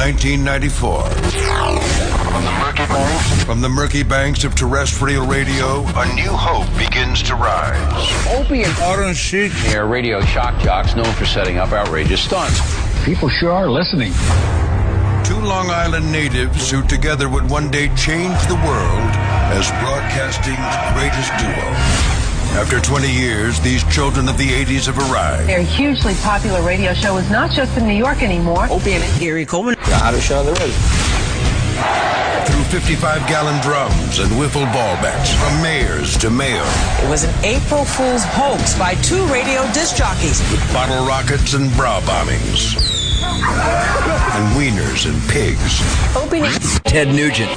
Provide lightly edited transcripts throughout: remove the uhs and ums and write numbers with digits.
1994. From the murky banks of terrestrial radio, a new hope begins to rise. Opie and Norton They're radio shock jocks known for setting up outrageous stunts. People sure are listening. Two Long Island natives who together would one day change the world as broadcasting's greatest duo. After 20 years, these children of the 80s have arrived. Their hugely popular radio show is not just in New York anymore. Opie and Gary Coleman. The hottest show on the radio. Through 55-gallon drums and wiffle ball bats, from mayors to mayor. It was an April Fool's hoax by two radio disc jockeys. With bottle rockets and bra bombings. And wieners and pigs. Opie Ted Nugent.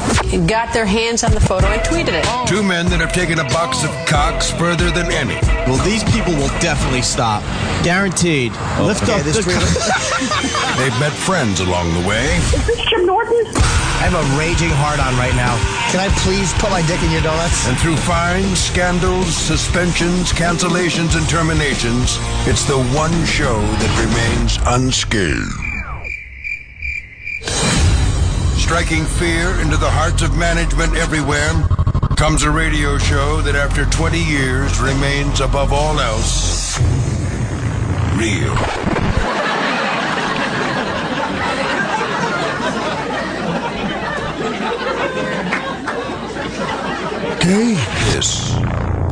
got their hands on the photo and tweeted it. Two men that have taken a box of cocks further than any. Well, these people will definitely stop. Guaranteed. Lift up this They've met friends along the way. Is this Jim Norton? I have a raging hard-on right now. Can I please put my dick in your donuts? And through fines, scandals, suspensions, cancellations, and terminations, it's the one show that remains unscathed. Striking fear into the hearts of management everywhere comes a radio show that after 20 years remains above all else real. This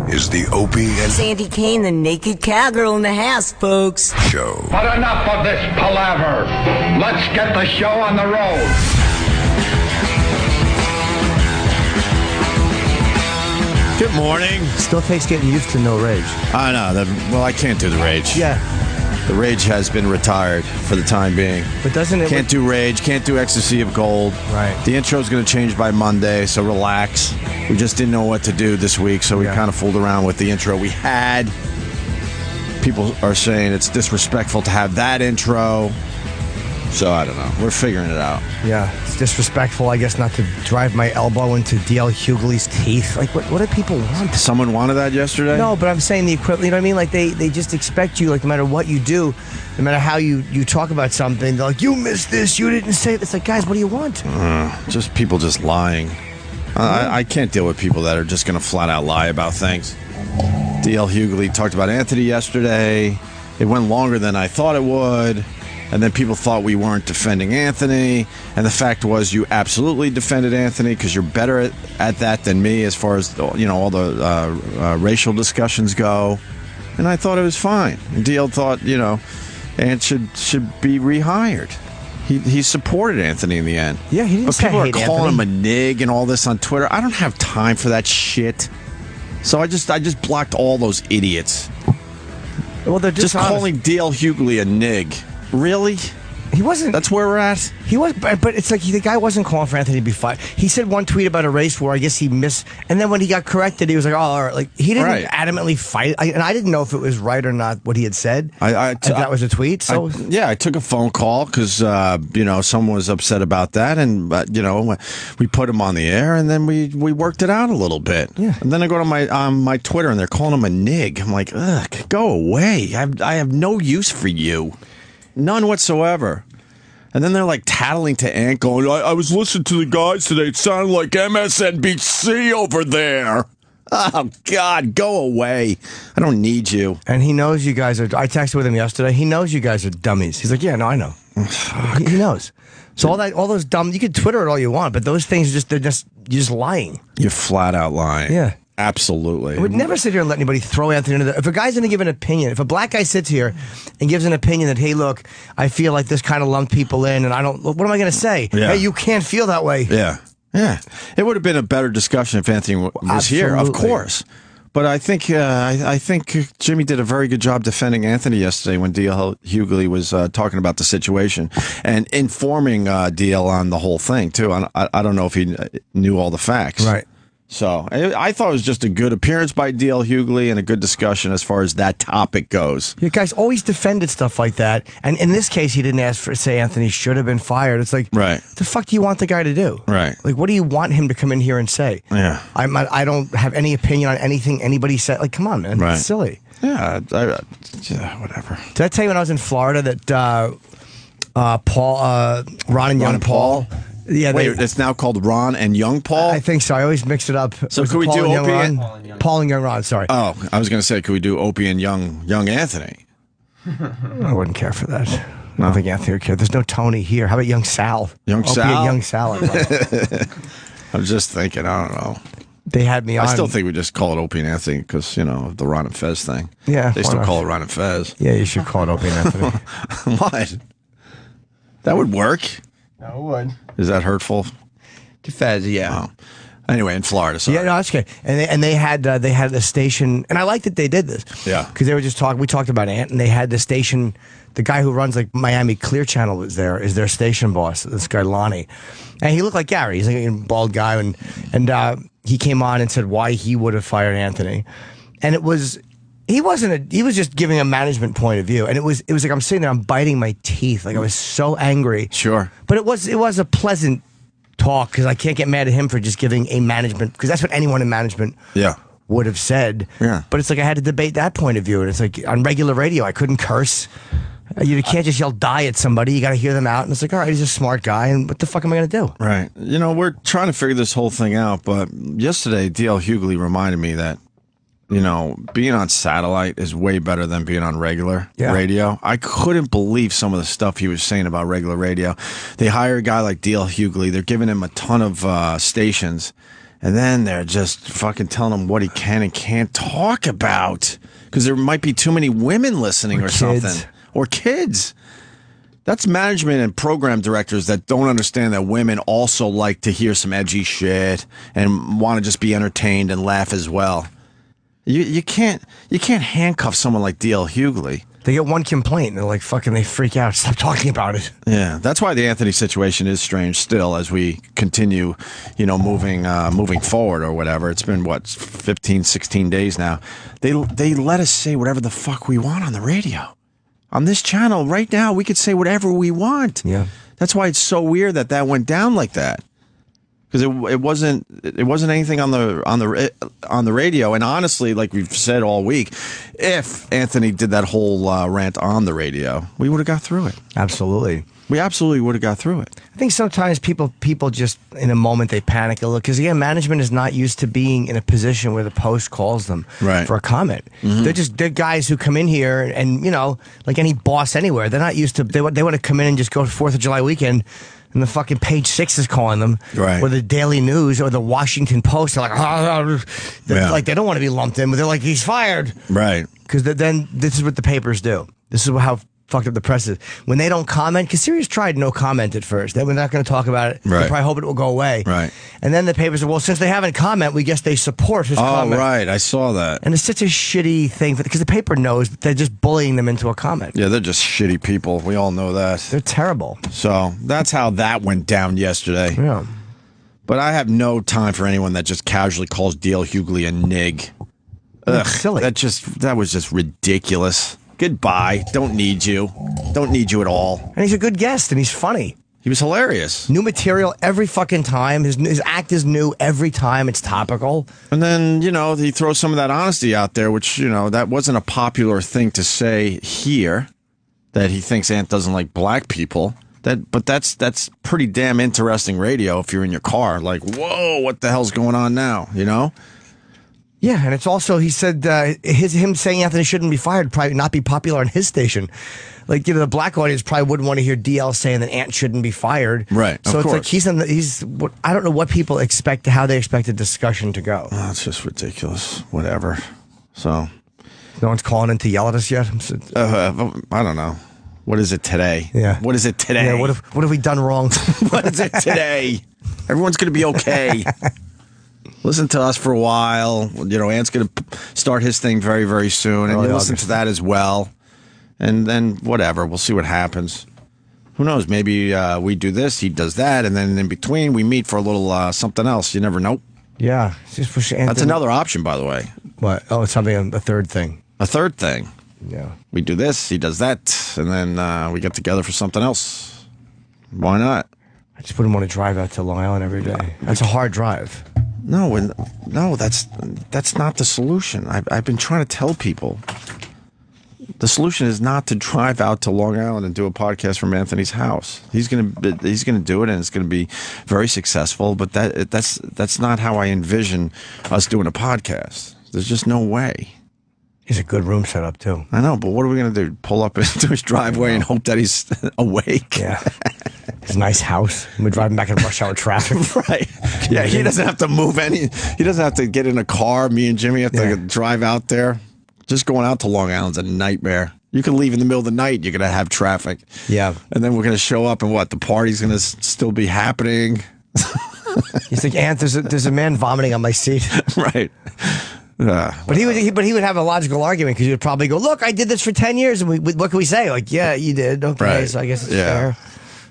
is the Opie and Sandy Kane, the naked cowgirl in the house, folks. Show. But enough of this palaver. Let's get the show on the road. Good morning. Still takes getting used to no rage. I know. Well, I can't do the rage. Yeah. The rage has been retired for the time being. But doesn't it... Can't do rage. Can't do ecstasy of gold. Right. The intro's going to change by Monday, so relax. We just didn't know what to do this week, so we kind of fooled around with the intro we had. People are saying it's disrespectful to have that intro. So, I don't know. We're figuring it out. Yeah. It's disrespectful, I guess, not to drive my elbow into D.L. Hughley's teeth. Like, what do people want? Someone wanted that yesterday? No, but I'm saying the equivalent. You know what I mean? Like, they just expect you, like, no matter what you do, no matter how you talk about something, they're like, you missed this, you didn't say it. It's like, guys, what do you want? Just people just lying. I can't deal with people that are just going to flat out lie about things. D.L. Hughley talked about Anthony yesterday. It went longer than I thought it would. And then people thought we weren't defending Anthony. And the fact was you absolutely defended Anthony because you're better at that than me as far as, you know, all the racial discussions go. And I thought it was fine. And DL thought, you know, Ant should be rehired. He supported Anthony in the end. Yeah, he didn't But say people are hate calling Anthony. him a nig and all this on Twitter. I don't have time for that shit. So I just blocked all those idiots. Well, they're Just calling DL Hughley a nig. Really? He wasn't. That's where we're at? He was, but it's like the guy wasn't calling for Anthony to be fired. He said one tweet about a race where I guess he missed, and then when he got corrected, he was like, "Oh, all right." Like he didn't adamantly fight, and I didn't know if it was right or not what he had said. If that was a tweet. So I took a phone call because you know, someone was upset about that, and you know, we put him on the air, and then we worked it out a little bit. Yeah. And then I go to my Twitter, and they're calling him a nig. I'm like, ugh, go away. I have no use for you. None whatsoever. And then they're like tattling to Ant going, I was listening to the guys today. It sounded like MSNBC over there. Oh, God, go away. I don't need you. And he knows you guys are, I texted with him yesterday. He knows you guys are dummies. He's like, yeah, no, I know. He knows. So all those dumb, you can Twitter it all you want, but those things you're just lying. You're flat out lying. Yeah. Absolutely. I would never sit here and let anybody throw Anthony into the... If a guy's going to give an opinion, if a black guy sits here and gives an opinion that, hey, look, I feel like this kind of lumped people in and I don't... What am I going to say? Yeah. Hey, you can't feel that way. Yeah. Yeah. It would have been a better discussion if Anthony was here, of course. But I think Jimmy did a very good job defending Anthony yesterday when D.L. Hughley was talking about the situation and informing D.L. on the whole thing, too. I don't know if he knew all the facts. Right. So I thought it was just a good appearance by D.L. Hughley and a good discussion as far as that topic goes. You guys always defended stuff like that. And in this case, he didn't ask for, say, Anthony should have been fired. It's like, right. What the fuck do you want the guy to do? Right. Like, what do you want him to come in here and say? Yeah. I don't have any opinion on anything anybody said. Like, come on, man. Right. It's silly. Yeah, whatever. Did I tell you when I was in Florida that Ron and Young Paul. Yeah, wait, it's now called Ron and Young Paul? I think so. I always mix it up. So could we do Opie and Paul and Young Ron, sorry. Oh, I was going to say, could we do Opie and Young Anthony? I wouldn't care for that. I don't think Anthony would care. There's no Tony here. How about Young Sal? Young Opie Sal? and Young Sal. I was just thinking, I don't know. They had me on. I still think we just call it Opie and Anthony because, of the Ron and Fez thing. Yeah. They still call it Ron and Fez. Yeah, you should call it Opie and Anthony. What? That would work. No, it would. Is that hurtful? To Fez, yeah. Oh. Anyway, in Florida, sorry. Yeah, no, that's okay. And they had a station, and I like that they did this. Yeah. Because they were just talking. We talked about Ant, and they had the station. The guy who runs like Miami Clear Channel was there. Is their station boss? This guy Lonnie, and he looked like Gary. He's like a bald guy, and he came on and said why he would have fired Anthony, and it was. He was just giving a management point of view, and it was like I'm sitting there, I'm biting my teeth, like I was so angry. Sure, but it was a pleasant talk because I can't get mad at him for just giving a management, because that's what anyone in management would have said. Yeah, but it's like I had to debate that point of view, and it's like on regular radio I couldn't curse. You can't just yell die at somebody. You got to hear them out, and it's like, all right, he's a smart guy, and what the fuck am I going to do? Right. We're trying to figure this whole thing out, but yesterday D.L. Hughley reminded me that being on satellite is way better than being on regular radio. I couldn't believe some of the stuff he was saying about regular radio. They hire a guy like D.L. Hughley. They're giving him a ton of stations, and then they're just fucking telling him what he can and can't talk about because there might be too many women listening or something. Or kids. That's management and program directors that don't understand that women also like to hear some edgy shit and want to just be entertained and laugh as well. You can't handcuff someone like D.L. Hughley. They get one complaint and they're like, fucking, they freak out. Stop talking about it. Yeah, that's why the Anthony situation is strange still as we continue, moving forward or whatever. It's been, 15, 16 days now. They let us say whatever the fuck we want on the radio. On this channel right now, we could say whatever we want. Yeah. That's why it's so weird that went down like that. Because it wasn't anything on the radio, and honestly, like we've said all week, if Anthony did that whole rant on the radio, we would have got through it. Absolutely, we absolutely would have got through it. I think sometimes people just in a moment they panic a little because again, management is not used to being in a position where the post calls them for a comment. Mm-hmm. They're guys who come in here and like any boss anywhere, they're not used to. They want to come in and just go 4th of July weekend. And the fucking Page 6 is calling them, or the Daily News, or the Washington Post. They're like, like they don't want to be lumped in, but they're like, he's fired, right? Because then this is what the papers do. This is how fucked up the press is when they don't comment. Because Sirius tried no comment at first. They were not going to talk about it. Right. They probably hope it will go away. Right. And then the papers are, well, since they haven't comment, we guess they support his comment. Oh, right. I saw that. And it's such a shitty thing because the paper knows they're just bullying them into a comment. Yeah, they're just shitty people. We all know that. They're terrible. So that's how that went down yesterday. Yeah. But I have no time for anyone that just casually calls D.L. Hughley a nig. Ugh, silly. That was just ridiculous. Goodbye. Don't need you. Don't need you at all. And he's a good guest, and he's funny. He was hilarious. New material every fucking time. His act is new every time. It's topical. And then, he throws some of that honesty out there, which, that wasn't a popular thing to say here, that he thinks Ant doesn't like black people. But that's pretty damn interesting radio if you're in your car. Like, whoa, what the hell's going on now, Yeah, and it's also, he said, him saying Anthony shouldn't be fired probably not be popular on his station. Like, the black audience probably wouldn't want to hear DL saying that Ant shouldn't be fired. Right, so of it's course. like I don't know what people expect, how they expect a discussion to go. Oh, it's just ridiculous. Whatever. So. No one's calling in to yell at us yet? I don't know. What is it today? Yeah. What is it today? Yeah, what have we done wrong? What is it today? Everyone's going to be okay. Listen to us for a while. Ant's going to start his thing very, very soon. And you listen to that as well. And then whatever. We'll see what happens. Who knows? Maybe we do this, he does that. And then in between, we meet for a little something else. You never know. Yeah. Just push Anthony. That's another option, by the way. What? Oh, it's something, a third thing. A third thing. Yeah. We do this, he does that. And then we get together for something else. Why not? I just wouldn't want to drive out to Long Island every day. That's a hard drive. No, that's not the solution. I've been trying to tell people. The solution is not to drive out to Long Island and do a podcast from Anthony's house. He's gonna do it, and it's gonna be very successful. But that's not how I envision us doing a podcast. There's just no way. He's a good room setup too. I know, but what are we gonna do? Pull up into his driveway and hope that he's awake? Yeah. His nice house. We're driving back in rush hour traffic. Right. Yeah, he doesn't have to move any. He doesn't have to get in a car. Me and Jimmy have to drive out there. Just going out to Long Island's a nightmare. You can leave in the middle of the night. You're going to have traffic. Yeah. And then we're going to show up and what? The party's going to still be happening. He's like, Ant, there's a man vomiting on my seat. Right. But he would have a logical argument because he would probably go, look, I did this for 10 years. And what can we say? Like, yeah, you did. Okay, right. So I guess it's fair.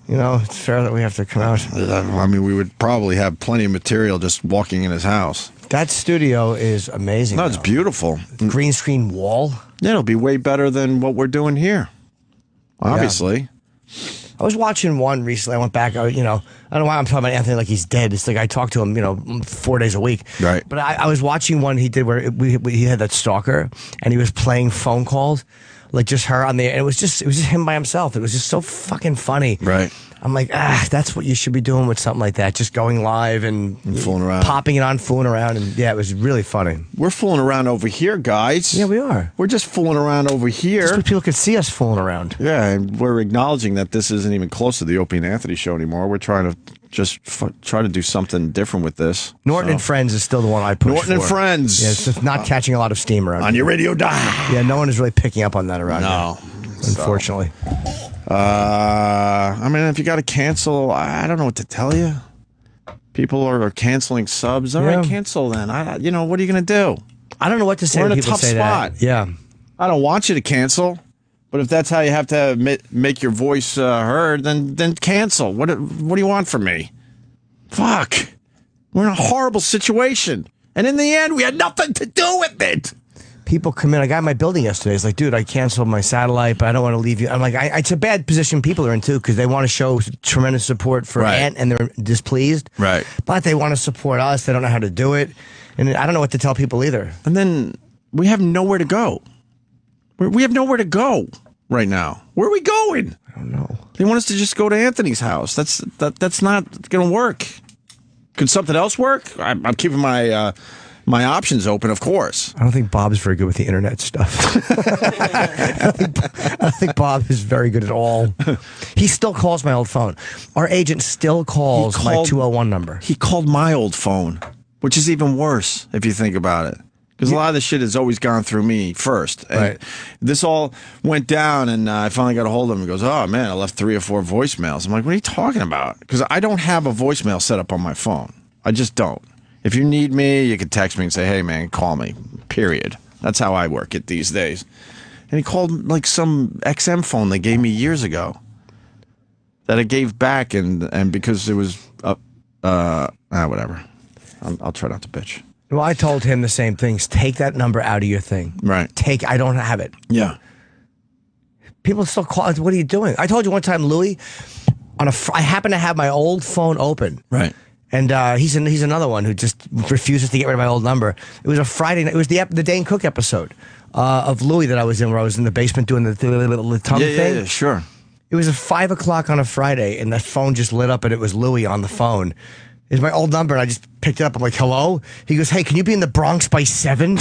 You know, it's fair that we have to come out. I mean, we would probably have plenty of material just walking in his house. That studio is amazing. No, it's beautiful. Green screen wall. Yeah, it'll be way better than what we're doing here. Obviously. Yeah. I was watching one recently. I went back, I don't know why I'm talking about Anthony like he's dead. It's like I talk to him, 4 days a week. Right. But I was watching one he did where he had that stalker and he was playing phone calls, like just her on the, and it was just him by himself. It was just so fucking funny. Right. I'm like, that's what you should be doing with something like that. Just going live and fooling around. Popping it on, fooling around. And yeah, it was really funny. We're fooling around over here, guys. Yeah, we are. We're just fooling around over here. Just so people could see us fooling around. Yeah, and we're acknowledging that this isn't even close to the Opie and Anthony show anymore. We're trying to just try to do something different with this. Norton and Friends is still the one I push Norton and Friends. Yeah, it's just not catching a lot of steam around on your radio dial. Yeah, no one is really picking up on that around here. Unfortunately. I mean, if you got to cancel, I don't know what to tell you. People are canceling subs. All right, cancel then. What are you going to do? I don't know what to say. We're in when a people tough say spot. That. Yeah. I don't want you to cancel, but if that's how you have to make your voice heard, then cancel. What do you want from me? Fuck. We're in a horrible situation. And in the end, we had nothing to do with it. People come in. A guy in my building yesterday is like, dude, I canceled my satellite, but I don't want to leave you. I'm like, it's a bad position people are in, too, because they want to show tremendous support for Ant, and they're displeased. Right. But they want to support us. They don't know how to do it. And I don't know what to tell people either. And then we have nowhere to go. We have nowhere to go right now. Where are we going? I don't know. They want us to just go to Anthony's house. That's not going to work. Could something else work? I'm keeping my options open, of course. I don't think Bob's very good with the internet stuff. I don't think Bob is very good at all. He still calls my old phone. Our agent still calls my 201 number. He called my old phone, which is even worse if you think about it. Because a lot of the shit has always gone through me first. And this all went down, and I finally got a hold of him. He goes, oh, man, I left 3 or 4 voicemails. I'm like, what are you talking about? Because I don't have a voicemail set up on my phone. I just don't. If you need me, you can text me and say, hey, man, call me, period. That's how I work it these days. And he called like some XM phone they gave me years ago that I gave back, and because it was, whatever. I'll try not to bitch. Well, I told him the same things. Take that number out of your thing. Right. I don't have it. Yeah. People still call. What are you doing? I told you one time, Louis, I happen to have my old phone open. Right. And he's another one who just refuses to get rid of my old number. It was a Friday night. It was the Dane Cook episode of Louis that I was in, where I was in the basement doing the tongue thing. Yeah, sure. It was at 5 o'clock on a Friday, and that phone just lit up, and it was Louis on the phone. It's my old number, and I just picked it up. I'm like, hello? He goes, hey, can you be in the Bronx by 7?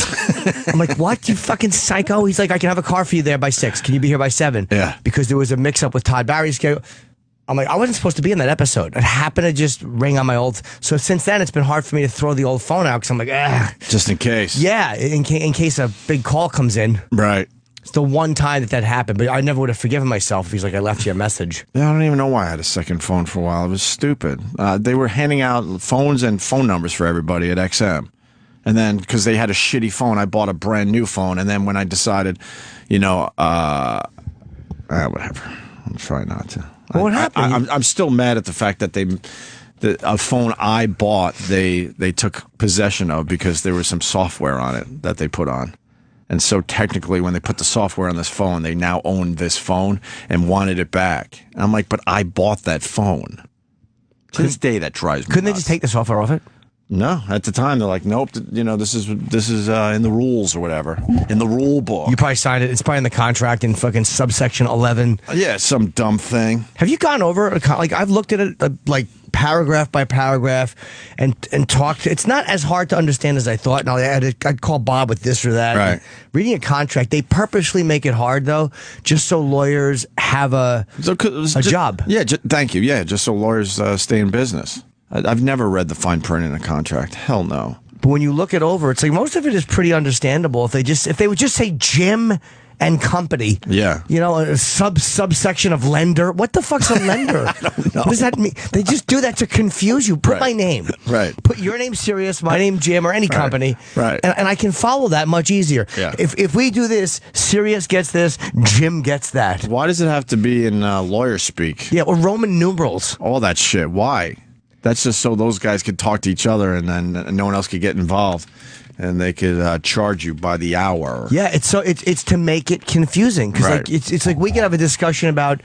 I'm like, what, you fucking psycho? He's like, I can have a car for you there by 6. Can you be here by 7? Yeah. Because there was a mix-up with Todd Barry's schedule. I'm like, I wasn't supposed to be in that episode. It happened to just ring on my old... So since then, it's been hard for me to throw the old phone out, because I'm like, just in case. Yeah, in case a big call comes in. Right. It's the one time that happened, but I never would have forgiven myself if he's like, I left you a message. Yeah, I don't even know why I had a second phone for a while. It was stupid. They were handing out phones and phone numbers for everybody at XM. And then, because they had a shitty phone, I bought a brand new phone. And then when I decided, whatever. I'm trying not to. Well, what happened? I'm still mad at the fact that a phone I bought, they took possession of because there was some software on it that they put on. And so technically, when they put the software on this phone, they now own this phone and wanted it back. And I'm like, but I bought that phone. To this day, that drives me Couldn't nuts. they just take the software off it? No, at the time they're like, nope. This is in the rules or whatever, in the rule book. You probably signed it. It's probably in the contract in fucking subsection 11. Yeah, some dumb thing. Have you gone over like I've looked at it like paragraph by paragraph and talked. It's not as hard to understand as I thought. Now I'd call Bob with this or that. Right. Reading a contract, they purposely make it hard though, just so lawyers have a job. Yeah, thank you. Yeah, just so lawyers stay in business. I've never read the fine print in a contract. Hell no. But when you look it over, it's like most of it is pretty understandable. If they would just say Jim and company. Yeah. A subsection of lender. What the fuck's a lender? I don't know. What does that mean? They just do that to confuse you. Put my name. Right. Put your name Sirius, my name Jim, or any company. Right. And I can follow that much easier. Yeah. If we do this, Sirius gets this, Jim gets that. Why does it have to be in lawyer speak? Yeah, or Roman numerals. All that shit. Why? That's just so those guys could talk to each other and then no one else could get involved. And they could charge you by the hour. Yeah, it's to make it confusing because Right. it's like we could have a discussion about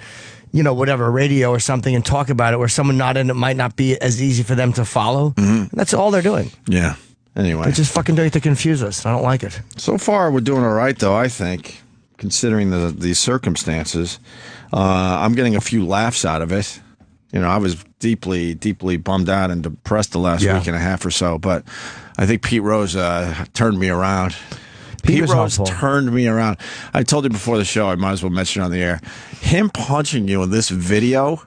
whatever radio or something and talk about it where someone not in it might not be as easy for them to follow. Mm-hmm. That's all they're doing. Yeah. Anyway, They're just fucking doing it to confuse us. I don't like it. so far we're doing all right though. I think, considering the circumstances, I'm getting a few laughs out of it. I was deeply, deeply bummed out and depressed the last week and a half or so, but I think Pete Rose turned me around. Pete Rose turned me around. I told you before the show, I might as well mention it on the air. Him punching you in this video,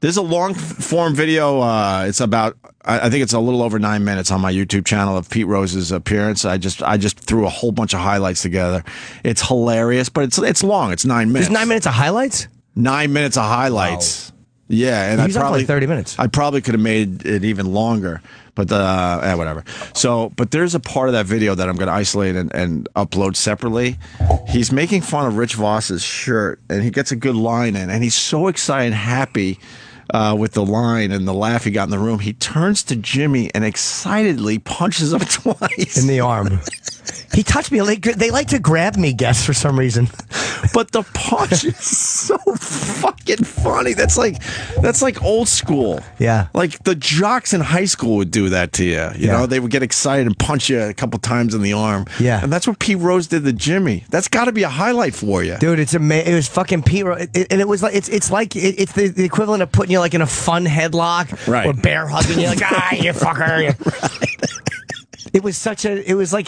there's a long-form video. It's about, I think it's a little over 9 minutes on my YouTube channel of Pete Rose's appearance. I just threw a whole bunch of highlights together. It's hilarious, but it's long. It's 9 minutes. There's 9 minutes of highlights? 9 minutes of highlights. Wow. Yeah, and he's up like 30 minutes. I probably could have made it even longer, but whatever. So, but there's a part of that video that I'm going to isolate and upload separately. He's making fun of Rich Voss's shirt, and he gets a good line in, and he's so excited and happy with the line and the laugh he got in the room. He turns to Jimmy and excitedly punches him twice in the arm. He touched me. They like to grab me, guests, for some reason. But the punch is so fucking funny. That's like old school. Yeah. Like the jocks in high school would do that to you. You know, they would get excited and punch you a couple times in the arm. Yeah. And that's what Pete Rose did to Jimmy. That's got to be a highlight for you. Dude, it's amazing. It was fucking Pete Rose. And it was like, it's the equivalent of putting you like in a fun headlock. Right. Or bear hugging you like, you fucker. Right. It was like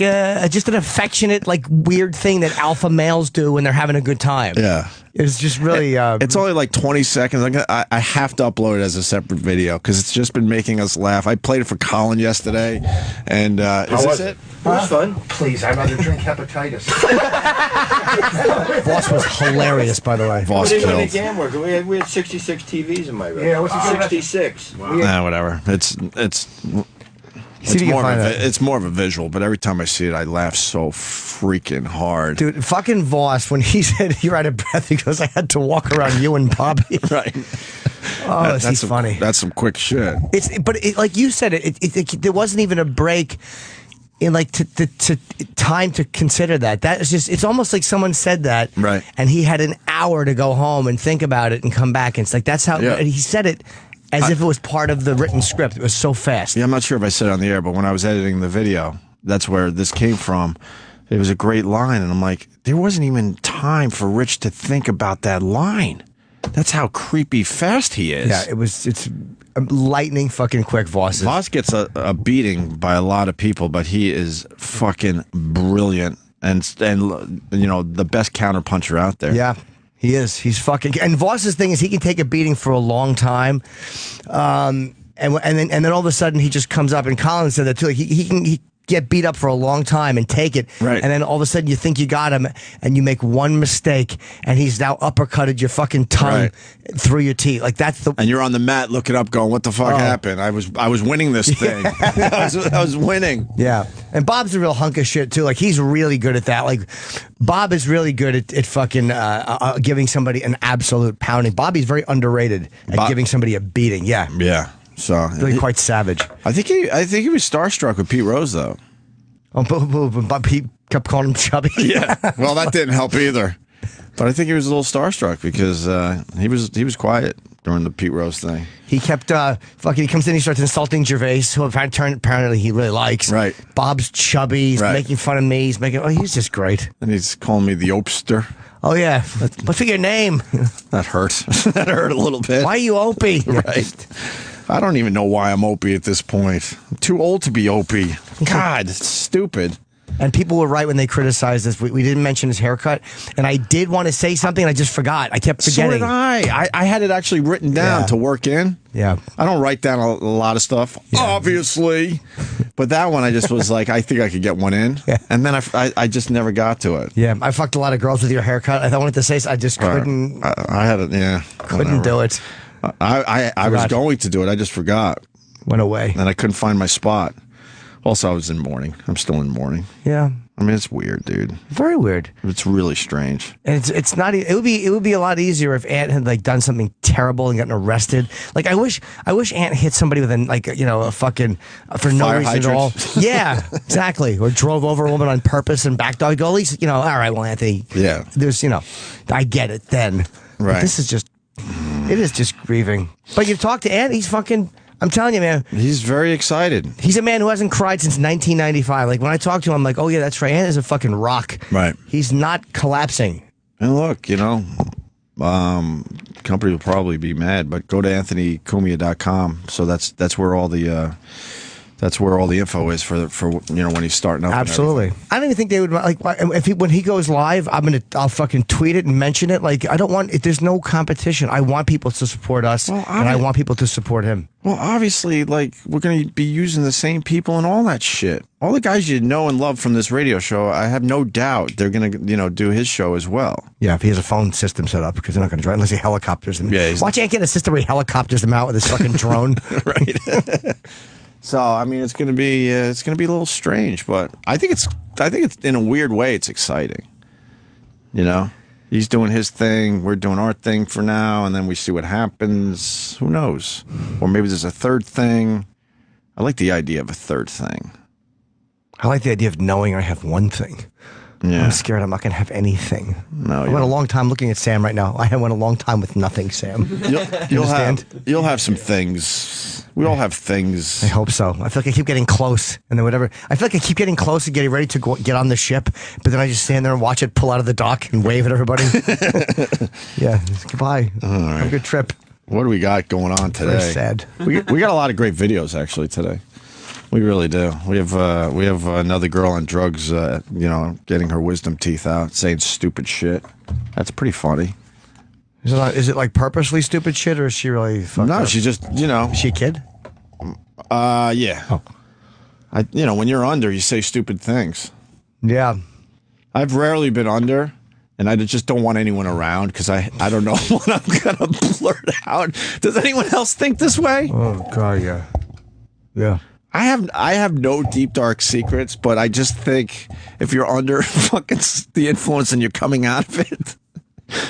just an affectionate, like weird thing that alpha males do when they're having a good time. Yeah. It was just really. It's only like 20 seconds. I have to upload it as a separate video because it's just been making us laugh. I played it for Colin yesterday, and How was it? It was fun. Please, I'd rather drink hepatitis. Voss was hilarious, by the way. Voss What killed. did game work? We had 66 TVs in my room. Yeah, what's the 66. Whatever. It's more of a visual, but every time I see it, I laugh so freaking hard. Dude, fucking Voss, when he said you're out of breath, he goes, I had to walk around you and Bobby. Right. Oh, he's funny. That's some quick shit. But like you said, there wasn't even a break in like to time to consider that. That is just, it's almost like someone said that. Right. And he had an hour to go home and think about it and come back. And it's like, that's how he said it. As if it was part of the written script. It was so fast. Yeah, I'm not sure if I said it on the air, but when I was editing the video, that's where this came from. It was a great line, and I'm like, there wasn't even time for Rich to think about that line. That's how creepy fast he is. Yeah, it's lightning fucking quick, Voss. Voss gets a beating by a lot of people, but he is fucking brilliant and the best counterpuncher out there. Yeah. He is. He's fucking. And Voss's thing is he can take a beating for a long time, and then all of a sudden he just comes up. And Colin said that too. Like he can get beat up for a long time and take it, right? And then all of a sudden you think you got him, and you make one mistake, and he's now uppercutted your fucking tongue through your teeth. Like that's the. And you're on the mat looking up, going, "What the fuck happened? I was winning this thing. I was winning." Yeah. And Bob's a real hunk of shit too. Like he's really good at that. Like Bob is really good at fucking giving somebody an absolute pounding. Bobby's very underrated at giving somebody a beating. Yeah. Yeah. So really quite savage. I think he was starstruck with Pete Rose though. But Pete kept calling him chubby. Yeah. Well, that didn't help either. But I think he was a little starstruck because he was quiet during the Pete Rose thing. He kept he comes in, he starts insulting Gervais, who apparently he really likes. Right. Bob's chubby, he's making fun of me, he's just great. And he's calling me the Opester. Oh yeah, what's your name? That hurt. That hurt a little bit. Why are you Opie? Right. I don't even know why I'm Opie at this point. I'm too old to be Opie. God, it's stupid. And people were right when they criticized this. We didn't mention his haircut, and I did want to say something, and I just forgot. I kept forgetting. So did I. I had it actually written down to work in. Yeah. I don't write down a lot of stuff, obviously. But that one, I just was like, I think I could get one in. Yeah. And then I just never got to it. Yeah, I fucked a lot of girls with your haircut. I wanted to say, I just couldn't. I had it, couldn't do it. I was going to do it. I just forgot. Went away. And I couldn't find my spot. Also, I was in mourning. I'm still in mourning. Yeah. I mean, it's weird, dude. Very weird. It's really strange. And it's not. It would be a lot easier if Ant had done something terrible and gotten arrested. Like I wish Ant hit somebody with a fucking for no Fire reason hydrant. at all. Yeah, exactly. Or drove over a woman on purpose and backdogged. At least all right. Well, Anthony. Yeah. There's I get it then. Right. But this is just. It is just grieving. But you talk to Ant, he's fucking. I'm telling you, man. He's very excited. He's a man who hasn't cried since 1995. Like, when I talk to him, I'm like, oh, yeah, that's right. Ant is a fucking rock. Right. He's not collapsing. And look, company will probably be mad, but go to AnthonyCumia.com. So that's where all the info is for when he's starting up. Absolutely. I don't even think they would when he goes live. I'll fucking tweet it and mention it. Like, I don't want. There's no competition. I want people to support us, and I want people to support him. Well, obviously, we're going to be using the same people and all that shit. All the guys you know and love from this radio show, I have no doubt they're going to do his show as well. Yeah, if he has a phone system set up, because they're not going to drive unless he helicopters them. Yeah, watch Ant get a system where he helicopters them out with his fucking drone. Right. So I mean, it's gonna be a little strange, but I think it's in a weird way, it's exciting. He's doing his thing, we're doing our thing for now, and then we see what happens. Who knows? Or maybe there's a third thing. I like the idea of a third thing. I like the idea of knowing I have one thing. Yeah. I'm scared I'm not going to have anything. No, I went a long time looking at Sam right now. I went a long time with nothing, Sam. You'll have some things. We all have things. I hope so. I feel like I keep getting close, and then whatever. I feel like I keep getting close and getting ready to get on the ship, but then I just stand there and watch it pull out of the dock and wave at everybody. Yeah, goodbye. All right. Have a good trip. What do we got going on today? Very sad. We got a lot of great videos actually today. We really do. We have another girl on drugs, getting her wisdom teeth out, saying stupid shit. That's pretty funny. Is it like purposely stupid shit, or is she really fucked up? She just, Is she a kid? Yeah. Oh. When you're under, you say stupid things. Yeah. I've rarely been under, and I just don't want anyone around because I don't know what I'm going to blurt out. Does anyone else think this way? Oh, God, yeah. Yeah. I have no deep, dark secrets, but I just think if you're under fucking the influence and you're coming out of it,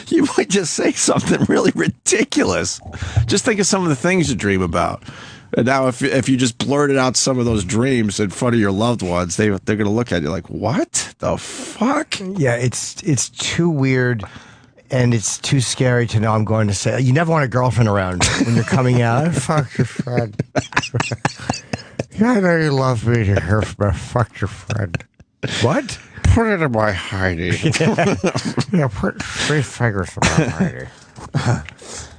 you might just say something really ridiculous. Just think of some of the things you dream about. And now if you just blurted out some of those dreams in front of your loved ones, they're going to look at you like, what the fuck? Yeah, it's too weird. And it's too scary to know I'm going to say. You never want a girlfriend around when you're coming out. Fuck your friend. I know you love me to hear from her. Fuck your friend. What? Put it in my Heidi. Yeah, put 3 fingers in my Heidi.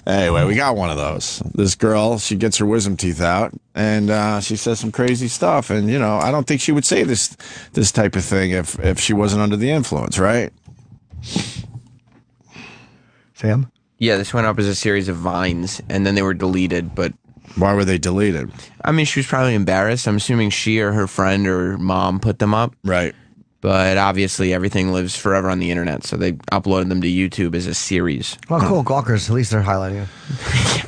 Anyway, we got one of those. This girl, she gets her wisdom teeth out, and she says some crazy stuff. And, I don't think she would say this type of thing if she wasn't under the influence, right? Sam? Yeah, this went up as a series of vines, and then they were deleted, but... Why were they deleted? I mean, she was probably embarrassed. I'm assuming she or her friend or mom put them up. Right. But obviously, everything lives forever on the internet, so they uploaded them to YouTube as a series. Oh, cool. Gawkers. At least they're highlighting it.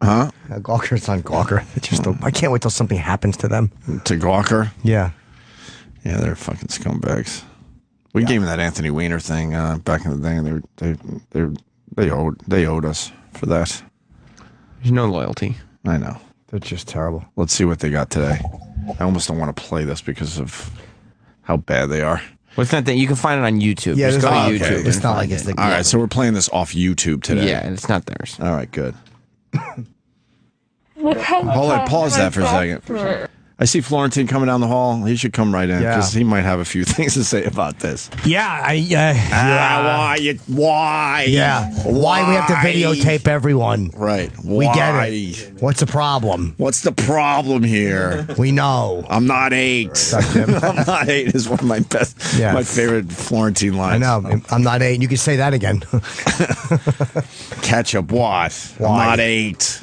Huh? Gawkers on Gawker. I can't wait till something happens to them. To Gawker? Yeah. Yeah, they're fucking scumbags. We gave them that Anthony Weiner thing back in the day, and they owed us for that. There's no loyalty. I know. They're just terrible. Let's see what they got today. I almost don't want to play this because of how bad they are. Well, it's not that you can find it on YouTube. Yeah, just go to okay. YouTube. It's and not find like it's it. the. All right, so we're playing this off YouTube today. Yeah, and it's not theirs. All right, good. Hold on, pause that for a second. I see Florentine coming down the hall. He should come right in because he might have a few things to say about this. Yeah, Why? Yeah. Why we have to videotape everyone? Right. We get it. What's the problem? What's the problem here? We know. I'm not 8. I'm not 8 is one of my my favorite Florentine lines. I know. I'm not 8. You can say that again. Ketchup, what? Why? I'm not 8.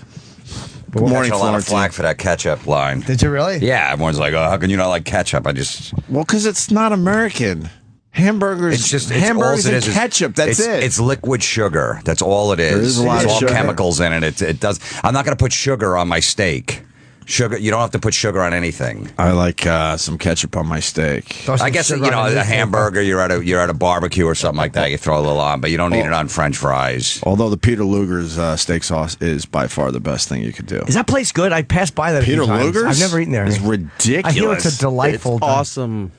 Good morning, a lot of Florentine. flack for that ketchup line. Did you really? Yeah, everyone's like, "Oh, how can you not like ketchup?" Well, because it's not American. Hamburgers. It's just hamburgers all and ketchup. That's it. It's liquid sugar. That's all it is. There is a lot it's of all sugar. chemicals in it. It does. I'm not going to put sugar on my steak. Sugar. You don't have to put sugar on anything. I like some ketchup on my steak. I guess a hamburger. You're at a barbecue or something like that. You throw a little on, but you don't need it on French fries. Although the Peter Luger's steak sauce is by far the best thing you could do. Is that place good? I passed by that. Peter a few times. Luger's? I've never eaten there. It's ridiculous. I hear it's a delightful. It's awesome.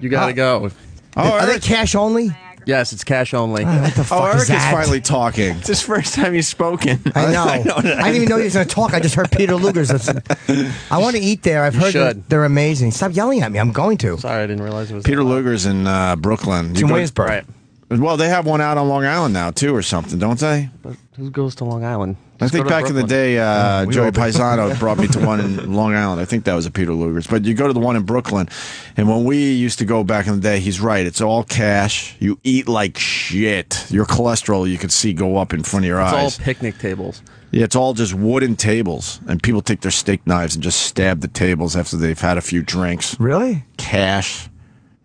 You gotta go. Are they cash only? Yes, it's cash only. What the fuck Eric is that? is finally talking. It's his first time he's spoken. I know. I didn't even know he was going to talk. I just heard Peter Luger's. I want to eat there. I've heard should. they're amazing. Stop yelling at me. I'm going to. Sorry, I didn't realize it was Peter Luger's in Brooklyn. It's in Williamsburg. Right. Well, they have one out on Long Island now, too, or something, don't they? But who goes to Long Island? I Just think go to back in the Brooklyn. day, Joey Paisano brought me to one in Long Island. I think that was a Peter Luger's. But you go to the one in Brooklyn, and when we used to go back in the day, he's right. It's all cash. You eat like shit. Your cholesterol, you could see go up in front of your eyes. It's all picnic tables. Yeah, it's all just wooden tables, and people take their steak knives and just stab the tables after they've had a few drinks. Really? Cash,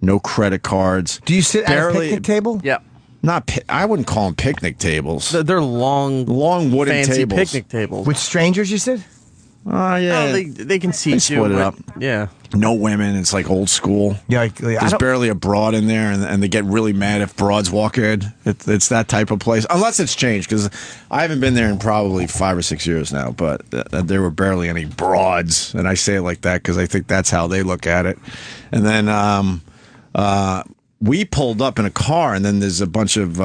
no credit cards. Do you sit at a picnic table? Yeah. I wouldn't call them picnic tables. They're long wooden fancy tables. picnic tables. With strangers, you said? Oh, yeah. Oh, they can seat They you. split it but- up. Yeah. No women. It's like old school. Yeah, There's barely a broad in there, and they get really mad if broads walk in. It's that type of place. Unless it's changed, because I haven't been there in probably 5 or 6 years now, but there were barely any broads. And I say it like that because I think that's how they look at it. And then we pulled up in a car, and then there's a bunch of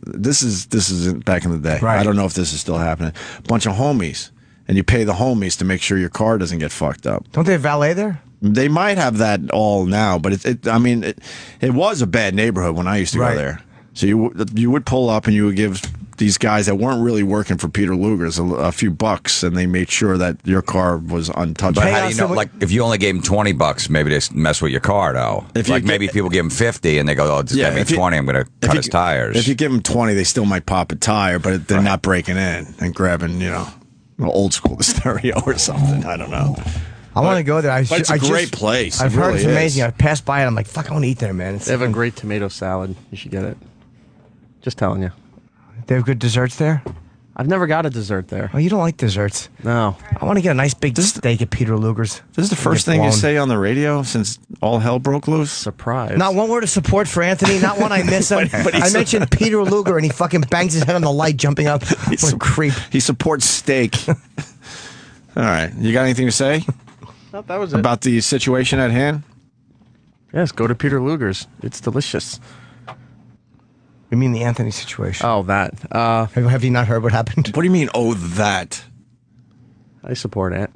this is back in the day. Right. I don't know if this is still happening. A bunch of homies, and you pay the homies to make sure your car doesn't get fucked up. Don't they have valet there? They might have that all now, but it was a bad neighborhood when I used to go there. So you would pull up and you would give these guys that weren't really working for Peter Luger's a few bucks, and they made sure that your car was untouchable. But how do you know? Like, if you only gave them $20, maybe they mess with your car, though. Maybe people give them 50, and they go, "Oh, just give me 20. I'm going to cut his tires." If you give them 20, they still might pop a tire, but they're not breaking in and grabbing, old school the stereo or something. I don't know. I want to go there. But it's a great place. I've It heard really it's amazing. is. I passed by it. I'm like, fuck, I want to eat there, man. They have a great tomato salad. You should get it. Just telling you. They have good desserts there? I've never got a dessert there. Oh, you don't like desserts? No. I want to get a nice big steak at Peter Luger's. This is the first thing you say on the radio since all hell broke loose? Surprise. Not one word of support for Anthony. Not one I miss him. I mentioned Peter Luger, and he fucking bangs his head on the light, jumping up. What a creep. He supports steak. All right. You got anything to say No, that was it. about the situation at hand? Yes, go to Peter Luger's. It's delicious. You mean the Anthony situation? Oh, that. Have you not heard what happened? What do you mean, oh, that? I support it.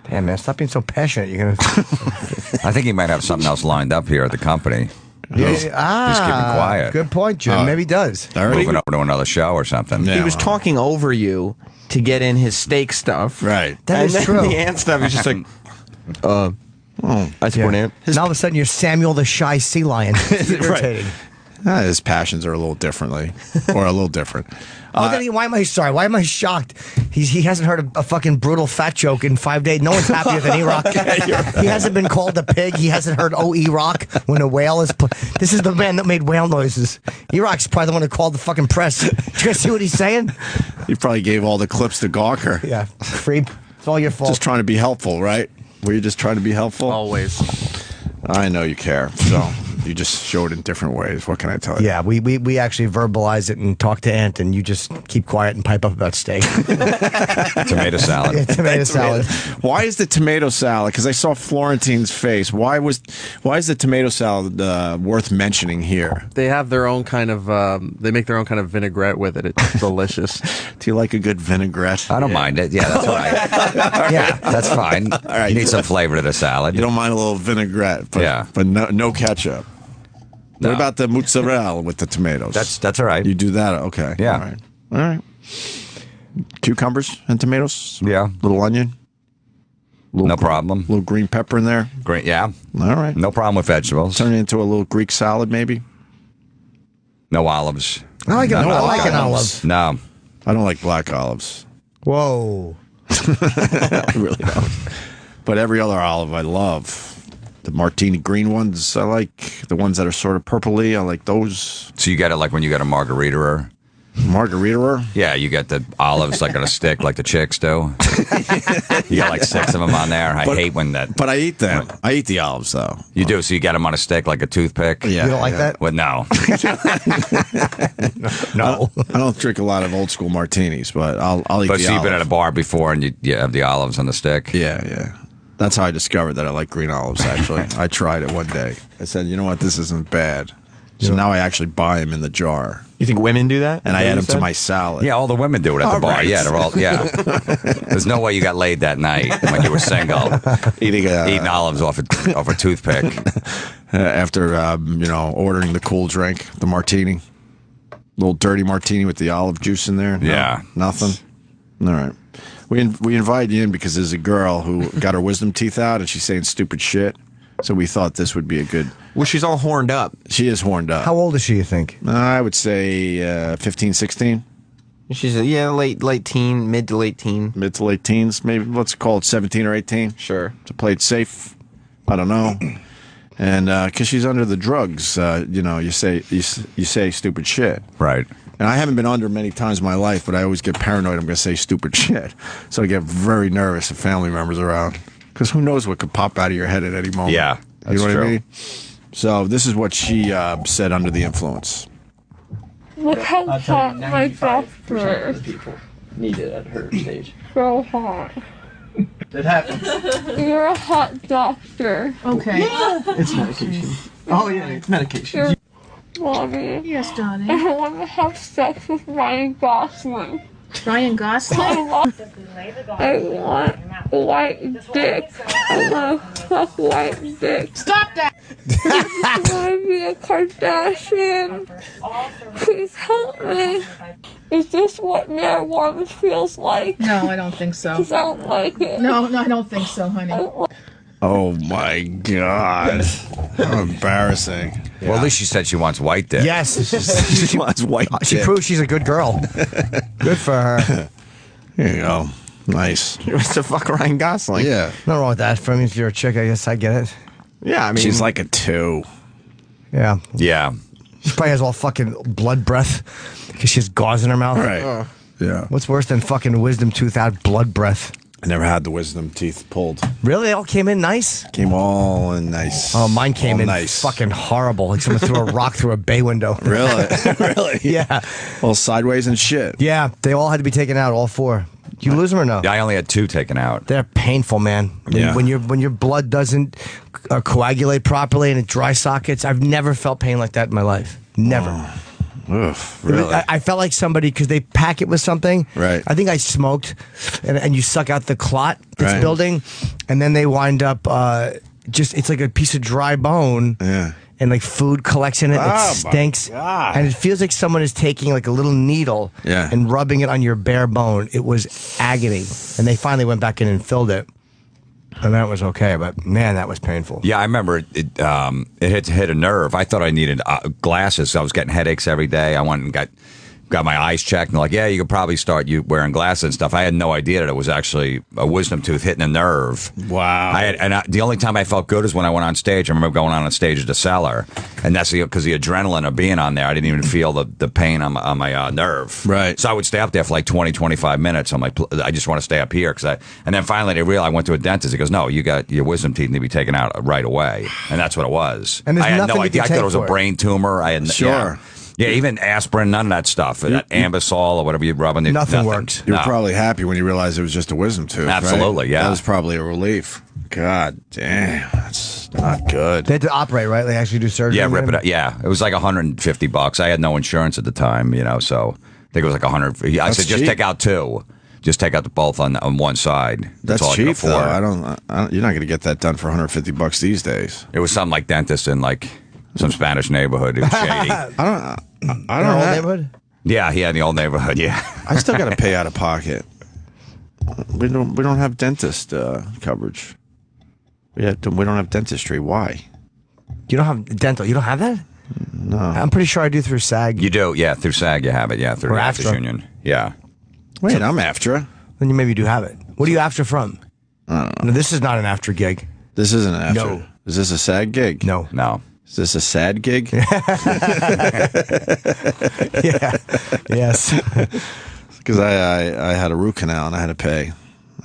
Damn, man, stop being so passionate. You're gonna. I think he might have something else lined up here at the company. He's keeping quiet. Good point, Jim. Maybe he does. Moving over to another show or something. He was talking over you to get in his steak stuff. Right. That and is then true. the ant stuff is just like, I support Ant. Now all of a sudden, you're Samuel the Shy Sea Lion. It's irritating. His passions are a little different. Why am I sorry? Why am I shocked? He hasn't heard a fucking brutal fat joke in 5 days. No one's happier than E-Rock. He hasn't been called a pig. He hasn't heard E-Rock when a whale is. This is the man that made whale noises. E-Rock's probably the one who called the fucking press. Did you guys see what he's saying? He probably gave all the clips to Gawker. Yeah, creep. It's all your fault. Just trying to be helpful, right? Were you just trying to be helpful? Always. I know you care. So You just show it in different ways. What can I tell you? Yeah, we actually verbalize it and talk to Ant, and you just keep quiet and pipe up about steak. Tomato salad. Yeah, tomato salad. Why is the tomato salad? Because I saw Florentine's face. Why is the tomato salad worth mentioning here? They have their own kind of. They make their own kind of vinaigrette with it. It's delicious. Do you like a good vinaigrette? I don't mind it. Yeah, that's right. Yeah, that's fine. All right, you need some flavor to the salad. You don't mind a little vinaigrette, but no ketchup. No. What about the mozzarella with the tomatoes? That's all right. You do that, okay? Yeah. All right. Cucumbers and tomatoes. Yeah. Little onion. No problem. Little green pepper in there. Great. Yeah. All right. No problem with vegetables. Turn it into a little Greek salad, maybe. No olives. I like an olive. No. I don't like black olives. Whoa. I really don't. But every other olive I love. The martini green ones I like. The ones that are sort of purpley, I like those. So you get it like when you get a margarita. Margarita? Yeah, you get the olives like on a stick, like the chicks do. You got like 6 of them on there. I hate when that. But I eat them. I eat the olives, though. You do, so you get them on a stick like a toothpick. Yeah. You don't like that? Well, no. No. I don't drink a lot of old school martinis, but I'll eat But the so you've been olive. at a bar before and you have the olives on the stick? Yeah. That's how I discovered that I like green olives, actually. I tried it one day. I said, you know what, this isn't bad. So now I actually buy them in the jar. You think women do that? And I add them to my salad. Yeah, all the women do it at the bar. right. Yeah, they're all, yeah. There's no way you got laid that night when you were single. Eating olives off a toothpick. After, ordering the cool drink, the martini. Little dirty martini with the olive juice in there. No, Yeah. Nothing? All right. We invited you in because there's a girl who got her wisdom teeth out and she's saying stupid shit. So we thought this would be a good... Well, she's all horned up. She is horned up. How old is she, you think? I would say 15, 16. She's late teen, mid to late teen. Mid to late teens. Maybe let's call it 17 or 18. Sure. To play it safe. I don't know. And because she's under the drugs, you say stupid shit. Right. And I haven't been under many times in my life, but I always get paranoid I'm going to say stupid shit. So I get very nervous if family members are around. Because who knows what could pop out of your head at any moment. Yeah, that's you know what true. I mean? So this is what she said under the influence. Look how hot my doctor is. People need it at her stage. So hot. That happens. You're a hot doctor. Okay. It's medication. Oh, yeah, it's medication. Mommy. Yes, darling. I want to have sex with Ryan Gosling. Ryan Gosling? I want white dick. I want to fuck white dick. Stop that! I want to be a Kardashian. Please help me. Is this what marijuana feels like? No, I don't think so. Because I don't like it. No, I don't think so, honey. Oh, my God. How embarrassing. Well, at least she said she wants white dick. Yes. She wants white She dick. proves she's a good girl. Good for her. Here you go. Nice. She wants to fuck Ryan Gosling. Yeah. Nothing wrong with that. For me, if you're a chick, I guess I get it. Yeah, I mean. She's like a 2. Yeah. Yeah. She probably has all fucking blood breath because she has gauze in her mouth. Right. Yeah. What's worse than fucking wisdom tooth out blood breath? I never had the wisdom teeth pulled. Really? They all came in nice? Came all in nice. Oh, mine came all in nice. fucking horrible. Like someone threw a rock through a bay window. Really? Really? Yeah. All sideways and shit. Yeah. They all had to be taken out, all 4. Did you lose them or no? I only had 2 taken out. They're painful, man. Yeah. When your blood doesn't coagulate properly and it dry sockets, I've never felt pain like that in my life. Never. Oof, really? I felt like somebody, because they pack it with something. Right. I think I smoked, and you suck out the clot that's Right. building, and then they wind up it's like a piece of dry bone. Yeah. And like food collects in it. Oh, It my stinks. God. And it feels like someone is taking like a little needle Yeah. and rubbing it on your bare bone. It was agony. And they finally went back in and filled it. And that was okay, but man, that was painful. Yeah, I remember it hit a nerve. I thought I needed glasses. So I was getting headaches every day. I went and got got my eyes checked, and like, yeah, you could probably start you wearing glasses and stuff. I had no idea that it was actually a wisdom tooth hitting a nerve. Wow. The only time I felt good is when I went on stage. I remember going on stage at the Cellar, and that's because the adrenaline of being on there, I didn't even feel the pain on my nerve. Right. So I would stay up there for like 20, 25 minutes. I'm like, I just want to stay up here. And then finally they realized, I went to a dentist. He goes, no, you got your wisdom teeth need to be taken out right away. And that's what it was. And I had no nothing idea. I thought it was a brain tumor. I had Sure. Yeah, even aspirin, none of that stuff. That Ambisol or whatever you rub on it. Nothing worked. You were probably happy when you realized it was just a wisdom tooth. Absolutely, right? yeah. That was probably a relief. God damn, that's not good. They had to operate, right? They actually do surgery. Yeah, rip it out. Yeah, it was like $150. I had no insurance at the time, so I think it was like $100. I said, just take out two. Just take out the both on one side. That's all cheap, I can though. afford. You're not going to get that done for $150 these days. It was some like dentist in like some Spanish neighborhood. It was shady. I don't old neighborhood? Yeah, in the old neighborhood. Yeah, I still got to pay out of pocket. We don't have dentist coverage. We don't have dentistry. Why? You don't have dental. You don't have that? No. I'm pretty sure I do through SAG. you do. Yeah, through SAG you have it. Yeah, through Or the Actors AFTRA. Union. Yeah. Wait, I'm after. Then you maybe do have it. What are you after from? I don't know. No, this is not an after gig. This isn't an after. No. Is this a SAG gig? No. No. Is this a sad gig? Yeah. Yes. Because I had a root canal and I had to pay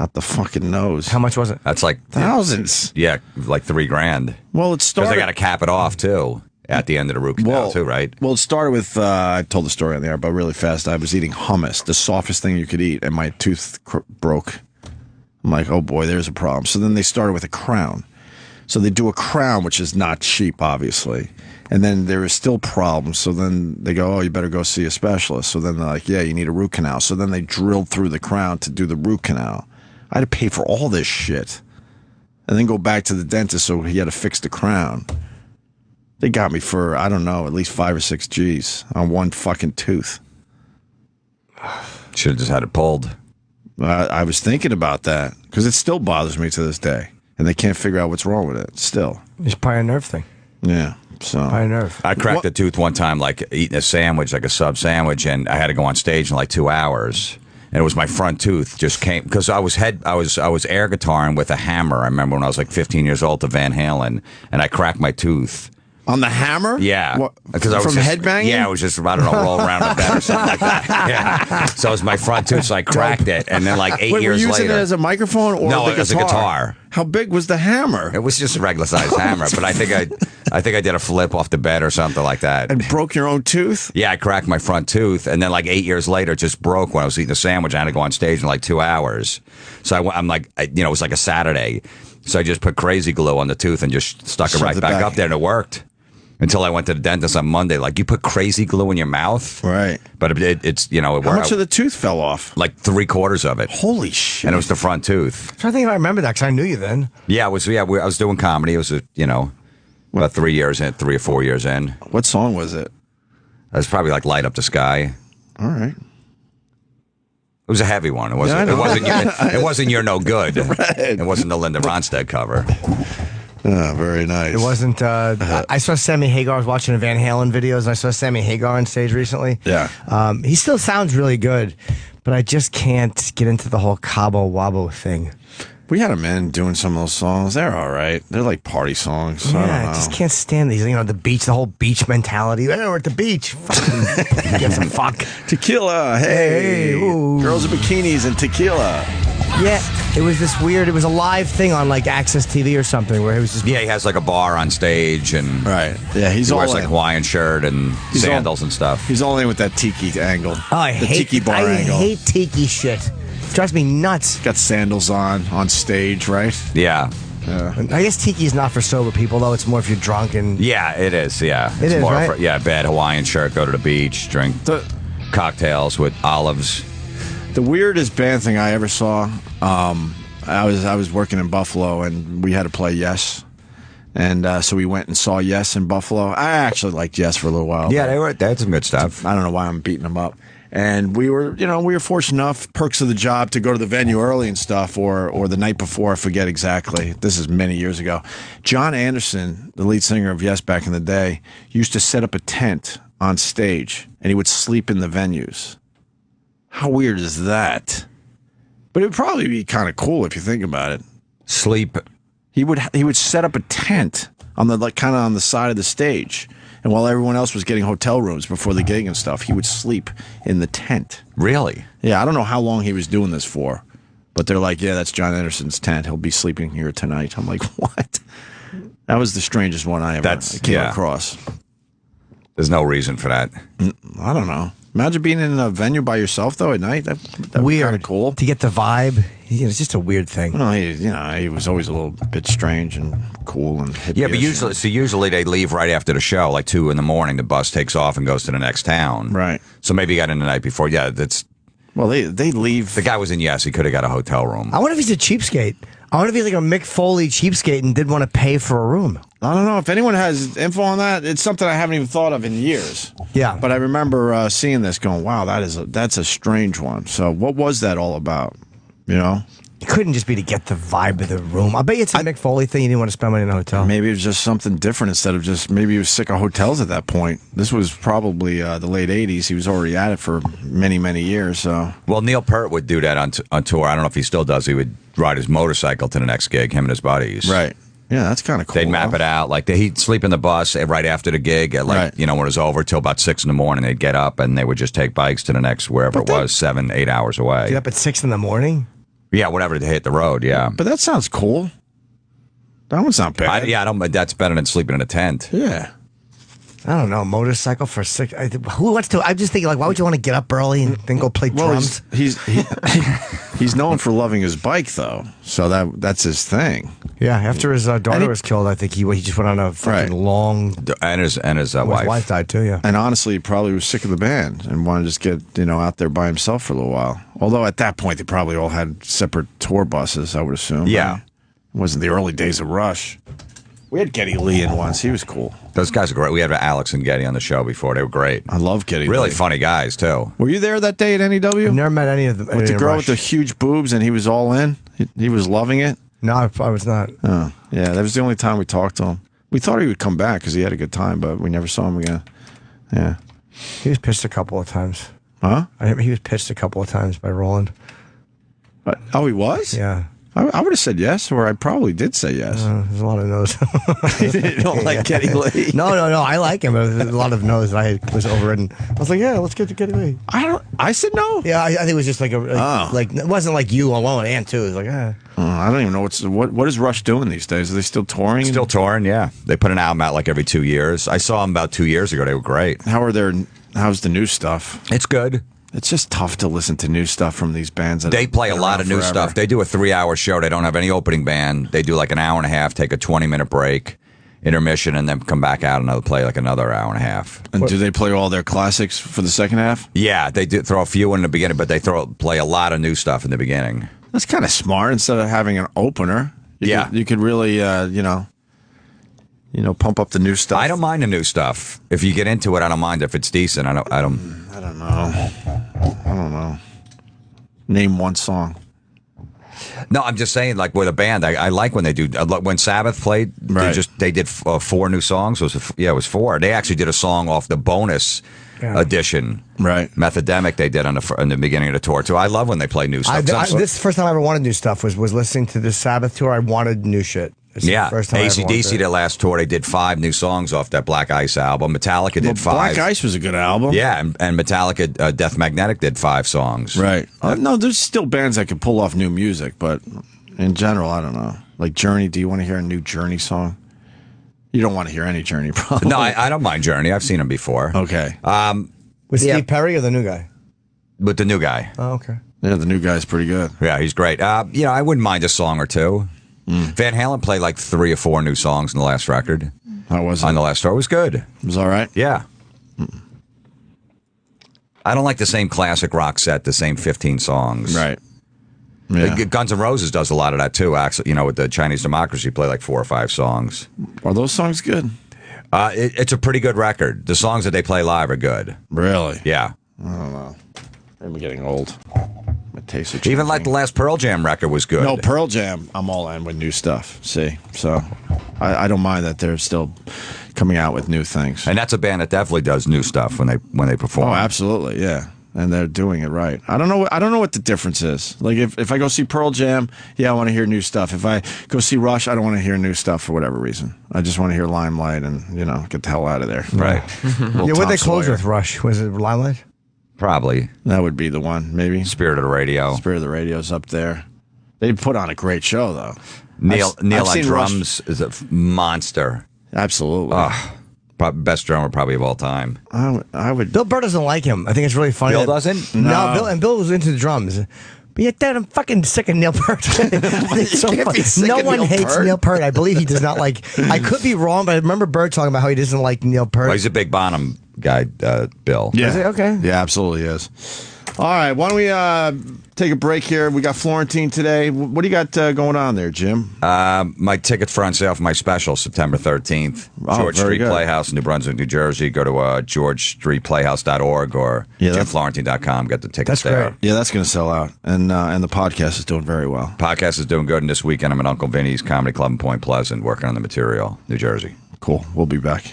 out the fucking nose. How much was it? That's like Thousands. Yeah, like $3,000. Well, it Because started. they got to cap it off too at the end of the root canal too, right? Well, it started with, I told the story on the air, but really fast. I was eating hummus, the softest thing you could eat, and my tooth broke. I'm like, oh boy, there's a problem. So then they started with a crown. So they do a crown, which is not cheap, obviously. And then there is still problems. So then they go, oh, you better go see a specialist. So then they're like, yeah, you need a root canal. So then they drilled through the crown to do the root canal. I had to pay for all this shit. And then go back to the dentist, so he had to fix the crown. They got me for, I don't know, at least 5 or 6 G's on one fucking tooth. Should have just had it pulled. I was thinking about that because it still bothers me to this day. And they can't figure out what's wrong with it still. It's probably a nerve thing. Yeah. So Probably a nerve. I cracked a tooth one time, like eating a sandwich, like a sub sandwich, and I had to go on stage in like 2 hours. And it was my front tooth just came because I was air guitaring with a hammer. I remember when I was like 15 years old to Van Halen, and I cracked my tooth. On the hammer? Yeah. Because I was from headbanging? Yeah, I was just, I don't know, roll around the bed or something like that. Yeah. So it was my front tooth, so I cracked it. And then like 8 Wait, years were you using later. it as a microphone or No, the as a guitar. How big was the hammer? It was just a regular sized hammer, but I think I did a flip off the bed or something like that. And broke your own tooth? Yeah, I cracked my front tooth, and then like 8 years later, it just broke when I was eating a sandwich. I had to go on stage in like 2 hours. So I'm like, it was like a Saturday. So I just put crazy glue on the tooth and just stuck it right back up there, and it worked. Until I went to the dentist on Monday. Like, you put crazy glue in your mouth. Right. But it's, it worked. How much of the tooth fell off? Like 3/4 of it. Holy shit. And it was the front tooth. I'm trying to think if I remember that because I knew you then. Yeah, I was doing comedy. It was, about 3 years in, 3 or 4 years in. What song was it? It was probably like Light Up the Sky. All right. It was a heavy one. It wasn't. It wasn't You're No Good. Right. It wasn't the Linda Ronstadt cover. Oh, very nice. It wasn't. I saw Sammy Hagar. I was watching the Van Halen videos, and I saw Sammy Hagar on stage recently. Yeah. He still sounds really good, but I just can't get into the whole Cabo Wabo thing. We had them in doing some of those songs. They're all right. They're like party songs. Yeah, I don't know. I just can't stand these. The beach, the whole beach mentality. We're at the beach. Fucking gives a fuck. Tequila. Hey. Ooh. Girls in bikinis and tequila. Yeah, it was this weird. It was a live thing on like Access TV or something where it was just. Yeah, he has like a bar on stage and right. Yeah, he wears all like in. Hawaiian shirt and sandals and stuff. He's all in with that tiki angle. Oh, I hate tiki bar angle. I hate tiki shit. Drives me nuts. Got sandals on stage, right? Yeah. I guess tiki is not for sober people though. It's more if you're drunk and. Yeah, it is. Yeah, It it's is, more right? for, bad Hawaiian shirt. Go to the beach, drink cocktails with olives. The weirdest band thing I ever saw. I was working in Buffalo and we had to play Yes, and so we went and saw Yes in Buffalo. I actually liked Yes for a little while. Yeah, they had some good stuff. I don't know why I'm beating them up. And we were fortunate enough, perks of the job, to go to the venue early and stuff, or the night before. I forget exactly. This is many years ago. John Anderson, the lead singer of Yes back in the day, used to set up a tent on stage, and he would sleep in the venues. How weird is that? But it would probably be kind of cool if you think about it. Sleep. He would set up a tent on the kind of on the side of the stage, and while everyone else was getting hotel rooms before the gig and stuff, he would sleep in the tent. Really? Yeah, I don't know how long he was doing this for, but they're like, yeah, that's John Anderson's tent. He'll be sleeping here tonight. I'm like, what? That was the strangest one I ever came across. There's no reason for that. I don't know. Imagine being in a venue by yourself though at night. That weird. Kind of cool To get the vibe. It's just a weird thing. Well, he was always a little bit strange and cool and hippie. Yeah, but usually they leave right after the show, like 2 in the morning. The bus takes off and goes to the next town. Right. So maybe he got in the night before. Yeah, that's. Well, they leave. The guy was in. Yes, he could have got a hotel room. I wonder if he's a cheapskate. I wonder if he's like a Mick Foley cheapskate and didn't want to pay for a room. I don't know if anyone has info on that. It's something I haven't even thought of in years. Yeah, but I remember seeing this, going, "Wow, that's a strange one." So, what was that all about? You know, it couldn't just be to get the vibe of the room. I bet you it's a Mick Foley thing. You didn't want to spend money in a hotel. Maybe it was just something different instead of just maybe he was sick of hotels at that point. This was probably the late '80s. He was already at it for many, many years. So, well, Neil Peart would do that on tour. I don't know if he still does. He would ride his motorcycle to the next gig. Him and his buddies. Right. Yeah, that's kind of cool. They'd map it out. Like he'd sleep in the bus right after the gig at when it was over till about 6 in the morning. They'd get up and they would just take bikes to the next wherever it was, 7, 8 hours away. Get up at 6 in the morning? Yeah, whatever to hit the road. Yeah, but that sounds cool. That one's not bad. That's better than sleeping in a tent. Yeah. I don't know, motorcycle for 6. Who wants to? I'm just thinking, like, why would you want to get up early and then go play drums? He's known for loving his bike, though, so that's his thing. Yeah, after his daughter was killed, I think he just went on a fucking long. And his wife. His wife died too. Yeah, and honestly, he probably was sick of the band and wanted to just get out there by himself for a little while. Although at that point, they probably all had separate tour buses, I would assume. Yeah, right? It wasn't the early days of Rush. We had Geddy Lee in once. He was cool. Those guys are great. We had Alex and Geddy on the show before. They were great. I love Geddy Really Lee. Funny guys, too. Were you there that day at NEW? I've never met any of them. With the girl with the huge boobs and he was all in? He was loving it? No, I was not. Oh, yeah. That was the only time we talked to him. We thought he would come back because he had a good time, but we never saw him again. Yeah. He was pitched a couple of times. Huh? He was pitched a couple of times by Roland. Oh, he was? Yeah. I would have said yes, or I probably did say yes. There's a lot of no's. You don't like Geddy Lee? No. I like him, but there's a lot of no's that I was overridden. I was like, yeah, let's get to Geddy Lee. I said no? Yeah, I think it was just like it wasn't like you alone and too. It was like, I don't even know what is Rush doing these days? Are they still touring? Still touring, yeah. They put an album out like every 2 years. I saw them about 2 years ago. They were great. How's the new stuff? It's good. It's just tough to listen to new stuff from these bands. They play a lot of new stuff. They do a 3-hour show. They don't have any opening band. They do like an hour and a half, take a 20-minute break, intermission, and then come back out and play like another hour and a half. And do they play all their classics for the second half? Yeah, they do throw a few in the beginning, but they play a lot of new stuff in the beginning. That's kind of smart. Instead of having an opener, you could really, pump up the new stuff. I don't mind the new stuff. If you get into it, I don't mind if it's decent. I don't know. Name one song. No, I'm just saying, like with a band, I like when they do. When Sabbath played, they did 4 new songs. It was 4. They actually did a song off the bonus edition, right? Methodemic. They did on the beginning of the tour too. I love when they play new stuff. This is the first time I ever wanted new stuff was listening to the Sabbath tour. I wanted new shit. Yeah, AC/DC, their last tour, they did 5 new songs off that Black Ice album. Metallica did 5. Black Ice was a good album. Yeah, and Metallica, Death Magnetic did 5 songs. Right. No, there's still bands that can pull off new music, but in general, I don't know. Like Journey, do you want to hear a new Journey song? You don't want to hear any Journey, probably. No, I don't mind Journey. I've seen them before. Okay. With Steve Perry or the new guy? With the new guy. Oh, okay. Yeah, the new guy's pretty good. Yeah, he's great. I wouldn't mind a song or two. Van Halen played like 3 or 4 new songs in the last record. How was it? On the last tour. It was good. It was all right? Yeah. I don't like the same classic rock set, the same 15 songs. Right. Yeah. Guns N' Roses does a lot of that too, actually. With the Chinese Democracy, play like 4 or 5 songs. Are those songs good? It's a pretty good record. The songs that they play live are good. Really? Yeah. I don't know. I'm getting old. My taste are Even like the last Pearl Jam record was good. No, Pearl Jam, I'm all in with new stuff. See? So I don't mind that they're still coming out with new things. And that's a band that definitely does new stuff when they perform. Oh, absolutely, yeah. And they're doing it right. I don't know what the difference is. Like if I go see Pearl Jam, yeah, I want to hear new stuff. If I go see Rush, I don't want to hear new stuff for whatever reason. I just want to hear Limelight and get the hell out of there. Right. Yeah, what they close with Rush? Was it Limelight? Probably. That would be the one, maybe. Spirit of the Radio. Spirit of the Radio's up there. They put on a great show, though. Neil I've on seen drums is a monster. Absolutely. Best drummer probably of all time. I would. Bill Burr doesn't like him. I think it's really funny. Bill doesn't? No, Bill was into the drums. But yet, Dad, I'm fucking sick of Neil Peart. It's so funny. No one hates Neil Peart. I believe he does not like. I could be wrong, but I remember Burr talking about how he doesn't like Neil Peart. Well, he's a big Bonham guy, Bill. Yeah. Is he? Okay. Yeah, absolutely is. All right, why don't we take a break here? We got Florentine today. What do you got going on there, Jim? My tickets for on sale for my special, September 13th. George Street good. Playhouse, New Brunswick, New Jersey. Go to georgestreetplayhouse.org or jimflorentine.com. Get the tickets there. Great. Yeah, that's going to sell out. And the podcast is doing very well. Podcast is doing good. And this weekend, I'm at Uncle Vinny's Comedy Club in Point Pleasant working on the material, New Jersey. Cool. We'll be back.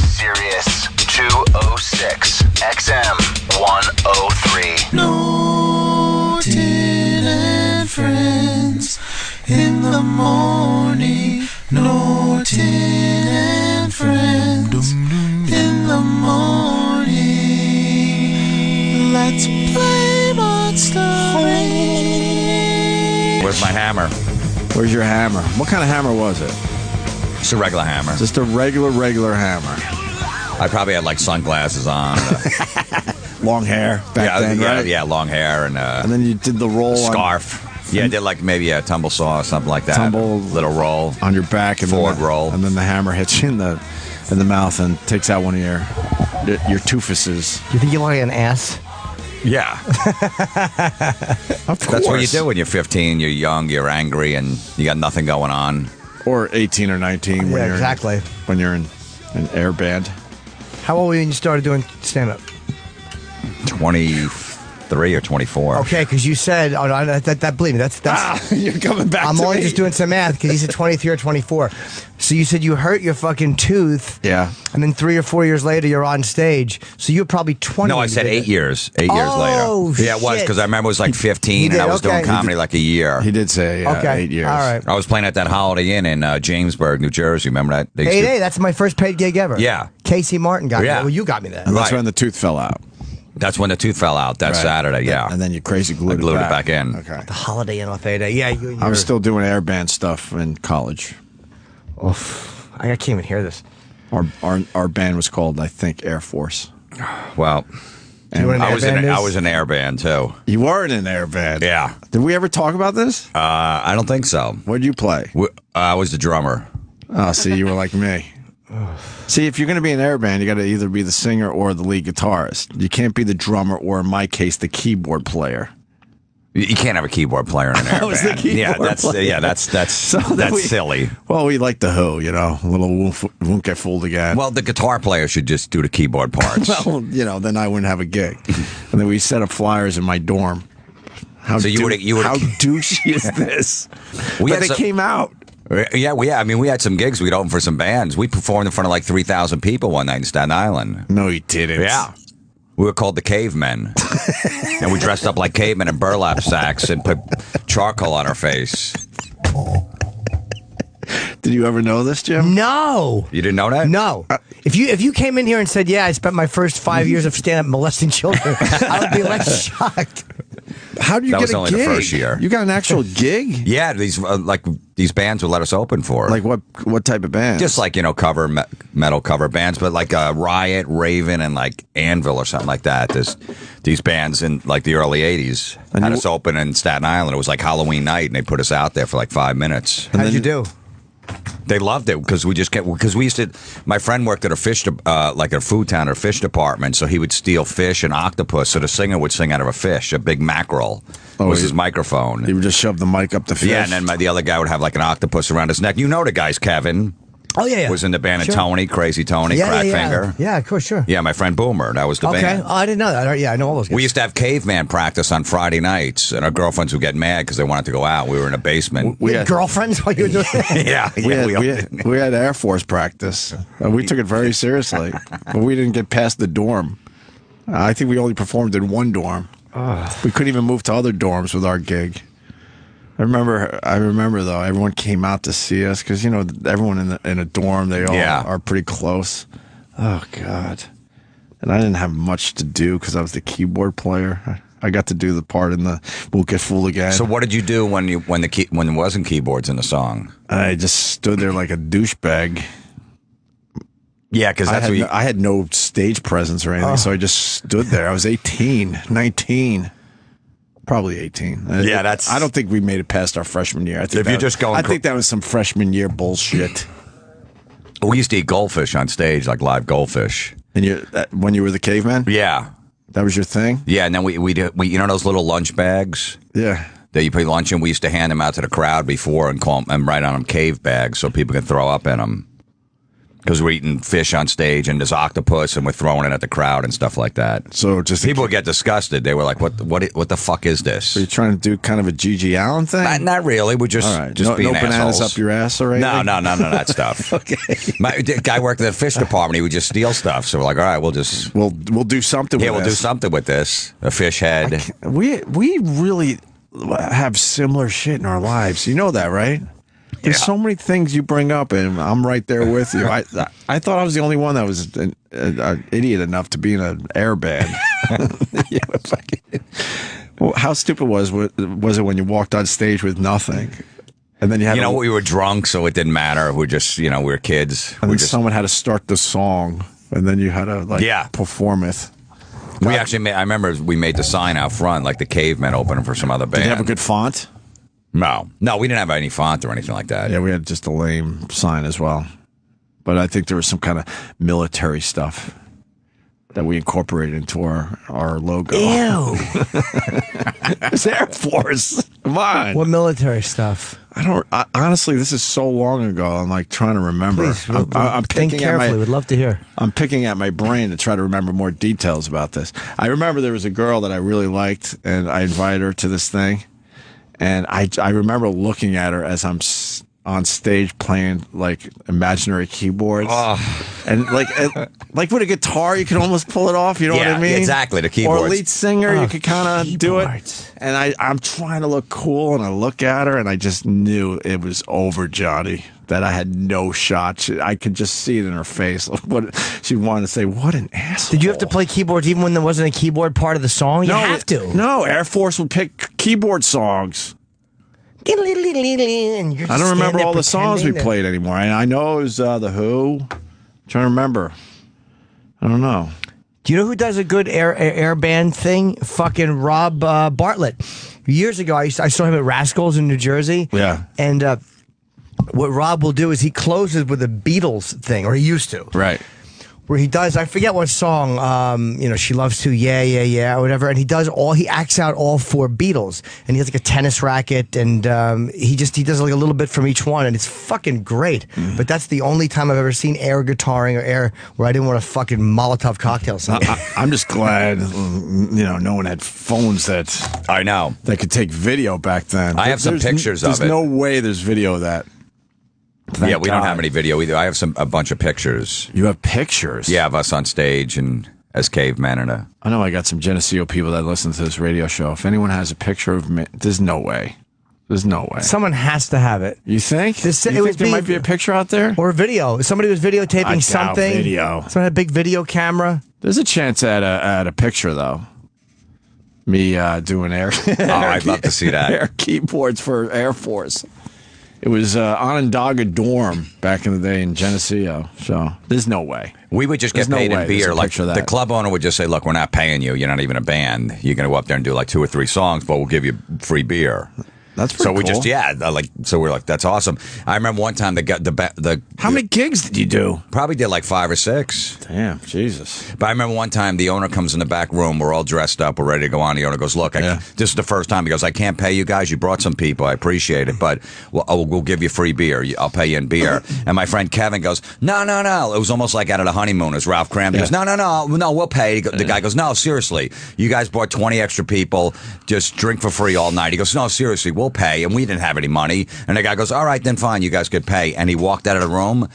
Sirius 206 XM 103. Norton and Friends in the morning. Norton and Friends in the morning. Let's play Monster Ranch. Where's my hammer? Where's your hammer? What kind of hammer was it? Just a regular hammer. Just a regular hammer. I probably had like sunglasses on. Long hair back then, right? Yeah, long hair. And then you did the roll. Scarf. I did like maybe a tumble saw or something like that. Little roll. On your back. And forward roll. And then the hammer hits you in the mouth and takes out one of your toofuses. You think you look like an ass? Yeah. Of course. That's what you do when you're 15. You're young, you're angry, and you got nothing going on. Or 18 or 19 when you're exactly. When you're in an air band. How old were you when you started doing stand-up? 23 or 24. Okay, because you said, oh, no, that believe me, that's you're coming back I'm to only me. just doing some math because you said 23 or 24. So you said you hurt your fucking tooth. Yeah. And then 3 or 4 years later, you're on stage. So you're probably 20. No, I said 8 years. 8 years Oh, later. Yeah, it was shit. because I remember it was like 15 He and did, I was okay. doing comedy like a year. He did say Okay, 8 years. all right. I was playing at that Holiday Inn in Jamesburg, New Jersey. Remember that? They used to- Hey, that's my first paid gig ever. Yeah. Casey Martin got me. Yeah. Well, you got me that. And that's Right. when the tooth fell out. That's when the tooth fell out that Right. Saturday, yeah. And then you crazy glued, I glued it back in. Okay. The Holiday Inn off 8. Yeah, I was still doing air band stuff in college. Oof. I can't even hear this. Our band was called, I think, Air Force. Well, You know what an I was air band I is? was in air band too. You were in an air band. Yeah. Did we ever talk about this? I don't think so. What did you play? I was the drummer. Oh, see, you were like me. See, if you're going to be in an air band, you got to either be the singer or the lead guitarist. You can't be the drummer or, in my case, the keyboard player. You can't have a keyboard player in an air I was the band. keyboard player. That's then silly. Well, we like the Who, a little won't get fooled again. Well, the guitar player should just do the keyboard parts. Well, then I wouldn't have a gig. And then we set up flyers in my dorm. How So you would've- how douchey is this? We But had they some- came out. Yeah, I mean, we had some gigs. We'd open for some bands. We performed in front of like 3,000 people one night in Staten Island. No, you didn't. Yeah. We were called the Cavemen. And we dressed up like cavemen in burlap sacks and put charcoal on our face. Did you ever know this, Jim? No. You didn't know that? No. If you came in here and said, yeah, I spent my first 5 years of stand-up molesting children, I would be less shocked. How did you That get was a only gig? the first year. You got an actual gig? Yeah, these bands would let us open for. Like what type of band? Just like, metal cover bands, but like Riot, Raven, and like Anvil or something like that. These bands in like the early 80s had us open in Staten Island. It was like Halloween night, and they put us out there for like 5 minutes. How'd you do? They loved it because we used to. My friend worked at a like a food town or fish department, so he would steal fish and octopus. So the singer would sing out of a fish, a big mackerel. Was his microphone. He would just shove the mic up the fish. Yeah, and then the other guy would have like an octopus around his neck. You know the guys, Kevin. Oh, yeah. Was in the band Sure. of Tony, Crazy Tony, Crack Finger. Yeah, of course, sure. Yeah, my friend Boomer. That was the Okay. band. Oh, I didn't know that. Yeah, I know all those guys. We used to have caveman practice on Friday nights, and our girlfriends would get mad because they wanted to go out. We were in a basement. We had girlfriends while you were doing it? Yeah. We had Air Force practice. We took it very seriously, but we didn't get past the dorm. I think we only performed in one dorm. We couldn't even move to other dorms with our gig. I remember though, everyone came out to see us because everyone in a dorm, they all are pretty close. Oh God! And I didn't have much to do because I was the keyboard player. I got to do the part in the "Won't Get Fooled Again." So what did you do when there wasn't keyboards in the song? I just stood there like a douchebag. Yeah, because I had no stage presence or anything, so I just stood there. I was 18, 19. Probably 18. Yeah, I don't think we made it past our freshman year. I think I think that was some freshman year bullshit. We used to eat goldfish on stage, like live goldfish. And when you were the caveman? Yeah. That was your thing? Yeah, and then we those little lunch bags? Yeah. That you put lunch in? We used to hand them out to the crowd before and write on them cave bags so people can throw up in them. Because we're eating fish on stage and there's octopus and we're throwing it at the crowd and stuff like that. So just people would get disgusted. They were like, "What the fuck is this?" Are you trying to do kind of a G.G. Allen thing? Not really. We're just being no bananas assholes. up your ass or anything? No, none of that stuff. Okay. The guy worked at the fish department. He would just steal stuff. So we're like, all right, we'll do something. Yeah, we'll do something with this. A fish head. We really have similar shit in our lives. You know that, right? There's so many things you bring up, and I'm right there with you. I thought I was the only one that was an idiot enough to be in an air band. Well, how stupid was it when you walked on stage with nothing, and then you had we were drunk, so it didn't matter. We just we were kids. And then someone had to start the song, and then you had to perform it. We actually I remember we made the sign out front, like the Cavemen opening for some other band. Did you have a good font? No, we didn't have any font or anything like that. Yeah, we had just a lame sign as well. But I think there was some kind of military stuff that we incorporated into our logo. Ew. It's Air Force. Come on. What military stuff? Honestly, this is so long ago. I'm like trying to remember. Please, I'm think carefully. We'd love to hear. I'm picking at my brain to try to remember more details about this. I remember there was a girl that I really liked, and I invited her to this thing. And I remember looking at her as I'm on stage playing like imaginary keyboards, and like with a guitar, you can almost pull it off. You know what I mean? Exactly. The keyboards. Or a lead singer, you could kind of do it. And I'm trying to look cool, and I look at her, and I just knew it was over, Johnny. That I had no shot. I could just see it in her face. What she wanted to say. What an asshole! Did you have to play keyboards even when there wasn't a keyboard part of the song? You have to. No, Air Force would pick keyboard songs. I don't remember all the songs we played anymore. I know it was The Who. I'm trying to remember. I don't know. Do you know who does a good air band thing? Fucking Rob Bartlett. Years ago, I saw him at Rascals in New Jersey. Yeah. And what Rob will do is he closes with a Beatles thing, or he used to. Right. Where he does, I forget what song, She Loves To, Yeah, or whatever, and he acts out all four Beatles, and he has like a tennis racket, and he does like a little bit from each one, and it's fucking great. But that's the only time I've ever seen air guitaring or air where I didn't want to fucking Molotov cocktail something. I'm just glad, no one had phones that I know that could take video back then. I have some pictures of it. There's no way there's video of that. Yeah, we don't have any video either. I have a bunch of pictures. You have pictures? Yeah, of us on stage and as cavemen I know I got some Geneseo people that listen to this radio show. If anyone has a picture of me, there's no way. There's no way. Someone has to have it. You think? There might be a picture out there? Or a video. Somebody was videotaping something. Video. Someone had a big video camera. There's a chance at a picture, though. Me doing air. I'd love to see that. Air keyboards for Air Force. It was Onondaga Dorm back in the day in Geneseo, so there's no way. We would just get paid in beer. Like the club owner would just say, "Look, we're not paying you. You're not even a band. You're going to go up there and do like 2 or 3 songs, but we'll give you free beer." That's pretty so we cool. just so we're like, that's awesome. I remember one time How many gigs did you do? Probably did like 5 or 6. Damn, Jesus. But I remember one time the owner comes in the back room. We're all dressed up. We're ready to go on. The owner goes, look, this is the first time. He goes, I can't pay you guys. You brought some people. I appreciate it. But we'll give you free beer. I'll pay you in beer. And my friend Kevin goes, no. It was almost like out of the honeymoon. As Ralph Cram goes, no, we'll pay. The guy goes, no, seriously. You guys brought 20 extra people. Just drink for free all night. He goes, no, seriously, we'll pay. And we didn't have any money. And the guy goes, all right, then fine. You guys could pay. And he walked out of the room.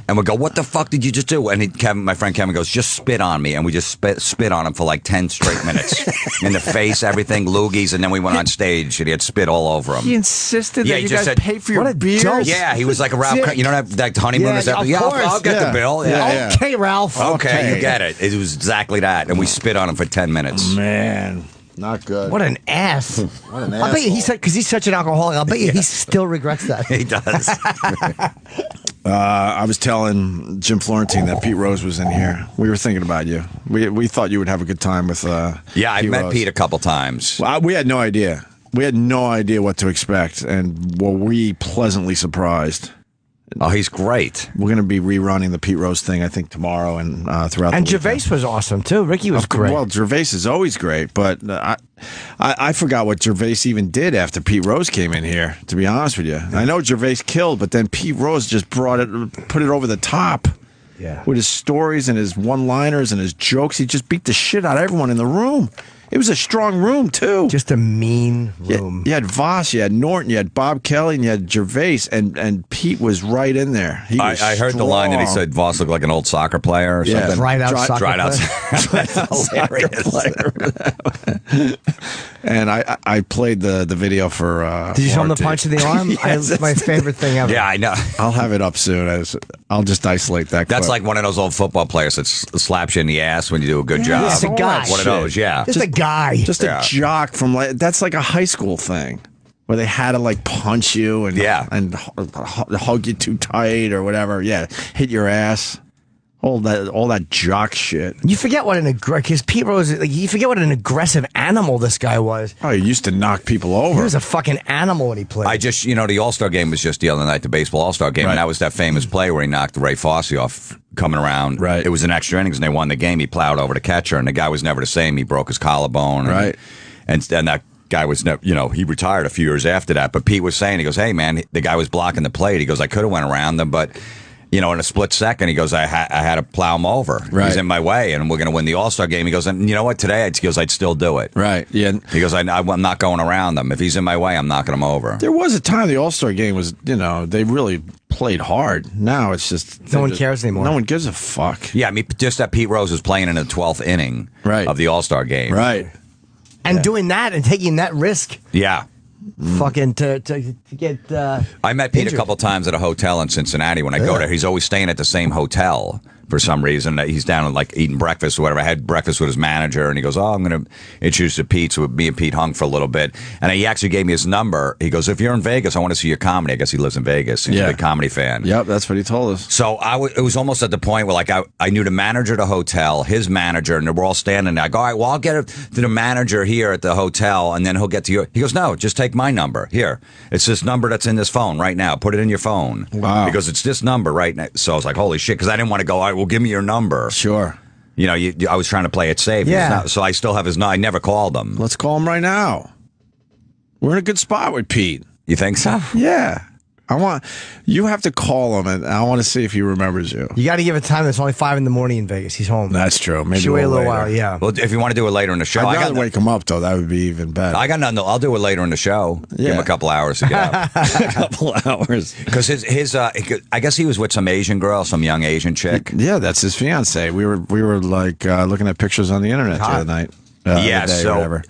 And we go, what the fuck did you just do? And my friend Kevin goes, just spit on me. And we just spit on him for like 10 straight minutes. In the face, everything, loogies. And then we went on stage and he had spit all over him. He insisted that you guys said, pay for your beers? Yeah, he was like a Ralph. You know that honeymooners? I'll get the bill. Yeah. Okay, Ralph. Okay, you get it. It was exactly that. And we spit on him for 10 minutes. Man. Not good. What an ass. What an I bet you because he's such an alcoholic, I'll bet you he still regrets that. He does. I was telling Jim Florentine that Pete Rose was in here. We were thinking about you. We thought you would have a good time with Yeah, I met Rose. Pete a couple times. Well, we had no idea. We had no idea what to expect, and were we pleasantly surprised. Oh, he's great. We're going to be rerunning the Pete Rose thing, I think, tomorrow and throughout And the weekend. Gervais was awesome, too. Ricky was great. Well, Gervais is always great, but I forgot what Gervais even did after Pete Rose came in here, to be honest with you. I know Gervais killed, but then Pete Rose just put it over the top. Yeah. With his stories and his one-liners and his jokes. He just beat the shit out of everyone in the room. It was a strong room, too. Just a mean room. You had Voss, you had Norton, you had Bob Kelly, and you had Gervais, and Pete was right in there. I heard the line that he said Voss looked like an old soccer player or something. Dried out soccer player. That's hilarious. And I played the video for. Did you show him the punch in the arm? Yes, It's my favorite thing ever. Yeah, I know. I'll have it up soon. I'll just isolate that. That's clip. like one of those old football players that slaps you in the ass when you do a good job. Just a guy. One of those, yeah. Just a guy. Just a jock from that's like a high school thing where they had to like punch you and hug you too tight or whatever. Yeah, hit your ass. All that jock shit. You forget what because Pete Rose, you forget what an aggressive animal this guy was. Oh, he used to knock people over. He was a fucking animal when he played. The All-Star game was just the other night, the baseball All-Star game, and that was that famous play where he knocked Ray Fosse off coming around. Right. It was an extra innings, and they won the game. He plowed over the catcher, and the guy was never the same. He broke his collarbone. Right. And that guy was never, he retired a few years after that. But Pete was saying, he goes, hey, man, the guy was blocking the plate. He goes, I could have went around them, but... in a split second, he goes, I had to plow him over. Right. He's in my way, and we're going to win the All-Star game. He goes, and you know what, today, I'd still do it. Right, yeah. He goes, I'm not going around him. If he's in my way, I'm knocking him over. There was a time the All-Star game was, they really played hard. Now it's just... No one cares anymore. No one gives a fuck. Yeah, I mean, just that Pete Rose was playing in the 12th inning of the All-Star game. Right. And doing that and taking that risk. Yeah. Fucking to get. I met Pete injured. a couple times at a hotel in Cincinnati. When I go there, he's always staying at the same hotel for some reason. He's down and like eating breakfast or whatever. I had breakfast with his manager, and he goes, "Oh, I'm going to introduce you to Pete." So me and Pete hung for a little bit, and he actually gave me his number. He goes, "If you're in Vegas, I want to see your comedy." I guess he lives in Vegas. He's a big comedy fan. Yep, that's what he told us. So it was almost at the point where like I knew the manager of the hotel, his manager, and we're all standing there. I go, "All right, well, I'll get it to the manager here at the hotel, and then he'll get to you." He goes, "No, just take my number. Here, it's this number that's in this phone right now. Put it in your phone." Wow. Because it's this number right now. So I was like, "Holy shit!" Because I didn't want to go. All right, well, give me your number. Sure. I was trying to play it safe. Yeah. So I still have his number. I never called him. Let's call him right now. We're in a good spot with Pete. You think so? Yeah. You have to call him, and I want to see if he remembers you. You got to give it time. It's only 5 in the morning in Vegas. He's home. That's true. Maybe Should wait a little later. while. Yeah. Well, if you want to do it later in the show, I'd rather wake him up, though. That would be even better. I got nothing. I'll do it later in the show. Give him a couple hours to get up. A couple hours. Because his I guess he was with some Asian girl, some young Asian chick. Yeah, that's his fiance. We were like looking at pictures on the internet the other night.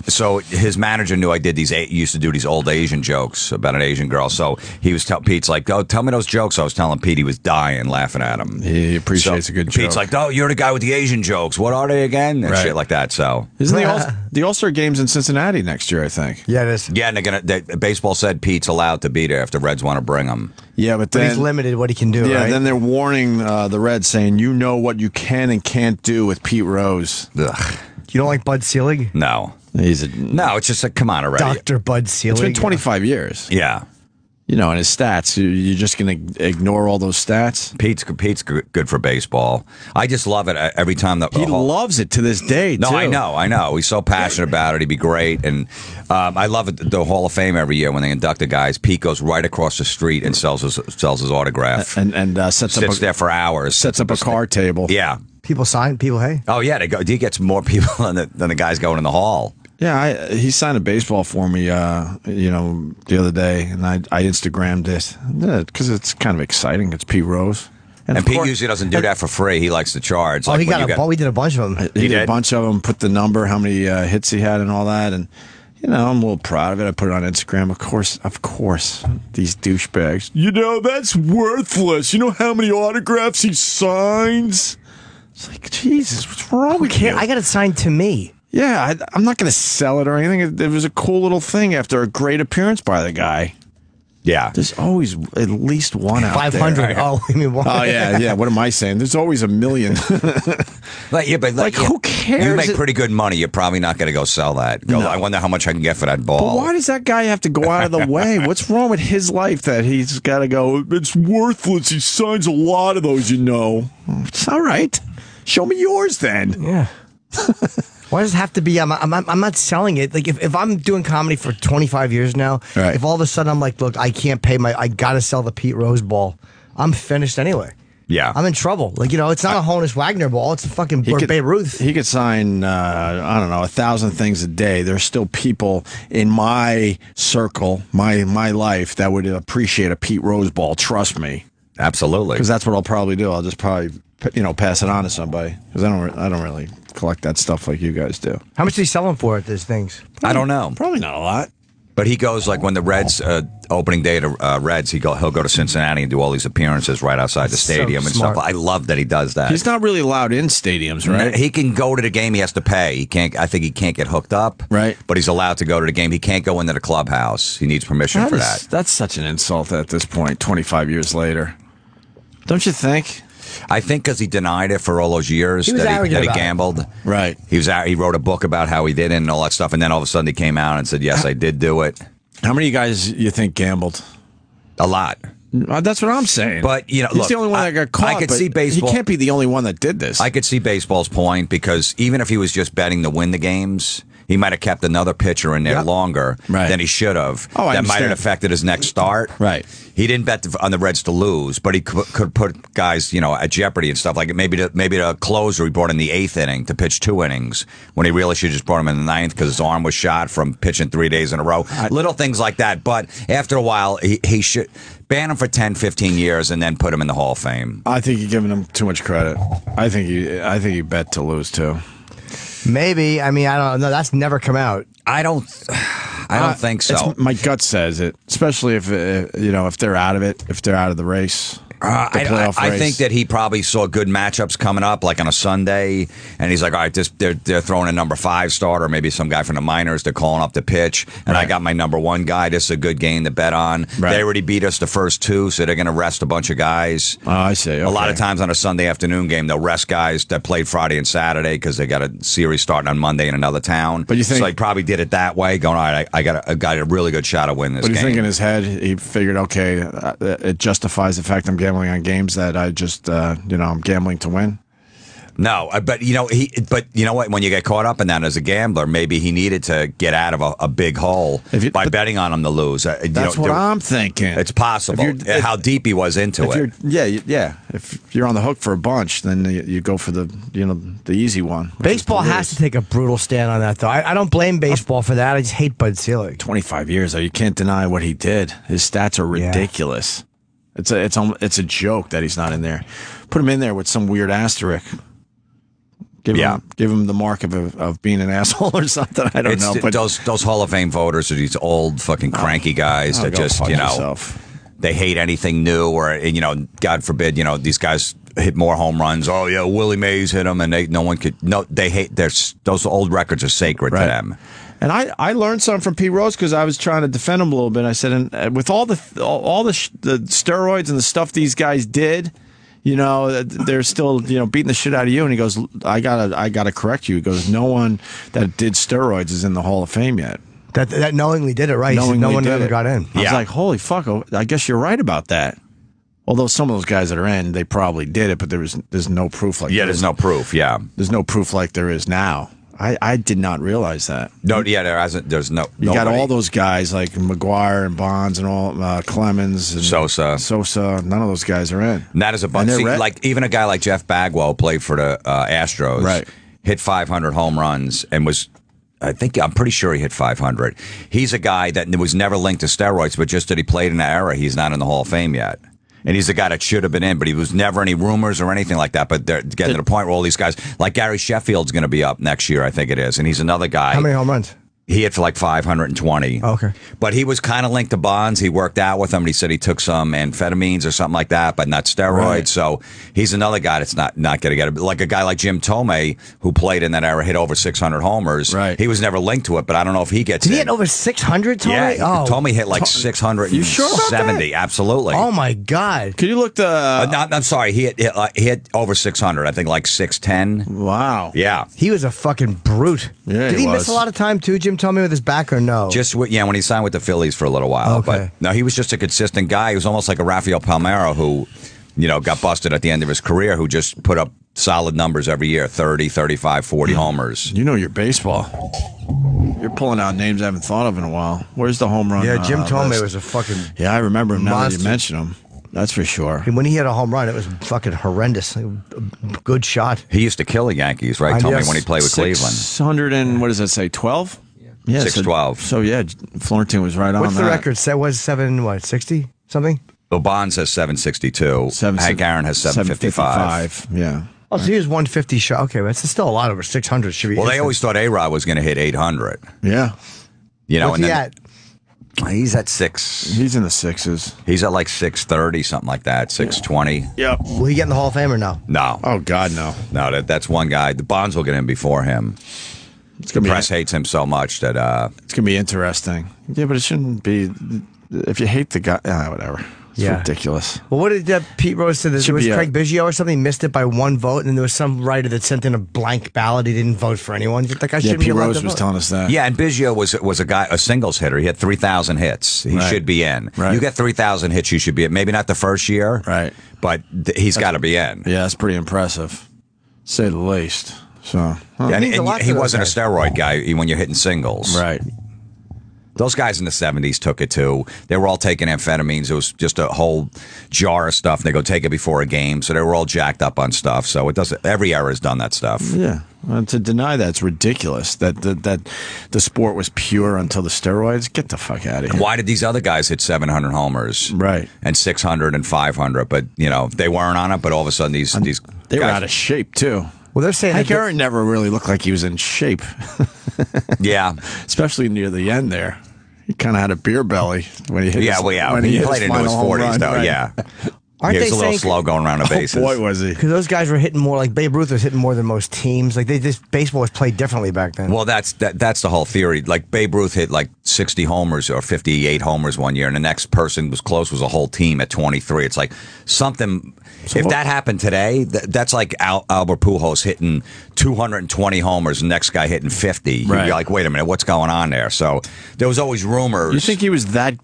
So his manager knew I did used to do these old Asian jokes about an Asian girl. So he was Pete's like, "Oh, tell me those jokes." I was telling Pete, he was dying laughing at him. He appreciates a good joke. Pete's like, "Oh, you're the guy with the Asian jokes. What are they again?" And shit like that. So isn't the All-Star game's in Cincinnati next year? I think. Yeah, it is. Yeah, and baseball said Pete's allowed to be there if the Reds want to bring him. Yeah, but he's limited what he can do. Yeah, right? then they're warning the Reds, saying, "You know what you can and can't do with Pete Rose." Ugh. You don't like Bud Selig? No. No, it's just like, come on already. Dr. Bud Selig. It's been 25 years. Yeah. You know, and his stats, you're just going to ignore all those stats? Pete's good for baseball. I just love it every time. He loves it to this day, No, too. I know. He's so passionate about it. He'd be great. And I love it. The Hall of Fame every year when they induct the guys, Pete goes right across the street and sells his autograph. And sits there for hours. Sets up a card table. Yeah. People sign? People, hey? Oh, yeah. He gets more people than the guys going in the hall. Yeah, he signed a baseball for me, the other day, and I Instagrammed it because it's kind of exciting. It's Pete Rose, and Pete usually doesn't do that for free. He likes to charge. We did a bunch of them. He did a bunch of them. Put the number, how many hits he had, and all that, and I'm a little proud of it. I put it on Instagram. Of course, these douchebags. That's worthless. You know how many autographs he signs? It's like, Jesus, what's wrong with you? I got it signed to me. Yeah, I'm not going to sell it or anything. It was a cool little thing after a great appearance by the guy. Yeah. There's always at least one out 500. there. Oh, you mean one? Oh, yeah. What am I saying? There's always a million. But who cares? You make pretty good money. You're probably not going to go sell that. No. I wonder how much I can get for that ball. But why does that guy have to go out of the way? What's wrong with his life that he's got to go, it's worthless. He signs a lot of those, It's all right. Show me yours then. Yeah. Why does it have to be? I'm not selling it. Like if I'm doing comedy for 25 years now, right. If all of a sudden I'm like, look, I can't pay I got to sell the Pete Rose ball. I'm finished anyway. Yeah, I'm in trouble. Like it's not a Honus Wagner ball. It's a fucking Babe Ruth. He could sign 1,000 things a day. There's still people in my circle, my life that would appreciate a Pete Rose ball. Trust me, absolutely. Because that's what I'll probably do. I'll just probably pass it on to somebody because I don't really collect that stuff like you guys do. How much do you sell them for at these things? I don't know. Probably not a lot. But he goes like when the Reds opening day to Reds, he'll go to Cincinnati and do all these appearances right outside the stadium and stuff. I love that he does that. He's not really allowed in stadiums, right? He can go to the game. He has to pay. He can't. I think he can't get hooked up. Right. But he's allowed to go to the game. He can't go into the clubhouse. He needs permission for that. That's such an insult at this point. 25 years later, don't you think? I think because he denied it for all those years that he gambled. Right. He wrote a book about how he did it and all that stuff, and then all of a sudden he came out and said, "Yes, I did do it." How many of you guys you think gambled? A lot. That's what I'm saying. But he's the only one that got caught. I could see baseball. He can't be the only one that did this. I could see baseball's point because even if he was just betting to win the games, he might have kept another pitcher in there longer than he should have. Oh, I that might have understand. affected his next start. Right. He didn't bet on the Reds to lose, but he could put guys, at jeopardy and stuff. Like maybe the closer he brought in the 8th inning to pitch 2 innings when he really should just brought him in the 9th because his arm was shot from pitching 3 days in a row. Little things like that. But after a while, he should ban him for 10, 15 years and then put him in the Hall of Fame. I think you're giving him too much credit. I think you bet to lose too. Maybe. I mean, I don't know. That's never come out. I don't think so. My gut says it, especially if if they're out of it, if they're out of the race. I think that he probably saw good matchups coming up, like on a Sunday, and he's like, all right, they're throwing a number 5 starter, maybe some guy from the minors, they're calling up the pitch, and I got my number 1 guy. This is a good game to bet on. Right. They already beat us the first 2, so they're going to rest a bunch of guys. Oh, I see. Okay. A lot of times on a Sunday afternoon game, they'll rest guys that played Friday and Saturday because they got a series starting on Monday in another town. But you think, so he probably did it that way, going, all right, I got a really good shot of winning this game. But you think in his head, he figured, okay, it justifies the fact I'm gambling on games that I just, I'm gambling to win. No, but you know what? When you get caught up in that as a gambler, maybe he needed to get out of a big hole by betting on him to lose. That's what I'm thinking. It's possible how deep he was into it. Yeah. If you're on the hook for a bunch, then you go for the easy one. Baseball has to take a brutal stand on that, though. I don't blame baseball for that. I just hate Bud Selig. 25 years, though. You can't deny what he did. His stats are ridiculous. It's a joke that he's not in there. Put him in there with some weird asterisk. Give him the mark of being an asshole or something. I don't know. But those Hall of Fame voters are these old fucking cranky guys that just they hate anything new or God forbid these guys hit more home runs. Oh yeah, Willie Mays hit them, and they hate those old records are sacred to them. And I learned something from Pete Rose because I was trying to defend him a little bit. I said, and with all the steroids and the stuff these guys did, you know, they're still, you know, beating the shit out of you. And he goes, I gotta correct you. He goes, no one that did steroids is in the Hall of Fame yet. That knowingly did it, right? No one ever got in. I was like, holy fuck, I guess you're right about that. Although some of those guys that are in, they probably did it, but there's no proof like there's no proof. Yeah, there's no proof like there is now. I did not realize that. No, yeah, there hasn't. There's no. You got all those guys like McGuire and Bonds and all Clemens and Sosa. None of those guys are in. And that is a bunch. See, like even a guy like Jeff Bagwell played for the Astros. Right. Hit 500 home runs and was. I'm pretty sure he hit 500. He's a guy that was never linked to steroids, but just that he played in that era, he's not in the Hall of Fame yet. And he's a guy that should have been in, but he was never any rumors or anything like that. But they're getting to the point where all these guys, like Gary Sheffield's going to be up next year, I think it is. And he's another guy. How many home runs? He hit for like 520. Oh, okay. But he was kind of linked to Bonds. He worked out with him. And he said he took some amphetamines or something like that, but not steroids. Right. So he's another guy that's not going to get it. Like a guy like Jim Tomei, who played in that era, hit over 600 homers. Right. He was never linked to it, but I don't know if he gets Did in. he hit over 600, Tomei? Yeah, Tomei hit like 670. You sure about that? Absolutely. Oh, my God. Could you look the... I'm sorry. He hit over 600. I think like 610. Wow. Yeah. He was a fucking brute. Yeah, Did he miss a lot of time, too, Jim Tomei, with his back or no? Just when he signed with the Phillies for a little while. Okay. But no, he was just a consistent guy. He was almost like a Rafael Palmeiro who, you know, got busted at the end of his career, who just put up solid numbers every year, 30, 35, 40 homers. You know your baseball. You're pulling out names I haven't thought of in a while. Where's the home run? Yeah, Jim Tomei list? was a fucking Yeah, I remember him now that monster. you mention him. That's for sure. And when he hit a home run, it was fucking horrendous. A good shot. He used to kill the Yankees, right, Tommy, when he played with Cleveland? 600 and, what does that say, 12? Yeah, 612. So, yeah, Florentine was right on What's that. the record? Was 60 something? Bond says 762. Hank Aaron has 755. Yeah. Oh, so he was 150 shot. Okay, but it's still a lot over 600. Should be. Well, they always thought A-Rod was going to hit 800. Yeah. You know, What's he at? He's at 6. He's in the 6s. He's at like 630, something like that, 620. Yep. Will he get in the Hall of Fame or no? No. Oh, God, no. No, that's one guy. The Bonds will get in before him. The press hates him so much that... It's going to be interesting. Yeah, but it shouldn't be... If you hate the guy... whatever. It's ridiculous. Well, what did Pete Rose say? It was Craig Biggio or something. He missed it by one vote, and then there was some writer that sent in a blank ballot. He didn't vote for anyone. That guy shouldn't be Pete allowed Rose to was vote. telling us that. Yeah, and Biggio was a singles hitter. He had 3,000 hits. He should be in. Right. You get 3,000 hits, you should be in. Maybe not the first year, right? But he's got to be in. Yeah, that's pretty impressive, to say the least. So, Yeah, and he wasn't a steroid guy when you're hitting singles. Right. Those guys in the 70s took it too. They were all taking amphetamines. It was just a whole jar of stuff. They go take it before a game, so they were all jacked up on stuff. So it doesn't. Every era has done that stuff. Yeah, to deny that's ridiculous. That the sport was pure until the steroids. Get the fuck out of here. Why did these other guys hit 700 homers? Right. And 600 and 500, but they weren't on it. But all of a sudden, these they were guys, out of shape too. Well, they're saying Hank Aaron never really looked like he was in shape. Yeah, especially near the end there. He kind of had a beer belly when he hit. When he played into his 40s, though. Right. Yeah. Aren't he was they a little saying- slow going around the bases. Oh boy, was he! Because those guys were hitting more. Like Babe Ruth was hitting more than most teams. Like baseball was played differently back then. Well, that's the whole theory. Like Babe Ruth hit like 60 homers or 58 homers one year, and the next person was close was a whole team at 23. It's like something. If that happened today, that's like Albert Pujols hitting 220 homers, the next guy hitting 50. Right. You're like, wait a minute, what's going on there? So there was always rumors. You think he was that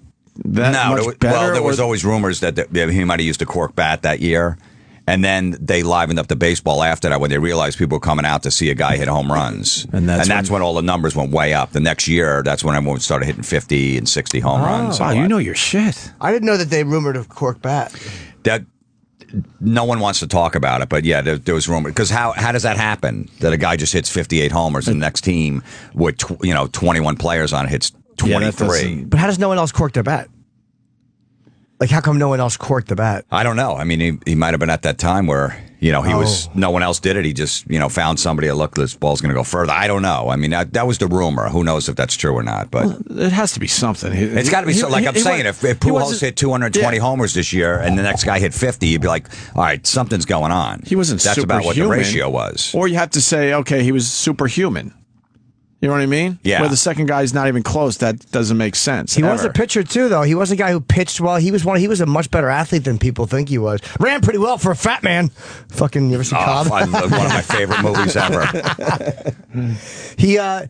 much better? Well, there was always rumors that he might have used a cork bat that year. And then they livened up the baseball after that when they realized people were coming out to see a guy hit home runs. And that's when all the numbers went way up. The next year, that's when everyone started hitting 50 and 60 home runs. Wow, you know your shit. I didn't know that they rumored a cork bat. That no one wants to talk about it, but yeah, there was rumor. Because how does that happen? That a guy just hits 58 homers and the next team with 21 players on it hits 23. But how does no one else cork their bat? Like, how come no one else corked the bat? I don't know. I mean, he might have been at that time where, no one else did it. He just, found somebody that looked, this ball's going to go further. I don't know. I mean, that was the rumor. Who knows if that's true or not? But it has to be something. It's got to be something. Like I'm saying, if Pujols hit 220 homers this year and the next guy hit 50, you'd be like, all right, something's going on. He wasn't That's about what the superhuman. ratio was. Or you have to say, okay, he was superhuman. You know what I mean? Yeah. Where the second guy's not even close, that doesn't make sense. He was a pitcher too, though. He was a guy who pitched well. He was a much better athlete than people think he was. Ran pretty well for a fat man. Fucking, you ever see Cobb? One of my favorite movies ever. He, I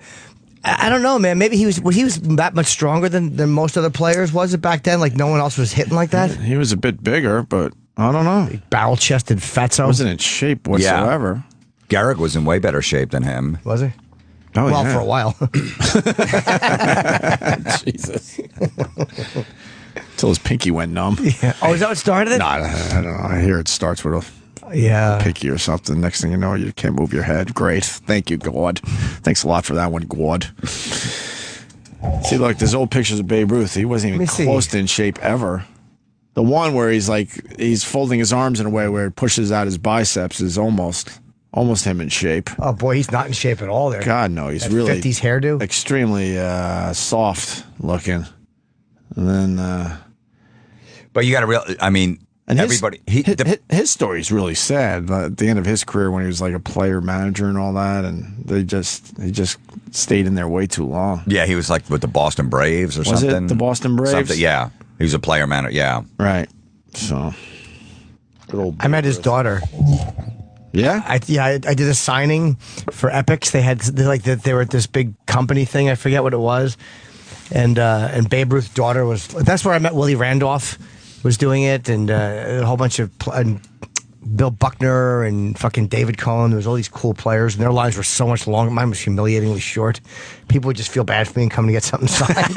don't know, man. Maybe he was that much stronger than most other players. Was it back then? Like no one else was hitting like that. He was a bit bigger, but I don't know. Barrel chested fatso. Wasn't in shape whatsoever. Yeah. Garrick was in way better shape than him. Was he? Oh, well, yeah. for a while. Jesus. Until his pinky went numb. Yeah. Oh, is that what started it? No, I don't know. I hear it starts with a pinky or something. Next thing you know, you can't move your head. Great. Thank you, God. Thanks a lot for that one, God. See, look, there's old pictures of Babe Ruth. He wasn't even close to in shape ever. The one where he's folding his arms in a way where it pushes out his biceps is almost him in shape. Oh boy, he's not in shape at all there. God, no, he's that really 50s hairdo. Extremely soft looking. And then, but you got to and everybody. His story's really sad. At the end of his career, when he was like a player manager and all that, and he just stayed in there way too long. Yeah, he was like with the Boston Braves or was something. It the Boston Braves? Something, yeah, he was a player manager. Yeah, right. So, I met his daughter. Yeah, I did a signing for Epics. They were at this big company thing. I forget what it was, and Babe Ruth's daughter was. That's where I met Willie Randolph. Was doing it, and a whole bunch of Bill Buckner and fucking David Cohen. There was all these cool players, and their lives were so much longer. Mine was humiliatingly short. People would just feel bad for me and come to get something signed.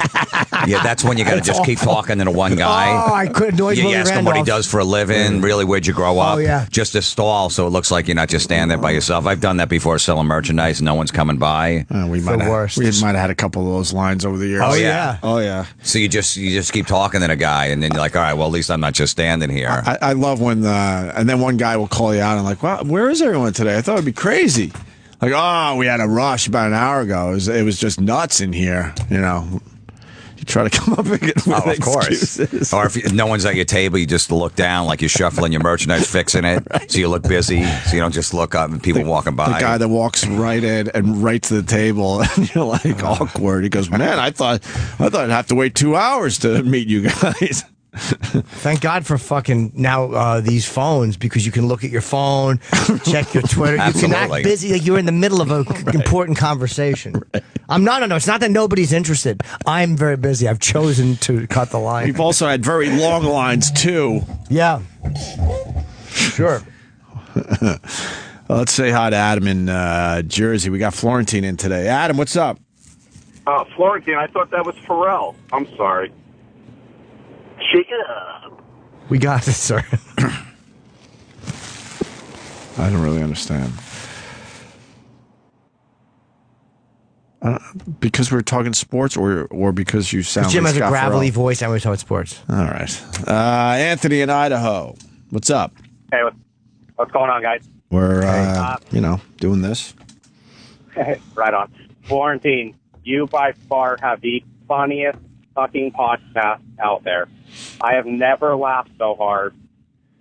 Yeah, that's when you got to just keep talking to the one guy. Oh, I couldn't do it. You ask him what he does for a living. Really, where'd you grow up? Oh, yeah. Just a stall, so it looks like you're not just standing there by yourself. I've done that before, selling merchandise. No one's coming by. We might have had a couple of those lines over the years. Oh yeah. Oh yeah. So you just keep talking to the guy, and then you're like, all right, well, at least I'm not just standing here. I love when and then one guy will call you out and like, well, where is everyone today? I thought it'd be crazy. Like, oh, we had a rush about an hour ago. It was just nuts in here, you know. You try to come up with of course. excuses. Or if no one's at your table, you just look down like you're shuffling your merchandise, fixing it, right. So you look busy, so you don't just look up and people walking by. The guy that walks right in and right to the table, and you're like awkward. He goes, man, I thought I'd have to wait 2 hours to meet you guys. Thank God for fucking now these phones, because you can look at your phone, check your Twitter. You can act busy like you're in the middle of an important conversation. Right. No, it's not that nobody's interested. I'm very busy. I've chosen to cut the line. We've also had very long lines too. Yeah. Sure. Let's say hi to Adam in Jersey. We got Florentine in today. Adam, what's up? Florentine, I thought that was Pharrell. I'm sorry. Shake it up. We got it, sir. I don't really understand. Because we're talking sports, or because you sound Jim like has Scott a gravelly Farrell? voice and we talk sports. All right. Anthony in Idaho. What's up? Hey, what's going on, guys? We're, doing this. Right on. Florentine, you by far have the funniest fucking podcast out there. I have never laughed so hard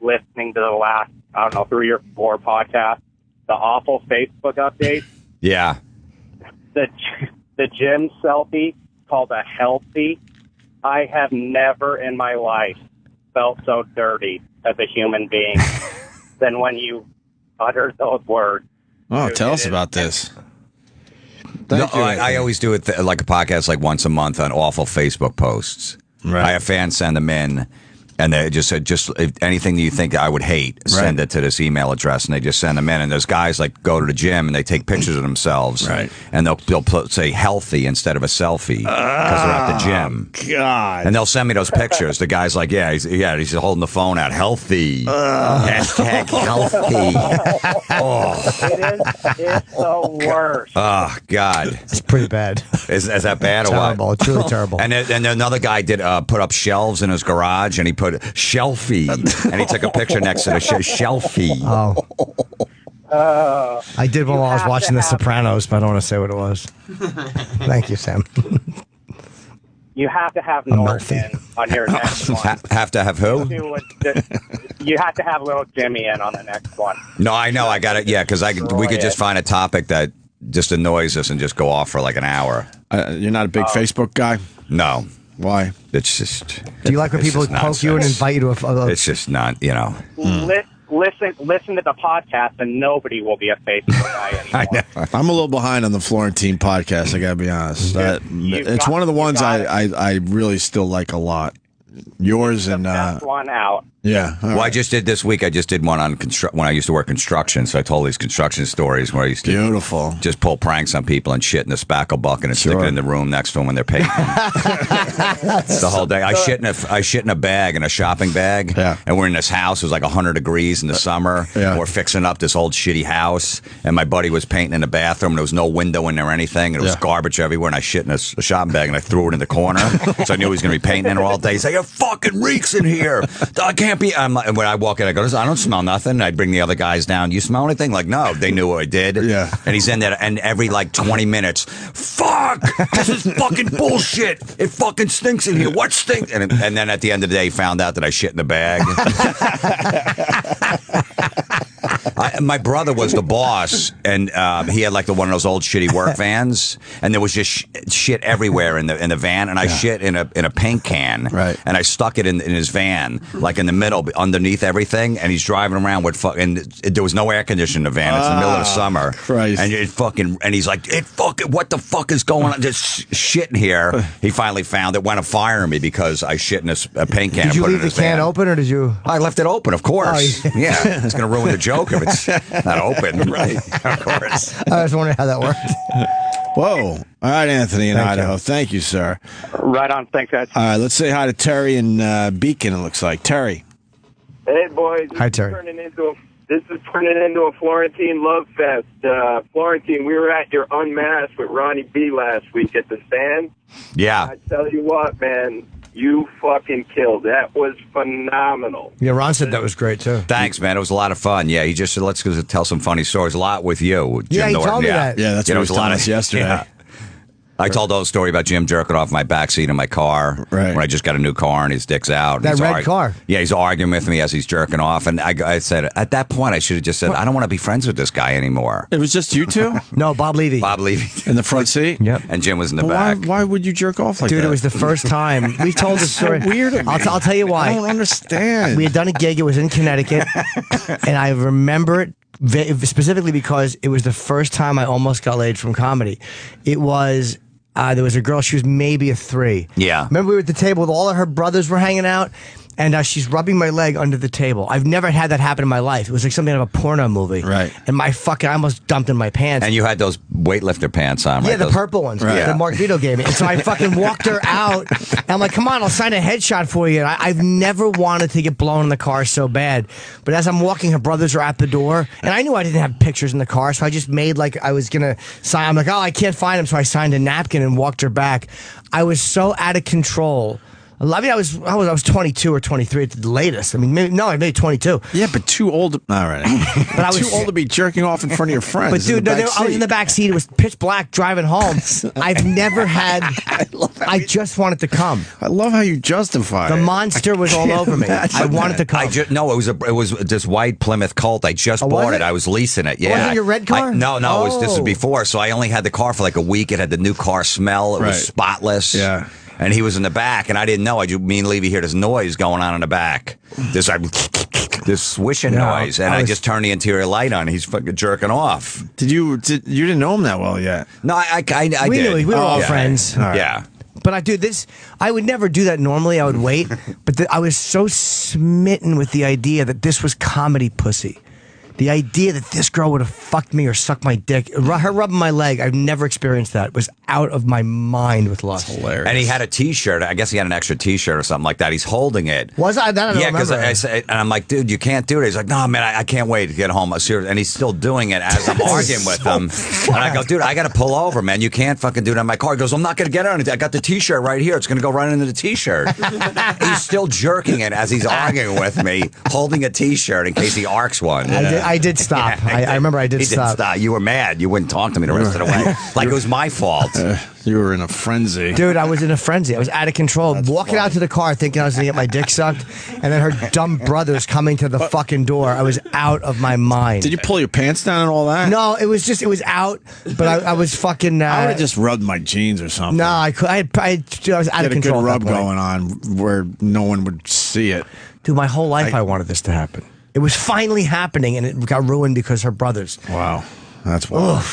listening to the last, 3 or 4 podcasts. The awful Facebook update. Yeah. The gym selfie called a healthy. I have never in my life felt so dirty as a human being than when you uttered those words. Oh, tell us about this. I always do it like a podcast, like once a month on awful Facebook posts. Right. I have fans send them in, and they just said, if anything that you think I would hate, send it to this email address, and they just send them in. And there's guys like go to the gym and they take pictures of themselves, right? And they'll say healthy instead of a selfie because they're at the gym. God, and they'll send me those pictures. The guy's like, he's holding the phone out, healthy, hashtag healthy. It's the worst. Oh God, it's pretty bad. Is that bad or terrible. what? It's really terrible. And another guy did put up shelves in his garage, and he put shelfie, and he took a picture next to the shelfie. Oh. I did one while I was watching The Sopranos, but I don't want to say what it was. Thank you, Sam. You have to have Norton on your next one. Have to have who? You have to have little Jimmy in on the next one. No, I know. I got it. Yeah, because we could just find a topic that just annoys us and just go off for like an hour. You're not a big Facebook guy? No. Why? It's just. Do you like when people poke you and invite you to a It's just not, Listen to the podcast, and nobody will be a Facebook guy anymore. I'm a little behind on the Florentine podcast, I got to be honest. It's one of the ones I really still like a lot. Yours and best one out. Yeah. Well, I just did this week. I just did one on when I used to work construction. So I told these construction stories where I used to just pull pranks on people and shit in the spackle bucket and stick it in the room next to them when they're painting. The whole day. I shit in a bag, in a shopping bag. Yeah. And we're in this house. It was like 100 degrees in the summer. Yeah. We're fixing up this old shitty house. And my buddy was painting in the bathroom. There was no window in there or anything. And it was garbage everywhere. And I shit in a shopping bag and I threw it in the corner. So I knew he was going to be painting in there all day. He's like, it fucking reeks in here. I can't be. And when I walk in, I go, I don't smell nothing. I'd bring the other guys down. You smell anything? Like, no. They knew what I did. Yeah. And he's in there, and every like 20 minutes, fuck, this is fucking bullshit. It fucking stinks in here. What stinks? And then at the end of the day, he found out that I shit in the bag. My brother was the boss, and he had like one of those old shitty work vans, and there was just shit everywhere in the van, and I shit in a paint can, right? And I stuck it in his van, like in the middle, underneath everything, and he's driving around with there was no air conditioning in the van. It's in the middle of the summer, Christ. And he's like, what the fuck is going on? Just shit in here. He finally found it, went to fire me because I shit in a paint can. Did you and put leave it in the can van. open, or did you? I left it open, of course. Oh, yeah, it's going to ruin the joke if it's not open, right? Of course. I was wondering how that worked. Whoa. All right, Anthony in Idaho. Thank you, sir. Right on. Thanks, guys. All right, let's say hi to Terry in Beacon, it looks like. Terry. Hey, boys. Hi, Terry. This is turning into a Florentine love fest. Florentine, we were at your Unmasked with Ronnie B last week at the stand. Yeah. I tell you what, man, you fucking killed. That was phenomenal. Yeah, Ron said that was great, too. Thanks, man. It was a lot of fun. Yeah, he just said, let's go tell some funny stories. A lot with you, Jim Yeah, he Norton. told me that. Yeah, that's what he was telling us yesterday. Yeah. I told the story about Jim jerking off my backseat in my car when I just got a new car and his dick's out. That red car. Yeah, he's arguing with me as he's jerking off. And I said, at that point, I should have just said, I don't want to be friends with this guy anymore. It was just you two? No, Bob Levy. Bob Levy. In the front seat? Yep. And Jim was in the But back. Why would you jerk off like Dude, that? it was the first time. We told the story. So weird of me. I'll tell you why. I don't understand. We had done a gig. It was in Connecticut. And I remember it specifically because it was the first time I almost got laid from comedy. It was... there was a girl, she was maybe a 3. Yeah. Remember we were at the table with all of her brothers were hanging out, and she's rubbing my leg under the table. I've never had that happen in my life. It was like something out of a porno movie. Right. And I almost dumped in my pants. And you had those weightlifter pants on, right? Yeah, the Those- purple ones Right. that Mark Vito gave me. And so I fucking walked her out. And I'm like, come on, I'll sign a headshot for you. And I've never wanted to get blown in the car so bad. But as I'm walking, her brothers are at the door. And I knew I didn't have pictures in the car. So I just made like I was going to sign. I'm like, oh, I can't find them. So I signed a napkin and walked her back. I was so out of control. I mean, I was 22 or 23 at the latest. I mean, I made 22. Yeah, but too old. All right. But I was too old to be jerking off in front of your friends. But dude, I was in the back seat. It was pitch black driving home. I've never had. I just wanted to come. I love how you justify The it. monster was all over me. I wanted to come. it was this white Plymouth Colt. I just was bought it? it. I was leasing it. Yeah. Was it your red car? No. This was Oh. before. So I only had the car for like a week. It had the new car smell. It Right. was spotless. Yeah. And he was in the back, and I didn't know. Me and Levy hear this noise going on in the back. This swishing noise, and I just turned the interior light on. He's fucking jerking off. You didn't know him that well yet? No, I we did. knew we were all Yeah. friends. All right. Yeah. But I would never do that normally. I would wait. But I was so smitten with the idea that this was comedy pussy. The idea that this girl would have fucked me or sucked my dick, her rubbing my leg, I've never experienced that. It was out of my mind with lust. Hilarious. And he had a T-shirt. I guess he had an extra T-shirt or something like that. He's holding it. Was I? That I don't Yeah, because remember. I said, and I'm like, dude, you can't do it. He's like, no, man, I can't wait to get home. Seriously. And he's still doing it as I'm arguing with him. And I go, dude, I got to pull over, man. You can't fucking do that in my car. He goes, I'm not going to get on it. I got the T-shirt right here. It's going to go right into the T-shirt. He's still jerking it as he's arguing with me, holding a T-shirt in case he arcs one. I I did stop. I remember I did He stop. didn't stop. You were mad. You wouldn't talk to me the rest of the way. Like it was my fault. You were in a frenzy. Dude, I was in a frenzy. I was out of control. Walking out to the car thinking I was going to get my dick sucked, and then her dumb brothers coming to the fucking door. I was out of my mind. Did you pull your pants down and all that? No, it was out, but I was fucking... I would have just rubbed my jeans or something. No, I was out of control. A good at rub that point. going on where no one would see it. Dude, my whole life I wanted this to happen. It was finally happening, and it got ruined because her brothers. Wow. That's wild.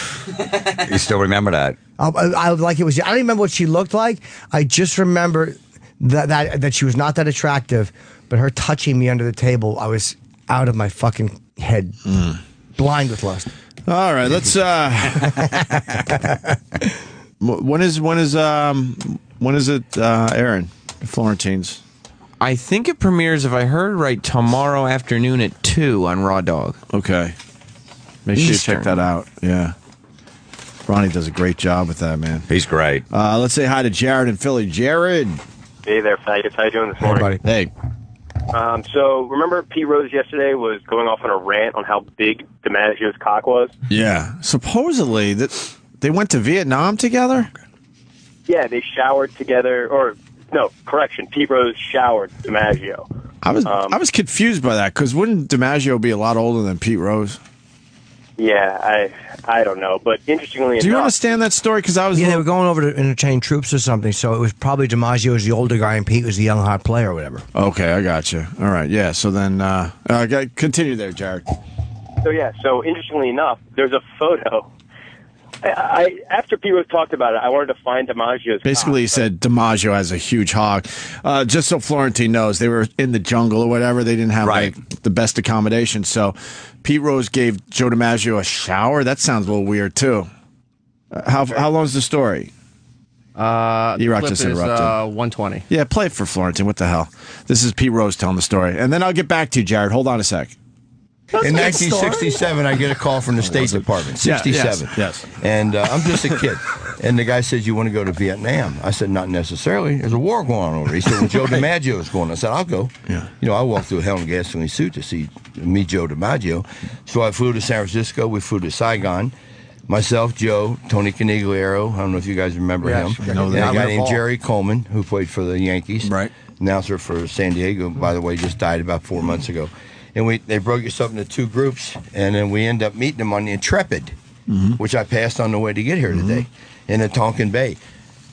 You still remember that? I like it was. I don't remember what she looked like. I just remember that she was not that attractive, but her touching me under the table, I was out of my fucking head, blind with lust. All right, let's. When is it airing? Florentine's. I think it premieres, if I heard right, tomorrow afternoon at 2 on Raw Dog. Okay. Make sure you check that out. Yeah. Ronnie does a great job with that, man. He's great. Let's say hi to Jared in Philly. Jared. Hey there, faggots. How you doing this morning? Hey. So, remember Pete Rose yesterday was going off on a rant on how big DiMaggio's cock was? Yeah. Supposedly, that they went to Vietnam together? Yeah, they showered together, or, no, correction, Pete Rose showered DiMaggio. I was confused by that, because wouldn't DiMaggio be a lot older than Pete Rose? Yeah, I don't know, but interestingly Do you enough, understand that story? Because I was... Yeah, they were going over to interchange troops or something, so it was probably DiMaggio was the older guy and Pete was the young hot player or whatever. Okay, I got you. All right, yeah, so then... continue there, Jared. So interestingly enough, there's a photo. After Pete Rose talked about it, I wanted to find DiMaggio's Basically, he said DiMaggio has a huge hog. Just so Florentine knows, they were in the jungle or whatever. They didn't have like, the best accommodation. So Pete Rose gave Joe DiMaggio a shower. That sounds a little weird, too. How long is the story? The E-Rock clip just is interrupted. 120. Yeah, play it for Florentine. What the hell? This is Pete Rose telling the story. And then I'll get back to you, Jared. Hold on a sec. In 1967, I get a call from the State Department. 67. Yes. And I'm just a kid. And the guy says, "You want to go to Vietnam?" I said, "Not necessarily. There's a war going on over there." He said, "Well, Joe DiMaggio is going." I said, "I'll go." Yeah. You know, I walked through hell in a gasoline suit to meet Joe DiMaggio. So I flew to San Francisco. We flew to Saigon. Myself, Joe, Tony Canigliaro. I don't know if you guys remember him. I know and that. a guy named Jerry Coleman, who played for the Yankees. Right. Announcer for San Diego, by the way, just died about 4 months ago. And they broke us up into two groups, and then we end up meeting them on the Intrepid, which I passed on the way to get here today, in the Tonkin Bay.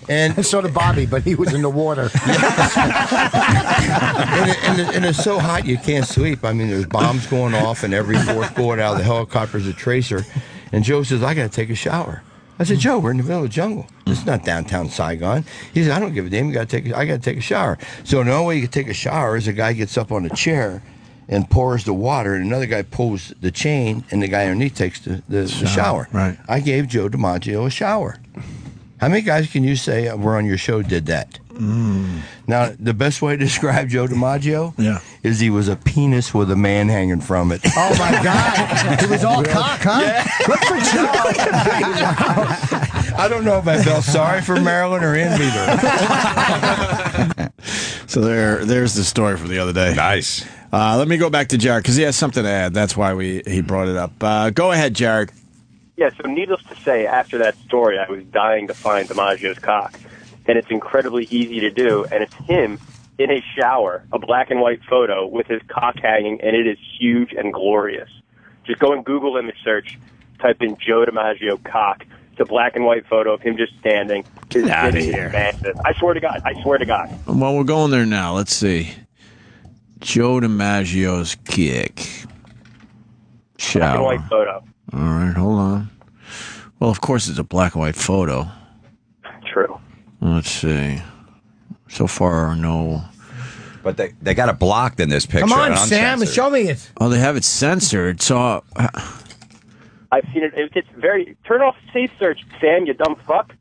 And so did Bobby, but he was in the water. and it's so hot you can't sleep. I mean, there's bombs going off, and every fourth bullet out of the helicopter is a tracer. And Joe says, "I got to take a shower." I said, "Joe, we're in the middle of the jungle. This is not downtown Saigon." He said, "I don't give a damn. I got to take a shower." So the only way you can take a shower is a guy gets up on a chair and pours the water, and another guy pulls the chain, and the guy underneath takes the shower. Right. I gave Joe DiMaggio a shower. How many guys can you say were on your show did that? Now, the best way to describe Joe DiMaggio is he was a penis with a man hanging from it. Oh, my God. He was all cock, huh? Yeah. Good for Joe. I don't know if I felt sorry for Marilyn or envied her. So there's the story from the other day. Nice. Let me go back to Jared, because he has something to add. That's why he brought it up. Go ahead, Jared. Yeah, so needless to say, after that story, I was dying to find DiMaggio's cock. And it's incredibly easy to do, and it's him in a shower, a black and white photo with his cock hanging, and it is huge and glorious. Just go and Google image search, type in Joe DiMaggio cock. It's a black and white photo of him just standing. Get out of here. Massive. I swear to God. Well, we're going there now. Let's see. Joe DiMaggio's kick. Shower. Black and white photo. All right, hold on. Well, of course it's a black and white photo. True. Let's see. So far, no. But they got it blocked in this picture. Come on, and Sam, uncensored. show me it. Oh, they have it censored. So I've seen it. It's very... Turn off safe search, Sam, you dumb fuck.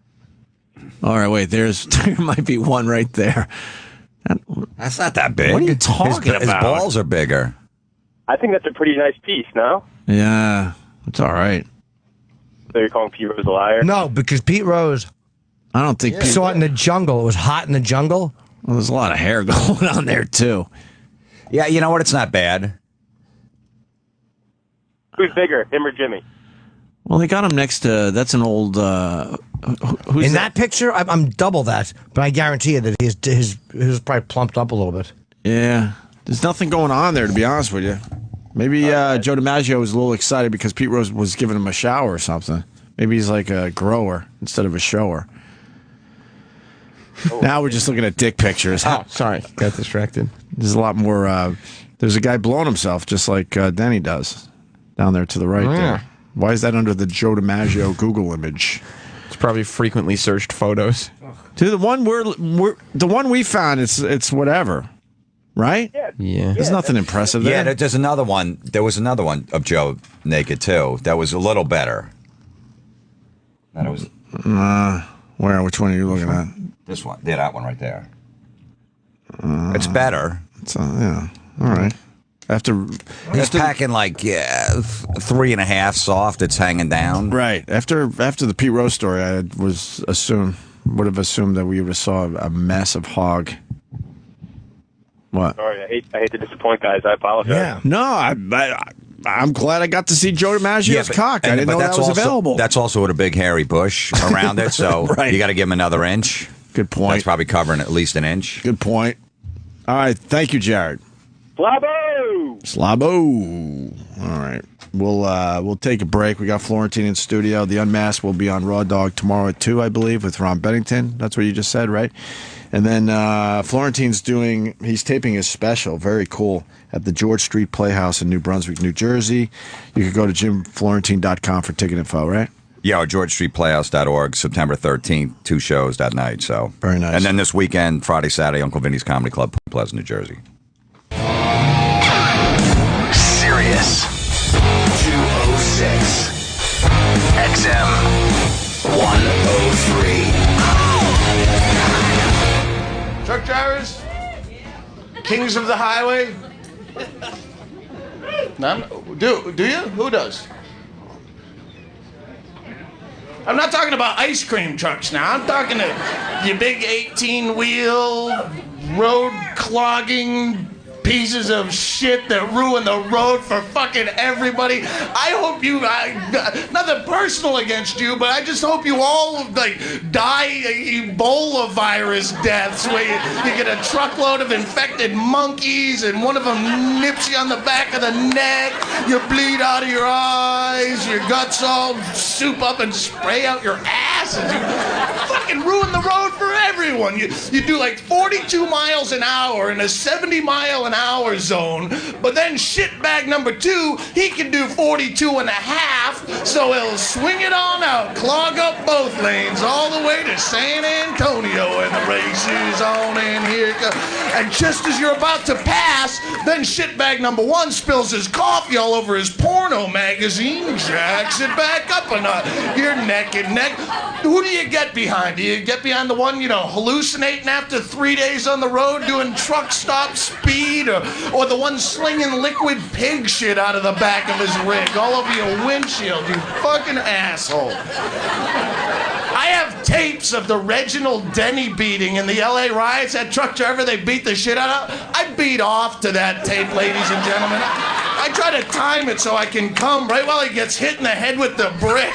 all right, wait. There might be one right there. That's not that big. What are you talking His about? balls are bigger. I think that's a pretty nice piece, no? Yeah, it's all right. So you're calling Pete Rose a liar? No, because Pete Rose I don't think saw it in the jungle. It was hot in the jungle. Well, there's a lot of hair going on there, too. Yeah, you know what? It's not bad. Who's bigger, him or Jimmy? Well, they got him next to. That's an old. Who's in that picture, I'm double that, but I guarantee you that his probably plumped up a little bit. Yeah, there's nothing going on there, to be honest with you. Maybe Joe DiMaggio was a little excited because Pete Rose was giving him a shower or something. Maybe he's like a grower instead of a shower. Now we're just looking at dick pictures. Oh, sorry. Got distracted. There's a lot more. There's a guy blowing himself just like Denny does down there to the right there. Why is that under the Joe DiMaggio Google image? It's probably frequently searched photos. Dude, the one we found, it's whatever. Right? Yeah. There's nothing impressive there. Yeah, there's another one. There was another one of Joe naked, too. That was a little better. That was. Where? Which one are you looking at? This one. Yeah, that one right there. It's better. It's, yeah. All right. He's packing like 3.5 soft. It's hanging down. Right. After the Pete Rose story, I would have assumed that we would have saw a massive hog. What? Sorry, I hate to disappoint, guys. I apologize. Yeah. No, I'm glad I got to see Joe DiMaggio's cock. I didn't know that was available. That's also with a big hairy bush around it, so right. You got to give him another inch. Good point. That's probably covering at least an inch. Good point. All right. Thank you, Jared. Slabo. All right. We'll take a break. We got Florentine in studio. The Unmasked will be on Raw Dog tomorrow at 2, I believe, with Ron Bennington. That's what you just said, right? And then Florentine's he's taping his special, very cool, at the George Street Playhouse in New Brunswick, New Jersey. You could go to jimflorentine.com for ticket info, right? Yeah, or GeorgeStreetPlayhouse.org, September 13th, 2 shows that night. So very nice. And then this weekend, Friday, Saturday, Uncle Vinny's Comedy Club, Pleasant, New Jersey. Sirius 206 XM 103. Truck drivers, kings of the highway. None? Do you? Who does? I'm not talking about ice cream trucks now. I'm talking to you big 18-wheel, road-clogging pieces of shit that ruin the road for fucking everybody. I hope you, nothing personal against you, but I just hope you all die Ebola virus deaths where you get a truckload of infected monkeys and one of them nips you on the back of the neck, you bleed out of your eyes, your guts all soup up and spray out your ass, and you fucking ruin the road for everyone. You do like 42 miles an hour in a 70-mile-an-hour zone, but then shitbag number 2, he can do 42 and a half, so he'll swing it on out, clog up both lanes all the way to San Antonio, and the race is on, and here it goes. And just as you're about to pass, then shitbag number 1 spills his coffee all over his porno magazine, jacks it back up a notch. You're neck and neck. Who do you get behind? Do you get behind the one, hallucinating after 3 days on the road doing truck stop speed, or the one slinging liquid pig shit out of the back of his rig all over your windshield, you fucking asshole. I have tapes of the Reginald Denny beating in the LA riots. That truck driver they beat the shit out of. I beat off to that tape, ladies and gentlemen. I try to time it so I can come right while he gets hit in the head with the brick.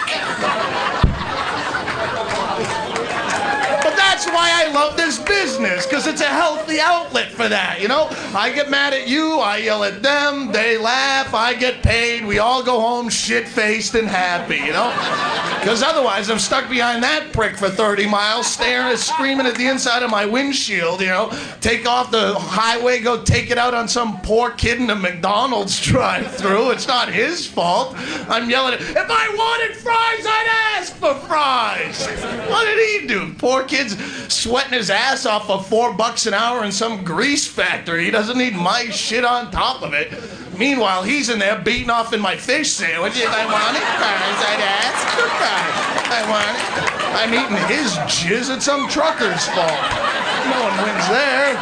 That's why I love this business, because it's a healthy outlet for that, I get mad at you, I yell at them, they laugh, I get paid, we all go home shit-faced and happy, Because otherwise I'm stuck behind that prick for 30 miles, screaming at the inside of my windshield, take off the highway, go take it out on some poor kid in a McDonald's drive-thru. It's not his fault. I'm yelling at him, if I wanted fries, I'd ask for fries. What did he do? Poor kid's sweating his ass off for $4 an hour in some grease factory. He doesn't need my shit on top of it. Meanwhile, he's in there beating off in my fish sandwich. If I wanted fries, I'd ask for fries. I want it. I'm eating his jizz at some trucker's fault. No one wins there.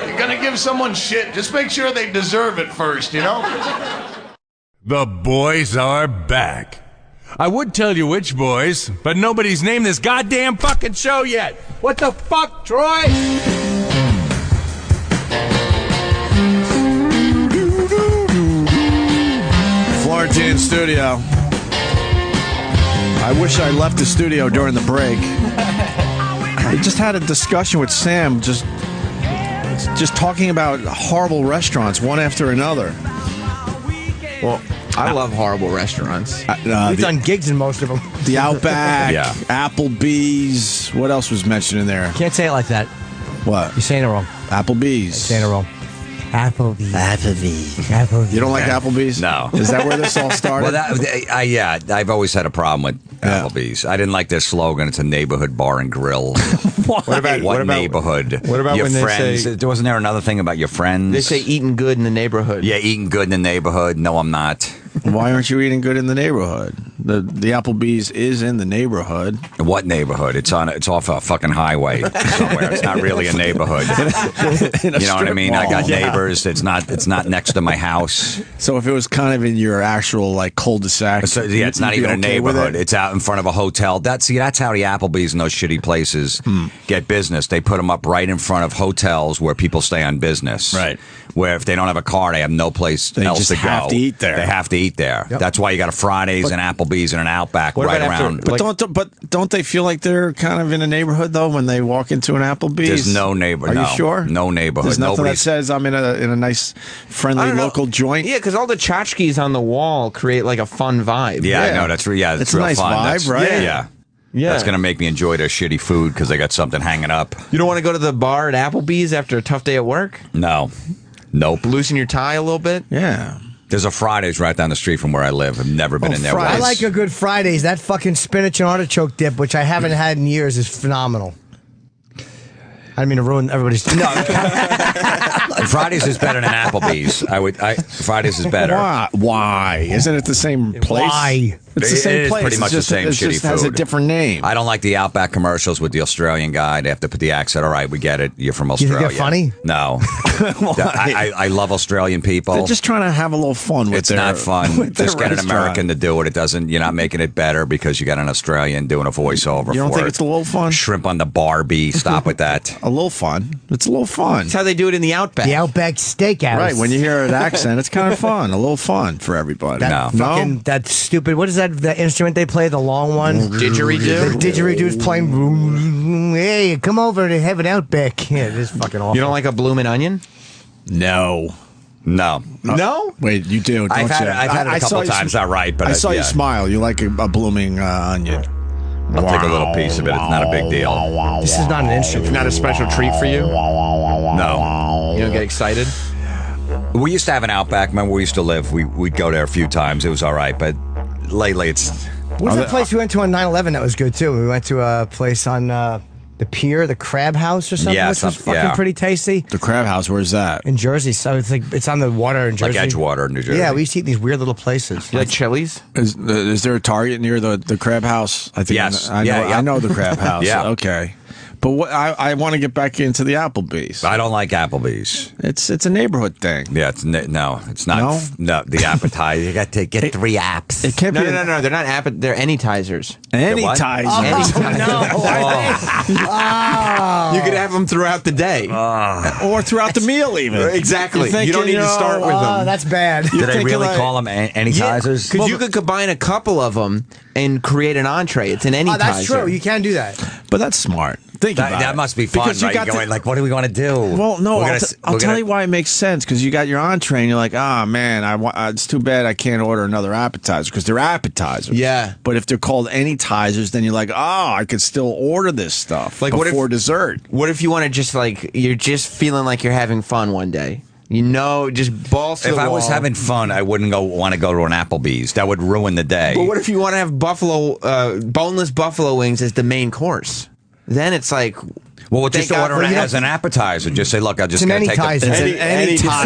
You're gonna give someone shit, just make sure they deserve it first, The boys are back. I would tell you which boys, but nobody's named this goddamn fucking show yet. What the fuck, Troy? in studio. I wish I left the studio during the break. I just had a discussion with Sam, just talking about horrible restaurants, one after another. Well, I love horrible restaurants. We've done gigs in most of them. The Outback, Applebee's. What else was mentioned in there? Can't say it like that. What? You're saying it wrong. Applebee's. You're saying it wrong. Applebee's. You don't like Applebee's? No. Is that where this all started? Well, I've always had a problem with Applebee's. I didn't like their slogan. It's a neighborhood bar and grill. What about neighborhood? What about your when friends? they say? Wasn't there another thing about your friends? They say eating good in the neighborhood. Yeah, eating good in the neighborhood. No, I'm not. Why aren't you eating good in the neighborhood? The Applebee's is in the neighborhood. What neighborhood? It's off a fucking highway somewhere. It's not really a neighborhood. You know what I mean? I got neighbors. It's not next to my house. So if it was kind of in your actual like cul-de-sac, it's not even a neighborhood. It's out in front of a hotel. That's how the Applebee's and those shitty places get business. They put them up right in front of hotels where people stay on business. Right. Where if they don't have a car, they have no place else just to go. have to eat there. They have to eat there. Yep. That's why you got a Fridays and Applebee's and an Outback right around. But don't they feel like they're kind of in a neighborhood though when they walk into an Applebee's? There's no neighborhood. Are you sure? No neighborhood. There's nothing that says I'm in a nice, friendly local joint. Yeah, because all the tchotchkes on the wall create like a fun vibe. Yeah, I know. That's it's a real nice fun. vibe, right? Yeah. Yeah. That's going to make me enjoy their shitty food because they got something hanging up. You don't want to go to the bar at Applebee's after a tough day at work? No. Nope. Loosen your tie a little bit? Yeah. There's a Fridays right down the street from where I live. I've never been in there. I like a good Fridays. That fucking spinach and artichoke dip, which I haven't had in years, is phenomenal. I didn't mean to ruin everybody's. No. Fridays is better than Applebee's. Fridays is better. Why? Isn't it the same place? Why? It's the same place. Pretty much the same shitty food. It just has a different name. I don't like the Outback commercials with the Australian guy. They have to put the accent. All right, we get it. You're from Australia. You think they're funny? No. I love Australian people. They're just trying to have a little fun with It's not fun. Just get an restaurant. American to do it. It doesn't. You're not making it better because you got an Australian doing a voiceover. You don't for think it. it's a little fun? Shrimp on the Barbie. Stop with that. A little fun. It's a little fun. That's how they do it in the Outback. The Outback Steakhouse. Right, when you hear an accent, it's kind of fun. A little fun for everybody. That stupid, what is that instrument they play, the long one? Didgeridoo? The didgeridoo's playing, hey, come over to have an Outback. Yeah, it is fucking awful. You don't like a bloomin' onion? No. No. No? Wait, you do, don't I've had you? it a couple times. All right, but I saw you smile. You like a blooming onion. I'll take a little piece of it. It's not a big deal. This is not an instrument. Not a special treat for you? No. You don't get excited? We used to have an Outback. Remember, we used to live. We'd go there a few times. It was all right, but lately it's. What's that place we went to on 9/11 that was good too? We went to a place on the pier, the Crab House or something, which was fucking pretty tasty. The Crab House, where's that? In Jersey. So it's on the water in Jersey. Like Edgewater, New Jersey. Yeah, we used to eat these weird little places. You like Chili's? Is there a Target near the Crab House? I think Yes. I know the Crab House. Yeah. Okay. But I want to get back into the Applebee's. I don't like Applebee's. It's a neighborhood thing. Yeah, it's not. No, the appetizer. You got to get 3 apps. It can't No, be. no. They're not they're anytizers. Anytizers. You could have them throughout the day. Or throughout the meal, even. Exactly. You're You don't need to start with them. That's bad. Did they really call them anytizers? Because you could combine a couple of them and create an entree. It's an anytizer. That's true. You can do that. But that's smart. Think about it. That must be fun, Because you right? got You're going like, what do we want to do? Well, no, I'll tell you why it makes sense. Because you got your entree, and you're like, oh man, it's too bad I can't order another appetizer because they're appetizers. Yeah. But if they're called anytizers, then you're like, oh, I could still order this stuff Like, before dessert. What if you want to just you're just feeling like you're having fun one day? You know, just balls to If the I wall. was having fun, I wouldn't want to go to an Applebee's. That would ruin the day. But what if you want to have boneless buffalo wings as the main course? Then it's like, well, just thank God order for it you. as an appetizer. Just say, look, I just It's got an to take anytizer.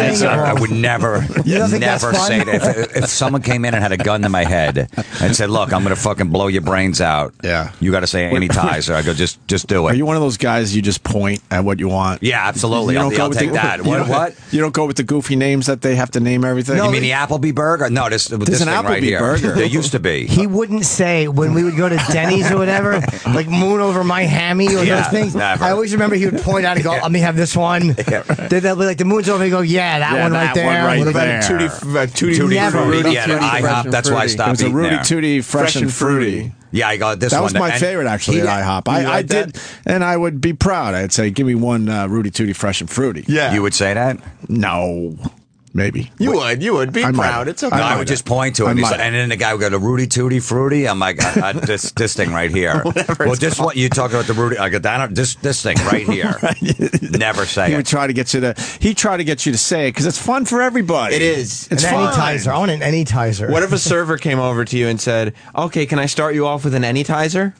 It's an Anytizer. I would never think that's say fun? that. If someone came in and had a gun to my head and said, look, I'm going to fucking blow your brains out. Yeah. You got to say anytizer. I go, just do it. Are you one of those guys you just point at what you want? Yeah, absolutely. You don't go I'll with take the- that. you don't- What? You don't go with the goofy names that they have to name everything? You mean the Applebee burger? No, this There's thing an right Applebee here. burger. There used to be. He wouldn't say when we would go to Denny's or whatever, like moon over my hammy or Yeah, those things. never. I always remember he would point out and go, "Let me have this one." Then they'll be like, "The moon's over." He go, "Yeah, that one right there." What about a Tutti Frutti? Yeah, IHOP. That's why I stopped It was a eating Rudy there. Tooty Fresh and Fruity. Yeah, I got this That one. was my favorite, actually, at IHOP. I did, and I would be proud. I'd say, give me one Rudy Tooty Fresh and Fruity. Yeah. You would say that? No. Maybe. You would be proud. It's okay. No, I would just point to it. And then the guy would go to Rudy Tooty Fruity. I'm like, this thing right here. Well, just what you talk about the Rudy. I got that. This thing right here. Never say He would try to get you to. He tried to get you to say it because it's fun for everybody. It is. It's an fun. anytizer. I want an anytizer. What if a server came over to you and said, "Okay, can I start you off with an anytizer?"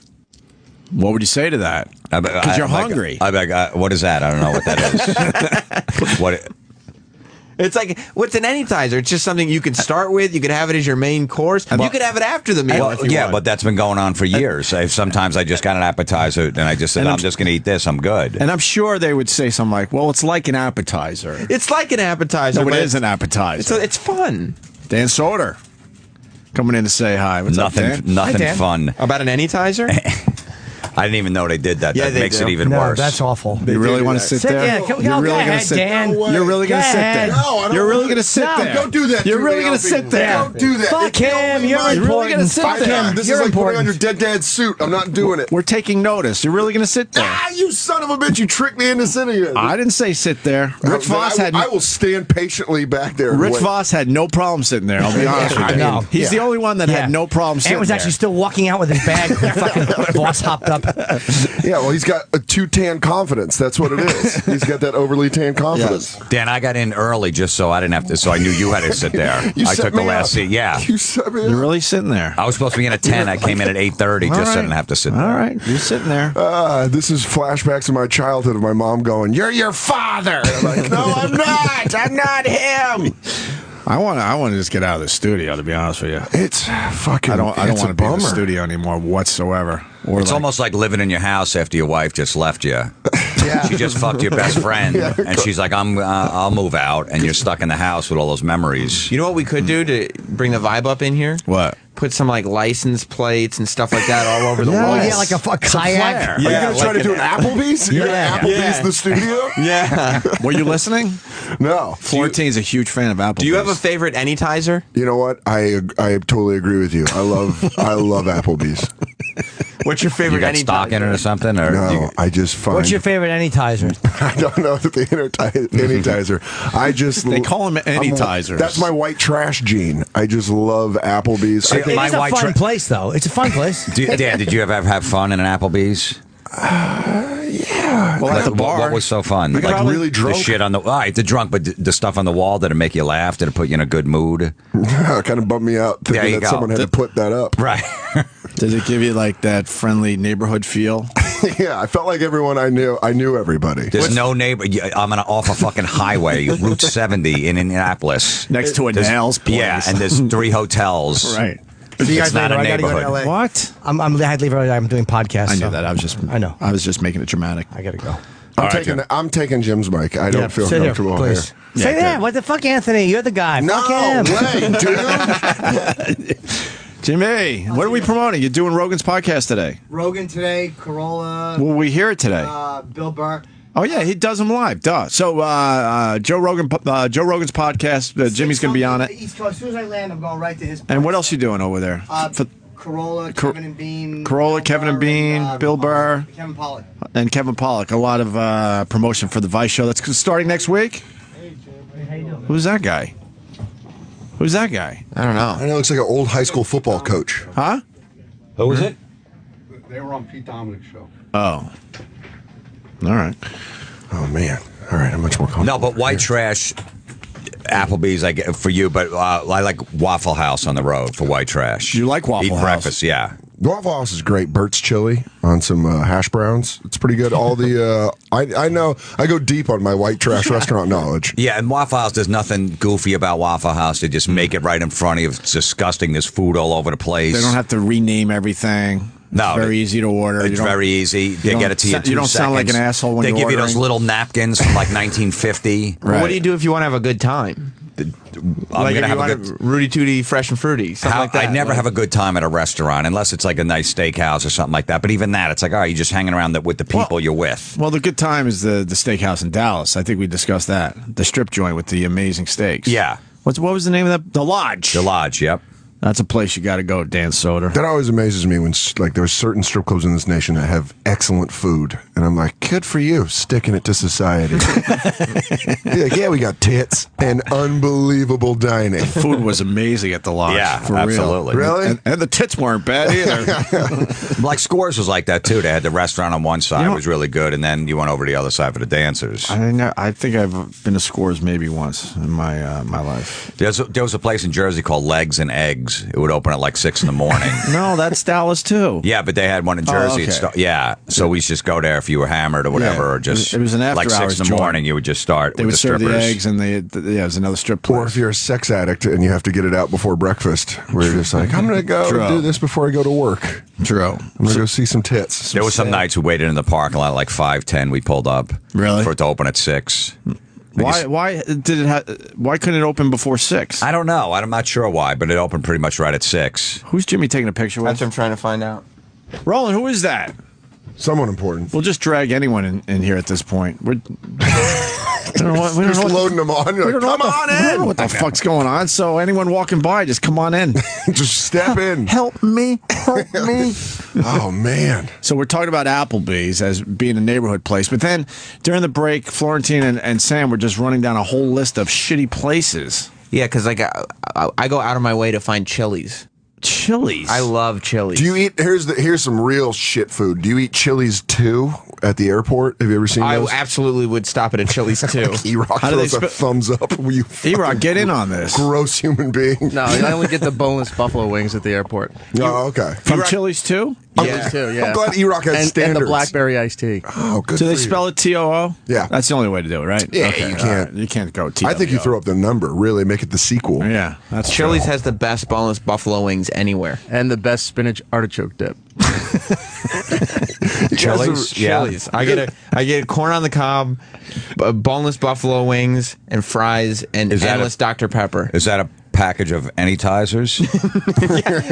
What would you say to that? Because you're hungry. What is that? I don't know what that is. What? It's like, what's an anytizer? It's just something you can start with. You could have it as your main course. You could have it after the meal. if you want. But that's been going on for years. Sometimes I just got an appetizer and I just said, I'm just going to eat this. I'm good. And I'm sure they would say something like, well, it's like an appetizer. It's like an appetizer. No, but it is an appetizer. It's fun. Dan Soder coming in to say hi. What's up, Dan? Nothing fun. About an anytizer? I didn't even know they did that. Yeah, that makes it even No, worse. that's awful. You really want to sit there? Yeah, You're really go gonna ahead, sit Dan. You're really going to sit there. No, I don't You're really want going to sit there. Don't do that. You're really going to sit there. Don't do that. Fuck It's the him. only You're line. important. gonna sit Fuck there. him. This You're is like putting important. on your dead dad's suit. I'm not doing it. We're taking notice. You're really going to sit there. Ah, you son of a bitch! You tricked me into sitting here. I didn't say sit there. Rich Voss had. I will stand patiently back there. and Rich wait. Voss had no problem sitting there. I'll be honest with you. know. He's the only one that had no problem sitting And was actually there. still walking out with his bag. Fucking boss hopped up. Yeah, well, he's got a too tan confidence. That's what it is. He's got that overly tan confidence. Dan, I got in early just so I didn't have to. So I knew you had to sit there. You I set took the me last up. seat. Yeah, You set me You're up. really sitting there. I was supposed to be in at 10. I came in at 8:30 just so I didn't have to sit there. All right, you're sitting there. This is flashbacks of my childhood of my mom going, "You're your father." And I'm like, "No, I'm not. I'm not him." I want to just get out of the studio. To be honest with you, It's fucking. I don't it's want a to be in the bummer. studio anymore whatsoever. Or It's almost like living in your house after your wife just left you. Yeah. She just fucked your best friend, and she's like, I'll move out," and you're stuck in the house with all those memories. You know what we could do to bring the vibe up in here? What? Put some like license plates and stuff like that all over the walls. Yeah, like a kayak. Are you gonna try to do an Applebee's? You're Yeah. gonna Applebee's in the studio? Yeah. Were you listening? No. Florentine's a huge fan of Applebee's. Do you have a favorite anytizer? You know what? I totally agree with you. I love Applebee's. What's your You favorite got stock in it or something? Or No, I just find. What's your favorite anytizer? I don't know the anytizer. I just They call them anytizers. That's my white trash gene. I just love Applebee's. See, It is a fun place, though. It's a fun place. Dan, did you ever have fun in an Applebee's? Yeah. Well, at the bar. What was so fun? You got really the drunk? shit on the. All right, the drunk, but the stuff on the wall, did it make you laugh? Did it put you in a good mood? It kind of bummed me out There thinking you that go. someone had to put that up. Right. Does it give you like that friendly neighborhood feel? Yeah, I felt like everyone I knew everybody. There's no neighbor. I'm off a fucking highway, Route 70 in Indianapolis. Next to a There's- nails place. Yeah, and there's 3 hotels. Right. See you It's guys not later. a I gotta go to neighborhood. LA. What? I had to leave early. I'm doing podcasts. I knew so- that. I know. I was just making it dramatic. I gotta go. I'm taking Jim's mic. I don't feel sit here, comfortable please. here. Say that. What the fuck, Anthony? You're the guy. No Fuck him. way, dude. Jimmy, what are we promoting? You're doing Rogan's podcast today. Rogan today, Corolla, Will we hear it today? Bill Burr. Oh yeah, he does them live. Duh. So Joe Rogan's podcast. Jimmy's gonna be on it. East Coast. As soon as I land, I'm going right to his. And what else you doing over there? Corolla, Kevin and Bean. Corolla, Kevin and Bean, Bill Burr, Kevin Pollak. and Kevin Pollak. A lot of promotion for the Vice show that's starting next week. Who's that guy? Who's that guy? I don't know. I know it looks like an old high school football coach. Huh? Who is it? They were on Pete Dominic's show. Oh. All right. Oh man. All right, I'm much more comfortable. No, but white trash. Applebee's, I get for you, but I like Waffle House on the road for white trash. You like Waffle Eat House? breakfast, yeah. Waffle House is great. Burt's Chili on some hash browns. It's pretty good. All the I know I go deep on my white trash restaurant knowledge. Yeah, and Waffle House, there's nothing goofy about Waffle House. They just make it right in front of you. It's disgusting. There's food all over the place. They don't have to rename everything. No, it's very easy to order. It's very easy. They get it to you in 2 You don't sound like an seconds. asshole when They you're give you those ordering. little napkins from like 1950. Well, what do you do if you want to have a good time? I'm gonna have a good Rudy Tooty, fresh and fruity, something like that. I never have a good time at a restaurant unless it's like a nice steakhouse or something like that. But even that, it's like, all right, you're just hanging around with the people you're with. Well, the good time is the steakhouse in Dallas. I think we discussed that. The strip joint with the amazing steaks. Yeah. What was the name of that? The Lodge. The Lodge, yep. That's a place you got to go, Dan Soder. That always amazes me when there's certain strip clubs in this nation that have excellent food, and I'm like, good for you, sticking it to society. Like, yeah, we got tits and unbelievable dining. Food was amazing at the Lodge. Yeah, for absolutely. real. Really? And the tits weren't bad either. Like Scores was like that too. They had the restaurant on one side, was really good, and then you went over to the other side for the dancers. I think I've been to Scores maybe once in my life. There was a place in Jersey called Legs and Eggs. It would open at like 6 in the morning. No, that's Dallas too. Yeah, but they had one in Jersey. Okay. So we just go there if you were hammered or whatever, or just it was an after like 6 hours in the joint. morning. You would just start. They with would the serve strippers. the eggs, and it was another strip place. Or if you're a sex addict and you have to get it out before breakfast, where you're just like, I'm going to go do this before I go to work. True. I'm going to go see some tits. There was some nights we waited in the parking lot at like 5:10. We pulled up for it to open at 6. Why couldn't it open before 6? I don't know. I'm not sure why, but it opened pretty much right at 6. Who's Jimmy taking a picture with? That's what I'm trying to find out. Roland, who is that? Someone important. We'll just drag anyone in here at this point. We're Just loading them on. You're like, come on in. I don't know what the fuck's going on. So anyone walking by, just come on in. Just step in. Help me. Help me. Oh, man. So we're talking about Applebee's as being a neighborhood place. But then during the break, Florentine and Sam were just running down a whole list of shitty places. Yeah, because like I go out of my way to find Chili's. Chili's? I love Chili's. Do you eat? Here's some real shit food. Do you eat Chili's too at the airport? Have you ever seen those? I absolutely would stop at a Chili's too. E-Rock throws a thumbs up. E-Rock, get in on this. Gross human being. No, I only get the boneless buffalo wings at the airport. Oh, okay. From Chili's too? Chili's too, yeah. I'm glad E-Rock has standards. And the blackberry iced tea. Oh, good. Do they for you. spell it T-O-O? Yeah. That's the only way to do it, right? Yeah, Okay, you can't. You can't go T-O-O. I think you throw up the number. Really, make it the sequel. Yeah, that's Chili's true. has the best boneless buffalo wings anywhere. And the best spinach artichoke dip. Chili's. I get corn on the cob, boneless buffalo wings, and fries, and endless Dr. Pepper. Is that a package of anytizers?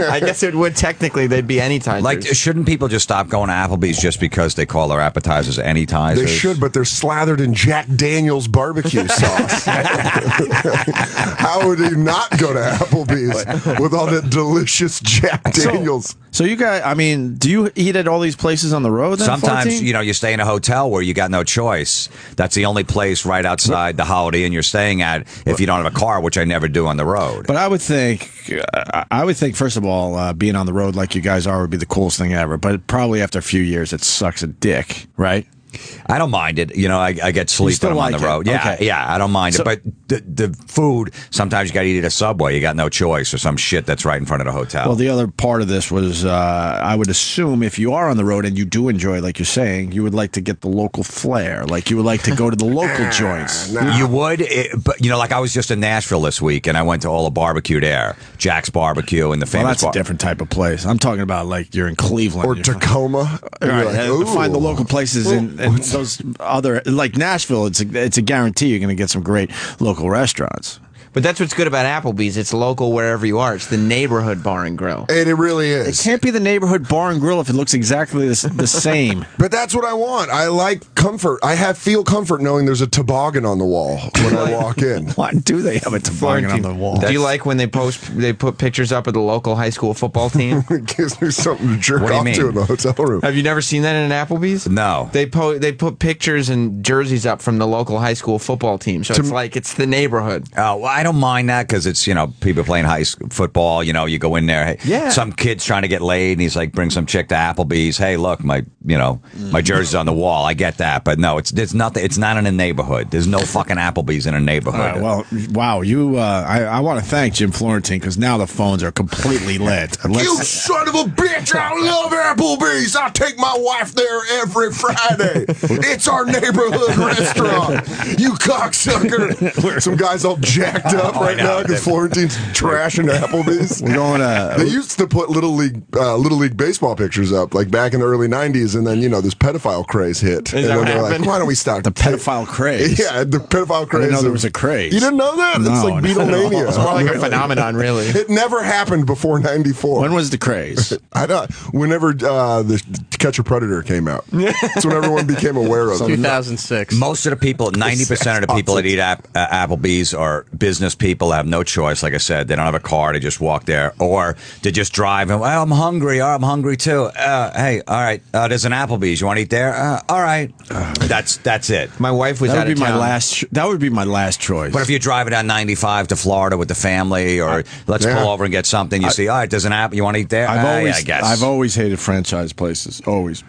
I guess it would technically. They'd be anytizers. Like, shouldn't people just stop going to Applebee's just because they call their appetizers anytizers? They should, but they're slathered in Jack Daniels barbecue sauce. How would you not go to Applebee's with all that delicious Jack Daniels? So you guys, I mean, do you eat at all these places on the road then, Sometimes, 14? you stay in a hotel where you got no choice. That's the only place right outside the Holiday Inn you're staying at if you don't have a car, which I never do on the road. But I would think, first of all, being on the road like you guys are would be the coolest thing ever. But probably after a few years, it sucks a dick, right? I don't mind it. I get sleep when I'm on the road. Yeah, Okay. yeah, I don't mind it. But the food, sometimes you got to eat at a Subway. You got no choice or some shit that's right in front of the hotel. Well, the other part of this was, I would assume if you are on the road and you do enjoy, like you're saying, you would like to get the local flair. Like you would like to go to the local joints. You would, but like I was just in Nashville this week, and I went to all the barbecue there, Jack's Barbecue and the famous. Well, that's a different type of place. I'm talking about like you're in Cleveland Or Tacoma. All right, Like, and find the ooh. local places in those other, like Nashville. It's a guarantee you're going to get some great local restaurants. But that's what's good about Applebee's. It's local wherever you are. It's the neighborhood bar and grill. And it really is. It can't be the neighborhood bar and grill if it looks exactly the same. But that's what I want. I like comfort. I feel comfort knowing there's a toboggan on the wall when I walk in. Why do they have a toboggan on the wall? Do you like when they put pictures up of the local high school football team? It gives me something to jerk What do you off mean? to in the hotel room. Have you never seen that in an Applebee's? No. They put pictures and jerseys up from the local high school football team. So it's like it's the neighborhood. Oh, well, I don't mind that because it's, people playing high school football, you go in there. Hey, Yeah. some kid's trying to get laid and he's like, bring some chick to Applebee's. Hey, look, my jersey's on the wall. I get that. But no, it's nothing. It's not in a neighborhood. There's no fucking Applebee's in a neighborhood. Well, wow. I want to thank Jim Florentine because now the phones are completely lit. You son of a bitch! I love Applebee's. I take my wife there every Friday. It's our neighborhood restaurant. You cocksucker! Some guys all jacked up right now because Florentine's trashing Applebee's. We're going to. They used to put little league baseball pictures up like back in the early '90s, and then this pedophile craze hit, and then they're like, "Why don't we stop the pedophile craze?" Yeah, the pedophile craze. I didn't know there was a craze. You didn't know that? No, It's like Beatlemania. It's more like a phenomenon, really. It never happened before '94. When was the craze? I don't. Whenever the Catch a Predator came out, that's when everyone became aware of it. 2006. Most of the people, 90% of the people that eat Applebee's are business people, have no choice. Like I said, they don't have a car; they just walk there, or they just drive. And I'm hungry. Oh, I'm hungry too. Hey, all right. There's an Applebee's. You want to eat there? All right. That's it. My wife was That out would of be my town. last. That would be my last choice. But if you're driving down 95 to Florida with the family, or let's pull over and get something, you see, all right, there's an Apple. You want to eat there? I've I guess. I've always hated franchise places. Always.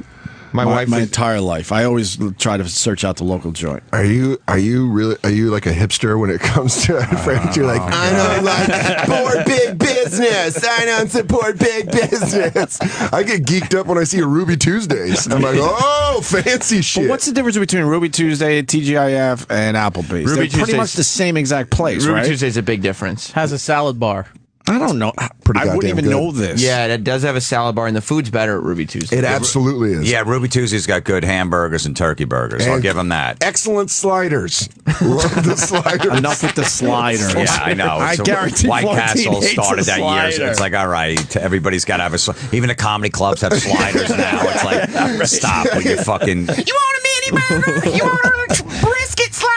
My wife my was- entire life. I always try to search out the local joint. Are you like a hipster when it comes to friends? You're like, I don't like support big business. I don't support big business. I get geeked up when I see a Ruby Tuesdays. I'm like, oh, fancy shit. But what's the difference between Ruby Tuesday, TGIF, and Applebee's? Ruby They're pretty Tuesday's- much the same exact place, Ruby right? Tuesday's a big difference. Has a salad bar. I don't know. Pretty I wouldn't goddamn even good. know this. Yeah, it does have a salad bar, and the food's better at Ruby Tuesday. It absolutely is. Yeah, Ruby Tuesday's got good hamburgers and turkey burgers. I'll And give them that. Excellent sliders. Love the sliders. Enough with the sliders. Yeah, I know. I So guarantee White Florentine Castle hates started a that years. slider. It's like, all right, everybody's got to have a. Even the comedy clubs have sliders now. It's like, stop with your fucking. You want a mini burger? You want a brisket slider?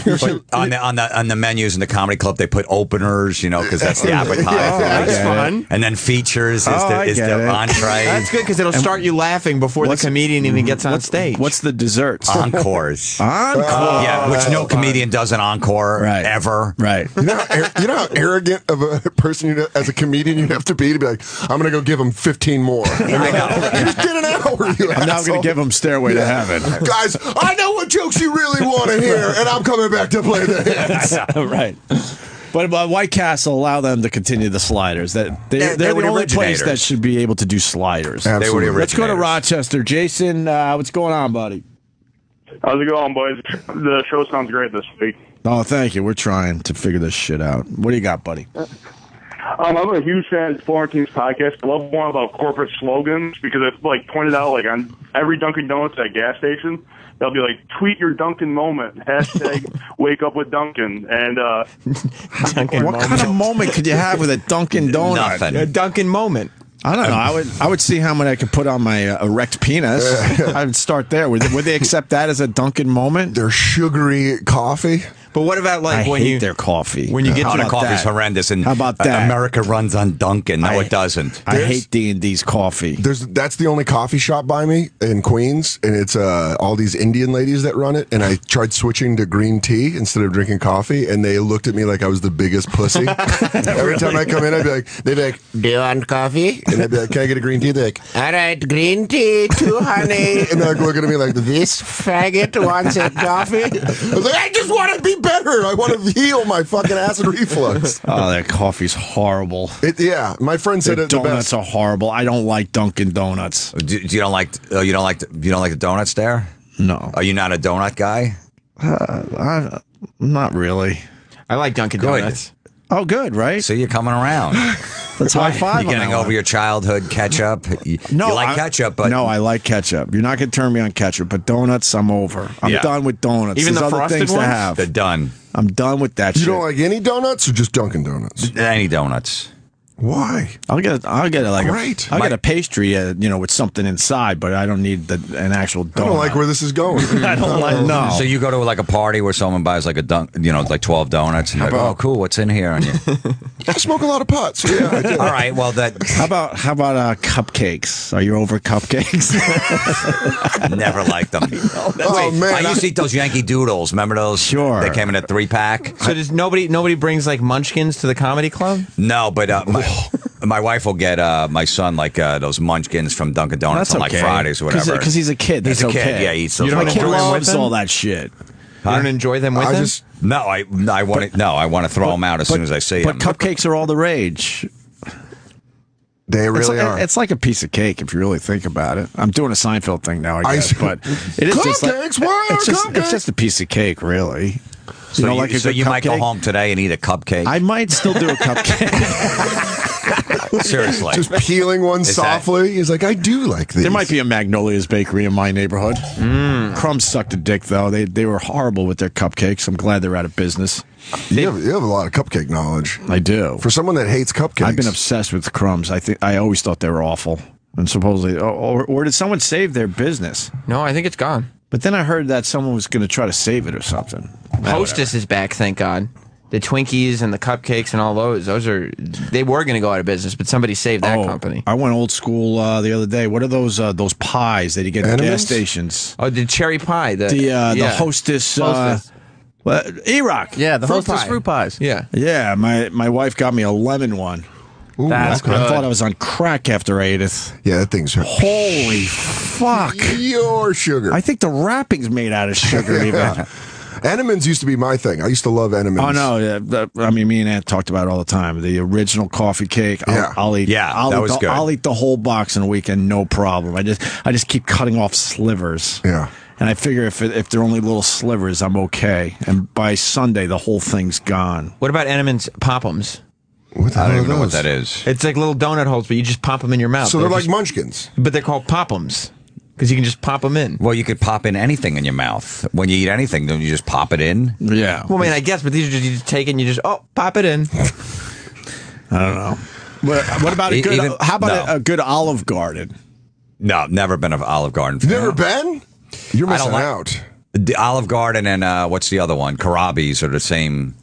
But on the menus in the comedy club, they put openers, because that's the appetizer. That's fun. And then features is the entree. That's good because it'll start you laughing before the comedian even gets on stage. What's the desserts? Encores. Encore. Yeah, which no comedian does an encore ever. Right. You know how arrogant of a person as a comedian you have to be like, I'm going to go give him 15 more. I know. You just did an hour, you I'm now asshole. going to give them Stairway to Heaven. Guys, I know what jokes you really want to hear, and I'm coming back to play the hits. Right. But White Castle, allow them to continue the sliders. They're They the were the only place originators. that should be able to do sliders. They were the originators. Let's go to Rochester. Jason, what's going on, buddy? How's it going, boys? The show sounds great this week. Oh, thank you. We're trying to figure this shit out. What do you got, buddy? I'm a huge fan of Florentine's podcast. I love one about corporate slogans because it's like pointed out like on every Dunkin' Donuts at gas station. They'll be like, tweet your Dunkin' moment, hashtag wake up with Dunkin'. And What kind of moment could you have with a Dunkin' Donut? Nothing. A Dunkin' moment. I don't know. I would see how many I could put on my erect penis. I would start there. Would they accept that as a Dunkin' moment? Their sugary coffee. But what about I when hate you their coffee. when you get Oh, to the the coffee's coffee? horrendous, and How about that? America runs on Dunkin'. No, it doesn't. I hate D&D's coffee. That's the only coffee shop by me in Queens, and it's all these Indian ladies that run it. And I tried switching to green tea instead of drinking coffee, and they looked at me like I was the biggest pussy. Every time I come in, they'd be like, "Do you want coffee?" And I'd be like, "Can I get a green tea?" They're like, "All right, green tea, 2 honey." And they're like looking at me like, "This faggot wants a coffee." I was like, "I just want to be better. I want to heal my fucking acid reflux." Oh, that coffee's horrible. Yeah, my friend said The it the donuts best. are horrible. I don't like Dunkin' Donuts. You don't like the donuts there? No. Are you not a donut guy? Not really. I like Dunkin' Good. Donuts. Oh, good, right? So you're coming around. Let's high five. You're getting over your childhood ketchup. You like ketchup, but no, I like ketchup. You're not gonna turn me on ketchup, but donuts, I'm over. I'm Yeah. done with donuts. Even There's the other frosted things to ones? have. they're done. I'm done with that You shit. don't like any donuts or just Dunkin' Donuts? Any donuts. Why? I'll get like Great. I'll get a pastry, with something inside, but I don't need an actual donut. I don't like where this is going. I don't like no. So you go to like a party where someone buys like like 12 donuts, and you're like, oh, cool, what's in here? And you, I smoke a lot of pot, so yeah, I do. all right, well that How about cupcakes? Are you over cupcakes? never liked them. Oh, man, I used to eat those Yankee Doodles. Remember those? Sure. They came in a 3-pack. So does nobody brings like munchkins to the comedy club? No, but my wife will get my son like those munchkins from Dunkin' Donuts That's on like okay. Fridays or whatever. Because he's a kid. He's That's a kid. okay. Yeah, he eats those. You don't My kid enjoy them with loves him? all that shit. You don't enjoy them with him? No, I want to. No, I want to throw them out as soon as I see them. But cupcakes are all the rage. They really are. It's like a piece of cake if you really think about it. I'm doing a Seinfeld thing now, I guess, but it is just like Cupcakes? Why are it's cupcakes? just a piece of cake, really. So You know, you, like a so good you might go cupcake? home today and eat a cupcake. I might still do a cupcake. Seriously. Just peeling one Is that- softly. He's like, I do like these. There might be a Magnolia's Bakery in my neighborhood. Crumbs sucked a dick, though. They were horrible with their cupcakes. I'm glad they're out of business. You have a lot of cupcake knowledge. I do. For someone that hates cupcakes. I've been obsessed with Crumbs. I always thought they were awful. And supposedly, or did someone save their business? No, I think it's gone. But then I heard that someone was going to try to save it or something. Hostess is back, thank God. The Twinkies and the cupcakes and all those are they were going to go out of business, but somebody saved that company. I went old school the other day. What are those pies that you get at gas Enemies? stations? Oh, the cherry pie. The Hostess. E-Rock. Yeah, the Hostess pie. fruit pies. Yeah. Yeah, my wife got me a lemon one. Ooh, That's okay. good. I thought I was on crack after I ate it. Yeah, that thing's Holy fuck. pure sugar. I think the wrapping's made out of sugar even. Entenmann's used to be my thing. I used to love Entenmann's. Oh no! Yeah, me and Aunt talked about it all the time. The original coffee cake. I'll eat. Yeah, I'll that eat was the, good. I'll eat the whole box in a weekend, no problem. I just keep cutting off slivers. Yeah. And I figure if they're only little slivers, I'm okay. And by Sunday, the whole thing's gone. What about Entenmann's Pop-Ums? What the I hell don't are even know what those? that is. It's like little donut holes, but you just pop them in your mouth. So they're like just- munchkins. But they're called Pop-Ums because you can just pop them in. Well, you could pop in anything in your mouth. When you eat anything, don't you just pop it in? Yeah. Well, I mean, I guess, but these are just you just take it and you just pop it in. I don't know. What about a good? Even- how about no. a good Olive Garden? No, never been an Olive Garden. You've never been? You're I missing don't like- out. The Olive Garden and what's the other one? Carrabba's are the same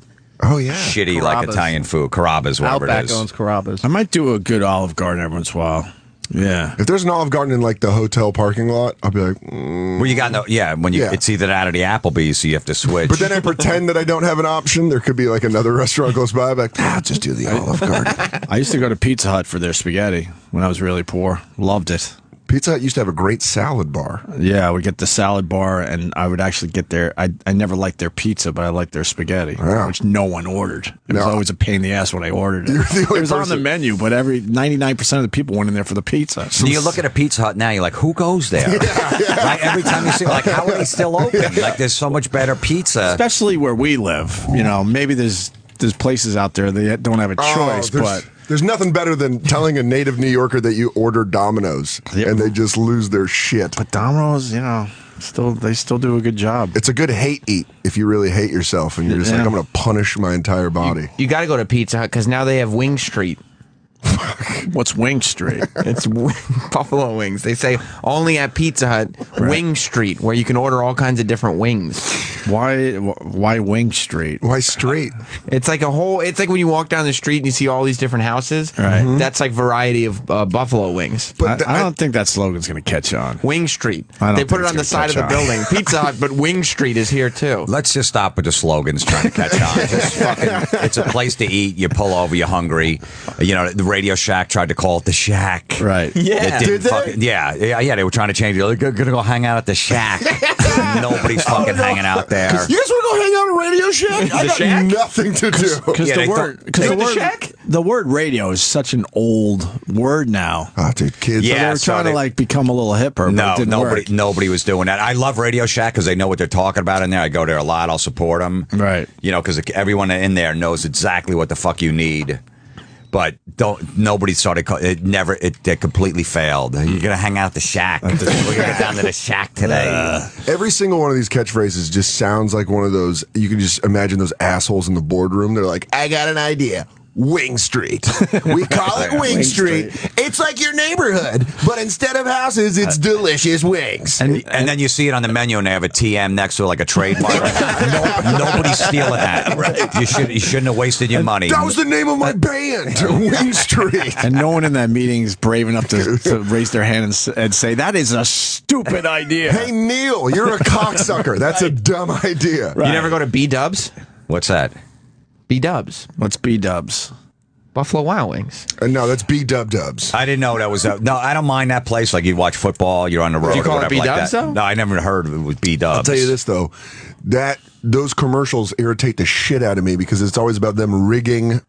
Oh yeah. shitty like Carrabba's. Italian food. Carrabba's, whatever Outback it is. owns Carrabba's. I might do a good Olive Garden every once in a while. Yeah. If there's an Olive Garden in like the hotel parking lot, I'll be like, Well, you got no. Yeah, when you Yeah. it's either that or the Applebee's, so you have to switch. but then I pretend that I don't have an option. There could be like another restaurant close by. I'm like, I'll just do the Olive Garden. I used to go to Pizza Hut for their spaghetti when I was really poor. Loved it. Pizza Hut used to have a great salad bar. Yeah, I would get the salad bar, and I would actually get their. I never liked their pizza, but I liked their spaghetti, Yeah. which no one ordered. It was No. always a pain in the ass when I ordered it. You're the only It was on the person. menu, but 99% of the people went in there for the pizza. So you look at a Pizza Hut now, you're like, who goes there? Right? Every time you see, like, how are they still open? Like, there's so much better pizza. Especially where we live, maybe there's places out there that don't have a choice, but. There's nothing better than telling a native New Yorker that you order Domino's and they just lose their shit. But Domino's, they still do a good job. It's a good hate eat if you really hate yourself and you're just like, I'm going to punish my entire body. You got to go to Pizza Hut because now they have Wing Street. What's Wing Street? It's buffalo wings. They say only at Pizza Hut, Wing Street, where you can order all kinds of different wings. Why Wing Street? Why straight? It's like it's like when you walk down the street and you see all these different houses. Right. Mm-hmm. That's like variety of buffalo wings. But I don't think that slogan's going to catch on. Wing Street. I don't They think put it it's on the gonna side of the catch on. building. Pizza Hut, but Wing Street is here too. Let's just stop with the slogans trying to catch on. Just fucking, it's a place to eat. You pull over, you're hungry. The Radio Shack tried to call it the Shack. Right. Yeah. It didn't yeah. They were trying to change it. They're gonna go hang out at the Shack. Nobody's fucking hanging out there. You guys want to go hang out at Radio Shack? I got Shack? nothing to do. Because Yeah, the word radio is such an old word now. Oh, dude, kids. Yeah. So they were trying to like become a little hipper, but No, it didn't work. nobody was doing that. I love Radio Shack because they know what they're talking about in there. I go there a lot. I'll support them. Right. Because everyone in there knows exactly what the fuck you need. But nobody started. It completely failed. You're gonna hang out at the Shack. We're gonna get down to the Shack today. Every single one of these catchphrases just sounds like one of those. You can just imagine those assholes in the boardroom. They're like, I got an idea. Wing Street. We call it Wing Street. It's like your neighborhood, but instead of houses, it's delicious wings. And then you see it on the menu, and they have a TM next to it, like a trademark. Nobody's stealing that. Right. You shouldn't have wasted your money. That was the name of my band, Wing Street. And no one in that meeting is brave enough to raise their hand and say, that is a stupid idea. Hey, Neil, you're a cocksucker. That's a dumb idea. You never go to B-Dubs? What's that? B-Dubs. What's B-Dubs? Buffalo Wild Wings. No, that's B-Dubs. I didn't know that was. No, I don't mind that place. Like you watch football, you're on the road. Do you call or it whatever like B-Dubs, that. though? No, I never heard it was B-Dubs. I'll tell you this, though. Those commercials irritate the shit out of me because it's always about them rigging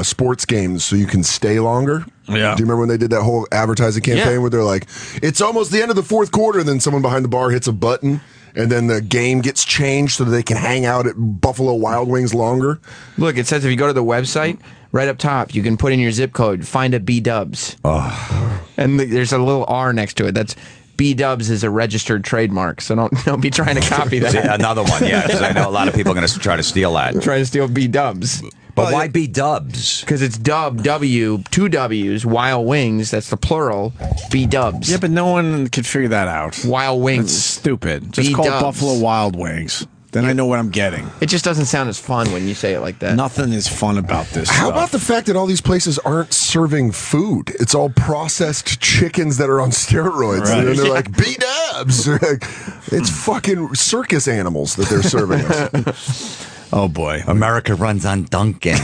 sports games so you can stay longer. Yeah. Do you remember when they did that whole advertising campaign where they're like, it's almost the end of the fourth quarter, and then someone behind the bar hits a button and then the game gets changed so that they can hang out at Buffalo Wild Wings longer. Look, it says if you go to the website, right up top, you can put in your zip code, find a B-dubs. Oh. And there's a little R next to it. That's B-dubs is a registered trademark, so don't be trying to copy that. See, another one, yeah, because I know a lot of people are going to try to steal that. Try to steal B-dubs. But why B-dubs? Because it's dub, W, two W's, Wild Wings, that's the plural, B-dubs. Yeah, but no one could figure that out. Wild Wings. That's stupid. Just call it B-dubs. Buffalo Wild Wings. Then I know what I'm getting. It just doesn't sound as fun when you say it like that. Nothing is fun about this How stuff. about the fact that all these places aren't serving food? It's all processed chickens that are on steroids. Right. And then they're like, B-dubs. It's fucking circus animals that they're serving us. Oh, boy. America runs on Dunkin'.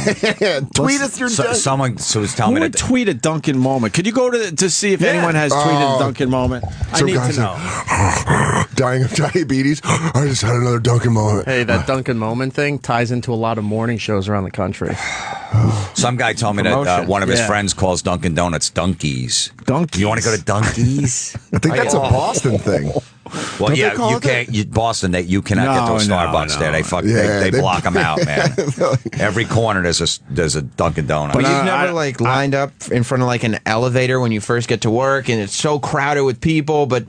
Tweet us your Dunkin'. Someone was telling Who me would tweet a Dunkin' moment? Could you go to see if anyone has tweeted a Dunkin' moment? I need to know. Dying of diabetes. I just had another Dunkin' moment. Hey, that Dunkin' moment thing ties into a lot of morning shows around the country. Some guy told me that one of his friends calls Dunkin' Donuts Dunkies. Dunkies? You want to go to Dunkies? I think that's a Boston thing. Well, Don't yeah, they call you it can't. Boston, you cannot get to a Starbucks there. They block them out, man. Every corner there's a Dunkin' Donuts. But you've never lined up in front of like an elevator when you first get to work, and it's so crowded with people. But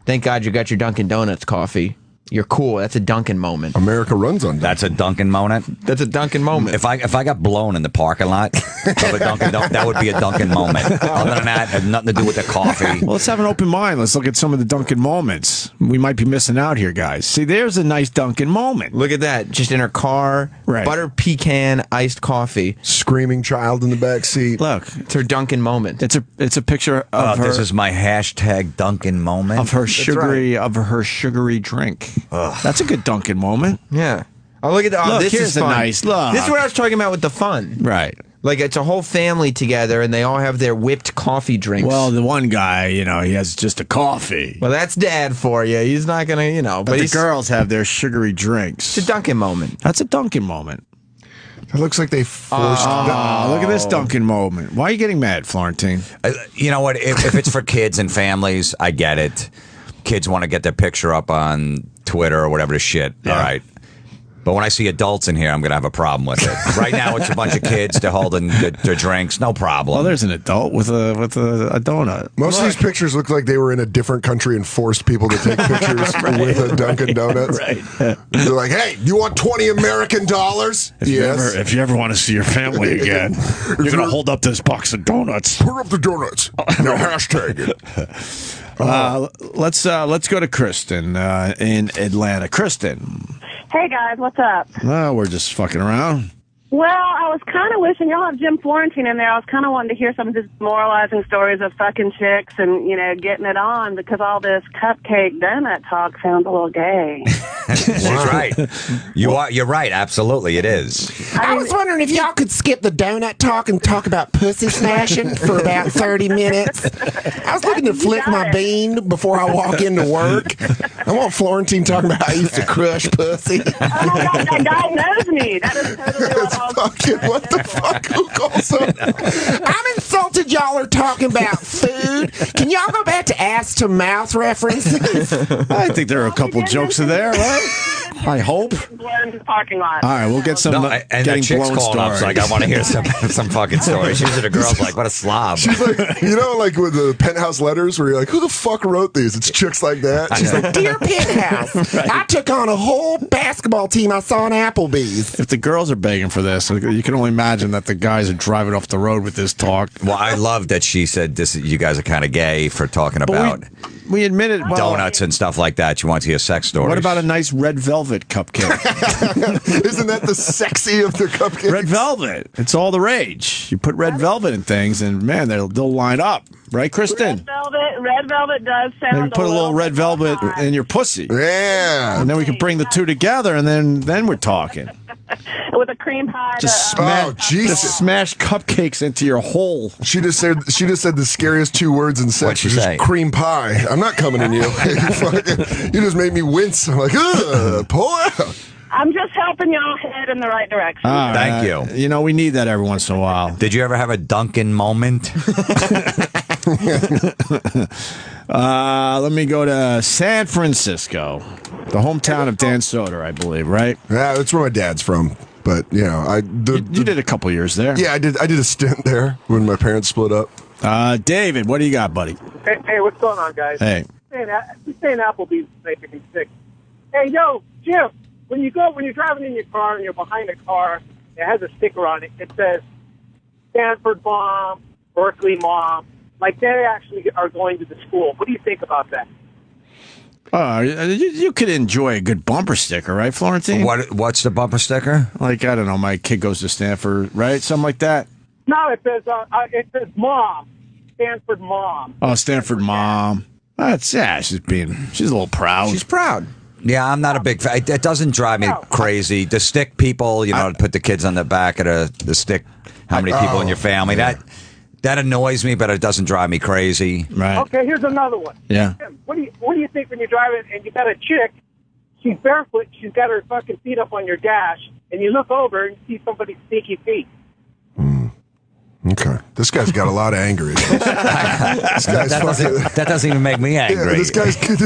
thank God you got your Dunkin' Donuts coffee. You're cool. That's a Dunkin' moment. America runs on Dunkin'. That's a Dunkin' moment. That's a Dunkin' moment. If I got blown in the parking lot of a Dunkin', that would be a Dunkin' moment. Other than that, it had nothing to do with the coffee. Well, let's have an open mind. Let's look at some of the Dunkin' moments. We might be missing out here, guys. See, there's a nice Dunkin' moment. Look at that. Just in her car, Right. butter pecan iced coffee. Screaming child in the back seat. Look, It's her Dunkin' moment. it's a picture of her This is my hashtag Dunkin' moment. of her sugary drink. That's a good Dunkin' moment. Yeah. Oh, look at that. Oh, Look, this here's is a fun. nice look. This is what I was talking about with the fun. Right. Like, it's a whole family together, and they all have their whipped coffee drinks. Well, the one guy, he has just a coffee. Well, that's dad for you. He's not going to, But the girls have their sugary drinks. It's a Dunkin' moment. That's a Dunkin' moment. It looks like they forced. Look at this Dunkin' moment. Why are you getting mad, Florentine? You know what? If it's for kids and families, I get it. Kids want to get their picture up on Twitter or whatever the shit. Yeah. All right. But when I see adults in here, I'm going to have a problem with it. Right now, it's a bunch of kids. They're holding their drinks. No problem. Well, there's an adult with a donut. Most of these pictures look like they were in a different country and forced people to take pictures with a Dunkin' Donuts. Right. They're like, hey, you want 20 American dollars? Yes. If you ever want to see your family again, you're going to hold up this box of donuts. Put up the donuts. Now hashtag it. Let's go to Kristen in Atlanta. Kristen. Hey guys, what's up? No, we're just fucking around. Well, I was kind of wishing y'all have Jim Florentine in there. I was kind of wanting to hear some of his demoralizing stories of fucking chicks and, getting it on, because all this cupcake donut talk sounds a little gay. She's right. You're right. Absolutely, it is. I was wondering if y'all could skip the donut talk and talk about pussy smashing for about 30 minutes. I was looking to flick my bean before I walk into work. I want Florentine talking about how I used to crush pussy. Oh my God, that guy knows me. That is totally what I was what the fuck? Who calls up? I'm insulted y'all are talking about food. Can y'all go back to ass to mouth references? I think there are a couple jokes in there, right? I hope. blown to the parking lot. All right, we'll get some And the getting chick's blown calling up, stories. so like, I want to hear some fucking stories. Usually the girl's like, what a slob. She's like, like with the penthouse letters where you're like, who the fuck wrote these? It's chicks like that. She's like, Dear Penthouse, I took on a whole basketball team I saw in Applebee's. If the girls are begging for this, you can only imagine that the guys are driving off the road with this talk. Well, I love that she said this. You guys are kind of gay for talking about We admitted donuts and stuff like that. You want to hear sex stories. What about a nice red velvet cupcake? Isn't that the sexy of the cupcakes? Red velvet. It's all the rage. You put red velvet in things, and man, they'll line up. Right, Kristen? Red velvet does sound Maybe put a little red velvet in your pussy. Yeah. And then we can bring the two together, and then we're talking. with a cream pie. Just Jesus! Smash cupcakes into your hole. She just said the scariest two words in sex. What'd she which is say? cream pie. I'm not coming in you. You just made me wince. I'm like, ugh, pull out. I'm just helping y'all head in the right direction. Thank you. You know, we need that every once in a while. Did you ever have a Dunkin' moment? Let me go to San Francisco, the hometown of Dan Soder, I believe, right? Yeah, that's where my dad's from. But you did a couple years there. Yeah, I did a stint there when my parents split up. David, what do you got, buddy? Hey, what's going on, guys? Hey. Saying Applebee's making me sick. Hey, yo, Jim, when you're driving in your car and you're behind a car, it has a sticker on it. It says Stanford Mom, Berkeley Mom. Like, they actually are going to the school. What do you think about that? You could enjoy a good bumper sticker, right, Florentine? What's the bumper sticker? Like, I don't know, my kid goes to Stanford, right? Something like that? No, it says Mom, Stanford Mom. Oh, Stanford Mom. She's a little proud. She's proud. Yeah, I'm not a big fan. It doesn't drive me crazy. The stick people, put the kids on the back of the stick. How many people in your family? Yeah. That annoys me, but it doesn't drive me crazy. Right. Okay, here's another one. Yeah. What do you think when you're driving and you got a chick, she's barefoot, she's got her fucking feet up on your dash, and you look over and see somebody's sneaky feet? Okay. This guy's got a lot of anger. That doesn't even make me angry. Yeah, this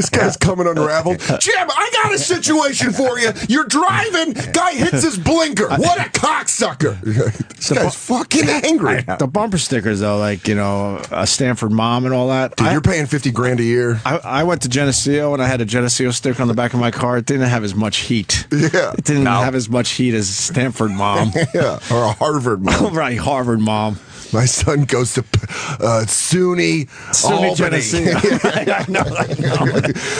guy's coming unraveled. Jim, I got a situation for you. You're driving, guy hits his blinker. What a cocksucker. This guy's fucking angry. The bumper stickers, though, like, a Stanford Mom and all that. Dude, you're paying $50,000 a year. I went to Geneseo and I had a Geneseo sticker on the back of my car. It didn't have as much heat. Yeah. It didn't have as much heat as Stanford Mom. Yeah, or a Harvard Mom. Right, Harvard Mom. My son goes to SUNY Albany. Geneseo. I know.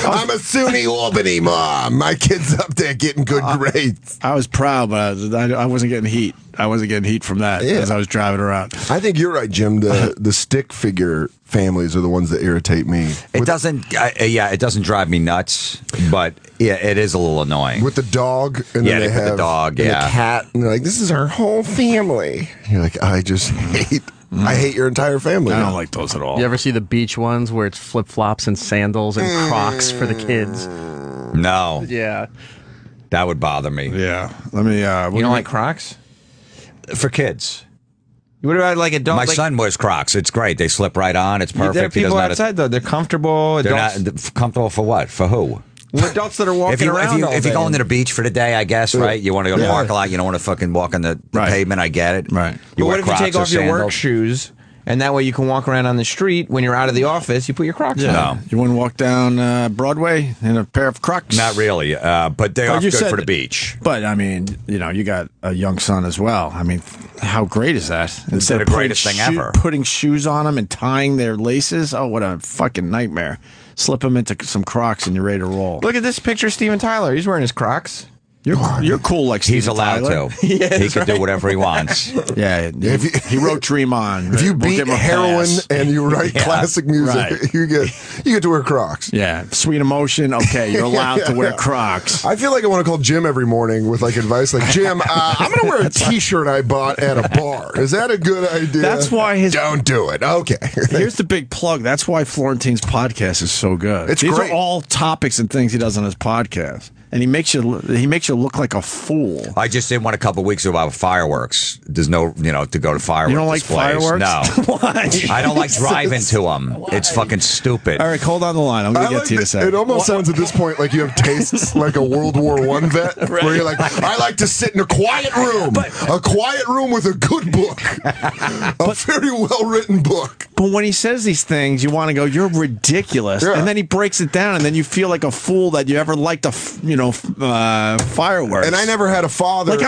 I'm a SUNY Albany mom. My kid's up there getting good grades. I was proud, but I wasn't getting heat. I wasn't getting heat from that as I was driving around. I think you're right, Jim. The stick figure families are the ones that irritate me. It doesn't drive me nuts, but it is a little annoying. With the dog, and then they have the dog, and the cat, and they're like, "This is our whole family." You're like, I just hate. I hate your entire family. I don't like those at all. You ever see the beach ones where it's flip flops and sandals and Crocs for the kids? No. Yeah. That would bother me. Yeah. Let me. You don't like Crocs? For kids. What about like adults? My son wears Crocs. It's great. They slip right on. It's perfect. There are people outside, though. They're comfortable. They're not comfortable for what? For who? Well, adults that are walking around all day. If you're going to the beach for the day, I guess, right? You want to go to the parking lot. You don't want to fucking walk on the pavement. I get it. Right. But what if you take off your work shoes, and that way you can walk around on the street when you're out of the office? You put your Crocs on. No. You wouldn't walk down Broadway in a pair of Crocs? Not really, but they are good for the beach. But, I mean, you got a young son as well. I mean, how great is that? Instead of the greatest thing ever. Putting shoes on them and tying their laces, oh, what a fucking nightmare. Slip them into some Crocs and you're ready to roll. Look at this picture of Steven Tyler. He's wearing his Crocs. You're cool like Steven He's allowed Tyler. to. He can do whatever he wants. Yeah, he wrote Dream On. If you beat heroin and you write classic music, you get to wear Crocs. Yeah, Sweet Emotion. Okay, you're allowed to wear Crocs. I feel like I want to call Jim every morning with like advice. Like, Jim, I'm going to wear a T-shirt I bought at a bar. Is that a good idea? That's why don't do it. Okay. Here's the big plug. That's why Florentine's podcast is so good. These are all topics and things he does on his podcast. And he makes you look like a fool. I just did one a couple of weeks ago about fireworks. There's no, to go to fireworks. You don't like displays. fireworks? No. Why? I don't like driving to them. It's fucking stupid. All right, hold on the line. I'm going to get to you in a second. It almost sounds at this point like you have tastes like a World War I vet, where you're like, I like to sit in a quiet room, with a good book, a very well-written book. But when he says these things, you want to go, you're ridiculous. Yeah. And then he breaks it down, and then you feel like a fool that you ever liked fireworks. And I never had a father. Like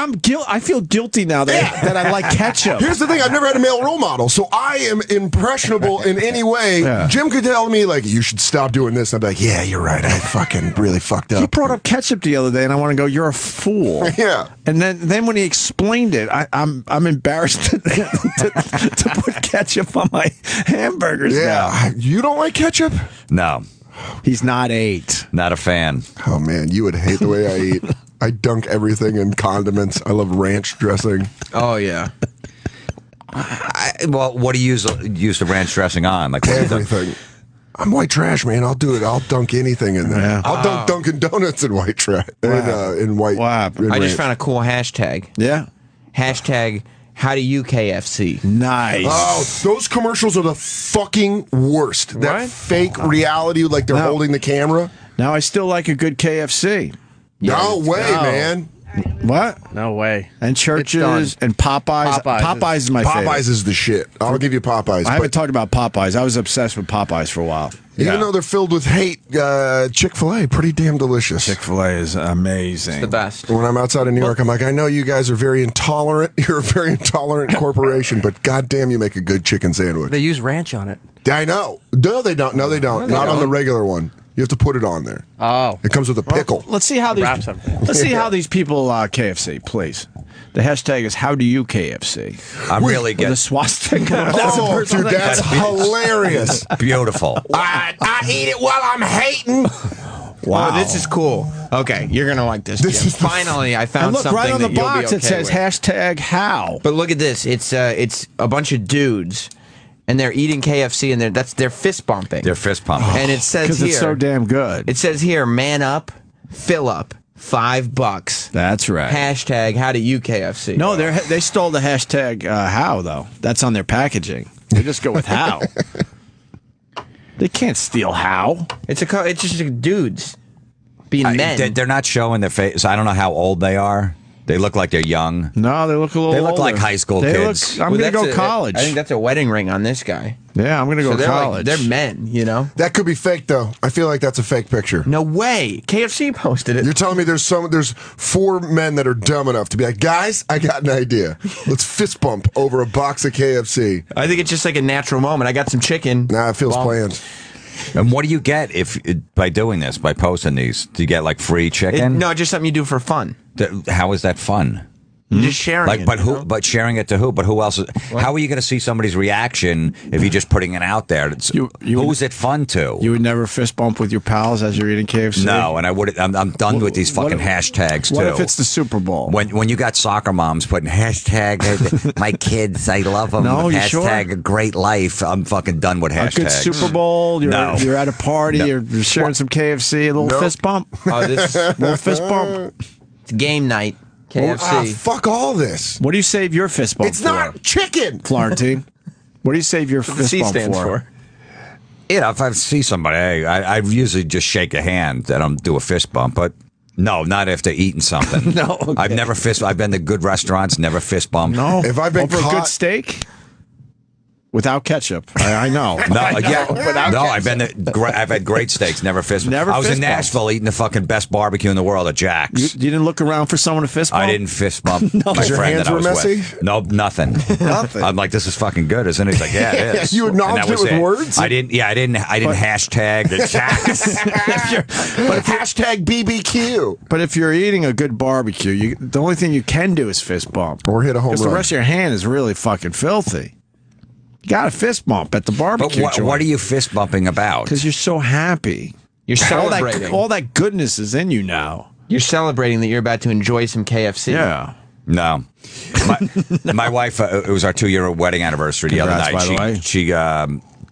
I feel guilty now that I like ketchup. Here's the thing: I've never had a male role model, so I am impressionable in any way. Yeah. Jim could tell me like, you should stop doing this. And I'd be like, yeah, you're right. I fucking really fucked up. He brought up ketchup the other day, and I want to go, you're a fool. Yeah. And then when he explained it, I'm embarrassed to put ketchup on my hamburgers. Yeah. Now. You don't like ketchup? No. He's not 8. Not a fan. Oh, man, you would hate the way I eat. I dunk everything in condiments. I love ranch dressing. Oh, yeah. Well, what do you use the ranch dressing on? Like everything. I'm white trash, man. I'll do it. I'll dunk anything in there. Yeah. I'll dunk Dunkin' Donuts in white trash. Wow. In white. Wow. I just found a cool hashtag. Yeah. Hashtag how do you KFC? Nice. Oh, those commercials are the fucking worst. That fake reality, like they're holding the camera. Now I still like a good KFC. No way, man. What? No way. And Churches and Popeyes. Popeyes is my favorite. Popeyes is the shit. I'll give you Popeyes. I haven't talked about Popeyes. I was obsessed with Popeyes for a while. Even though they're filled with hate, Chick-fil-A, pretty damn delicious. Chick-fil-A is amazing. It's the best. When I'm outside of New York, I'm like, I know you guys are very intolerant. You're a very intolerant corporation, but goddamn, you make a good chicken sandwich. They use ranch on it. I know. No, they don't. No, they don't. Not on the regular one. You have to put it on there. Oh. It comes with a pickle. Let's see how these people KFC, please. The hashtag is how do you KFC? I'm really With getting a swastika. Oh, dude, that's hilarious. Beautiful. I eat it while I'm hating. Wow, this is cool. Okay, you're gonna like this. Jim. Finally, I found And look, something right on the that you'll box be it okay says with. hashtag how. But look at this. It's a bunch of dudes, and they're eating KFC, and they're fist bumping. They're fist pumping. And it says Because here, it's so damn good. it says here, man up, fill up, $5. That's right. Hashtag how do you KFC? No, they stole the hashtag how, though. That's on their packaging. They just go with how. They can't steal how. It's just dudes being men. They're not showing their face. I don't know how old they are. They look like they're young. No, they look a little They look older. like high school kids. I'm going to go college. I think that's a wedding ring on this guy. Yeah, I'm going to go So they're college. they're men, you know? That could be fake, though. I feel like that's a fake picture. No way. KFC posted it. You're telling me there's 4 men that are dumb enough to be like, guys, I got an idea. Let's fist bump over a box of KFC. I think it's just like a natural moment. I got some chicken. Nah, it feels planned. And what do you get by doing this, by posting these? Do you get like free chicken? No, just something you do for fun. How is that fun? You're just sharing it. But who? But sharing it to who? But who else? How are you going to see somebody's reaction if you're just putting it out there? Who's it fun to? You would never fist bump with your pals as you're eating KFC? No, and I would. I'm done with these fucking hashtags too. What if it's the Super Bowl? When you got soccer moms putting hashtag my kids, I love them. No, you hashtag sure? a great life. I'm fucking done with hashtags. A good Super Bowl. You're at a party. No. You're sharing some KFC. A little fist bump. Oh, this is little fist bump. It's game night. KFC. Fuck all this. What do you save your fist bump It's for? not chicken. Florentine. What do you save your fist C bump stands for? You know, if I see somebody, I usually just shake a hand. I don't do a fist bump, but no, not after eating something. No, okay. I've been to good restaurants, never fist bumped. No. If I've been Over a caught- good steak? Without ketchup. I know. I've had great steaks, never fist. Never I was fist in bump. Nashville eating the fucking best barbecue in the world at Jack's. You didn't look around for someone to fist bump? I didn't fist bump my Because your friend hands that I were was messy? with. No, nothing. Nothing. I'm like, this is fucking good, isn't it? He's like, yeah, it is. You acknowledged And that it was with words? I didn't hashtag the Jack's. But hashtag BBQ. But if you're eating a good barbecue, the only thing you can do is fist bump. Or hit a home Because the run. rest of your hand is really fucking filthy. You got a fist bump at the But barbecue what are you fist bumping about? Because you're so happy. You're celebrating. All that goodness is in you now. You're celebrating that you're about to enjoy some KFC. Yeah. No. My wife, it was our 2-year wedding anniversary the other Congrats, night. by the way. She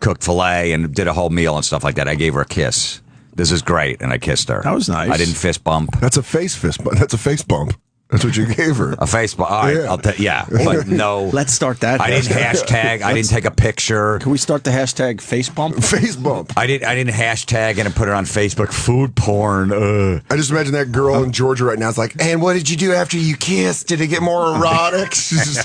cooked filet and did a whole meal and stuff like that. I gave her a kiss. This is great. And I kissed her. That was nice. I didn't fist bump. That's a face fist bump. That's a face bump. That's what you gave her. A face bump. All right. Yeah. But no. Let's start that. I didn't hashtag. I didn't take a picture. Can we start the hashtag face bump? Face bump. I didn't hashtag and put it on Facebook. Food porn. I just imagine that girl in Georgia right now. It's like, and what did you do after you kissed? Did it get more erotic?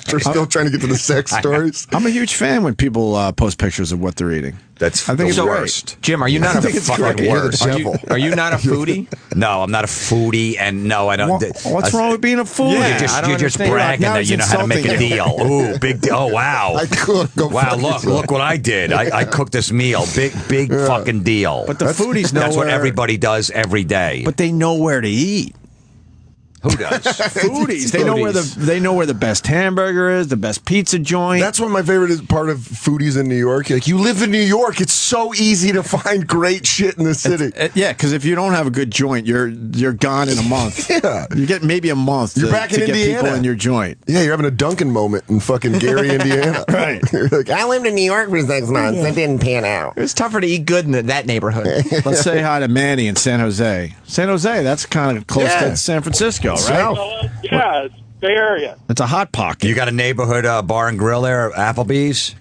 They're still trying to get to the sex stories. I'm a huge fan when people post pictures of what they're eating. That's I think the it's worst. Jim, are you not a fucking worst. Are you not a foodie? No, I'm not a foodie, and no, I don't. What's wrong with being a foodie? Yeah, You're just understand. bragging Now that he's you know how to make a insulting you. deal. Ooh, big deal. Oh, wow. I cook. Go Wow, fuck look yourself. what I did. I cooked this meal. Big fucking deal. But the foodies know That's what where- everybody does every day. But they know where to eat. Who does? Foodies. They know where the best hamburger is, the best pizza joint. That's one of my favorite part of foodies in New York. Like, you live in New York, it's so easy to find great shit in the city. Yeah, because if you don't have a good joint, you're gone in a month. Yeah. You get maybe a month. You're to, back in to get Indiana. people in your joint. Yeah, you're having a Dunkin' moment in fucking Gary, Indiana. Right. You're like, I lived in New York for 6 months. That didn't pan out. It's tougher to eat good in that neighborhood. Let's say hi to Manny in San Jose. San Jose, that's kind of close Yeah. to San Francisco, right? Yeah, Bay Area. It's a hot pocket. You got a neighborhood bar and grill there, Applebee's?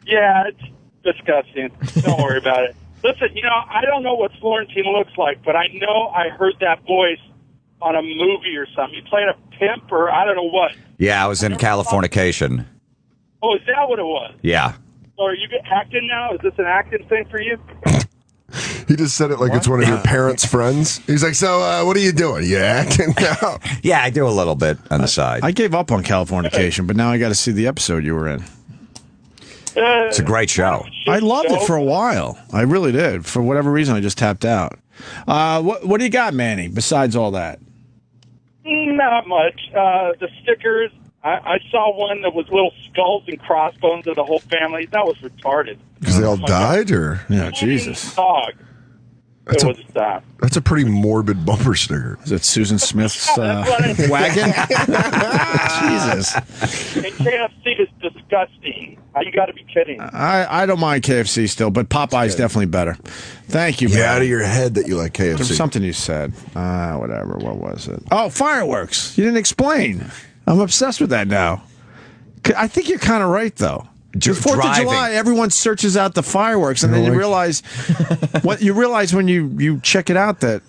Yeah, it's disgusting. Don't worry about it. Listen, I don't know what Florentine looks like, but I know I heard that voice on a movie or something. You played a pimp or I don't know what. Yeah, I was in Californication. Oh, is that what it was? Yeah. So are you acting now? Is this an acting thing for you? He just said it like it's one of your parents' friends. He's like, so what are you doing? You acting now? Yeah, I do a little bit on the side. I gave up on Californication, but now I got to see the episode you were in. It's a great show. I loved it for a while. I really did. For whatever reason, I just tapped out. What do you got, Manny, besides all that? Not much. The stickers, I saw one that was little skulls and crossbones of the whole family. That was retarded. Because they all died, or? Yeah, Jesus. Dog. That's a pretty morbid bumper sticker. Is it Susan Smith's wagon? Jesus. And KFC is disgusting. You got to be kidding. I don't mind KFC still, but Popeye's definitely better. Thank you, man. Get out of your head that you like KFC. There's something you said. Whatever. What was it? Oh, fireworks. You didn't explain. I'm obsessed with that now. I think you're kind of right, though. The 4th of July, everyone searches out the fireworks, and then you realize when you check it out that,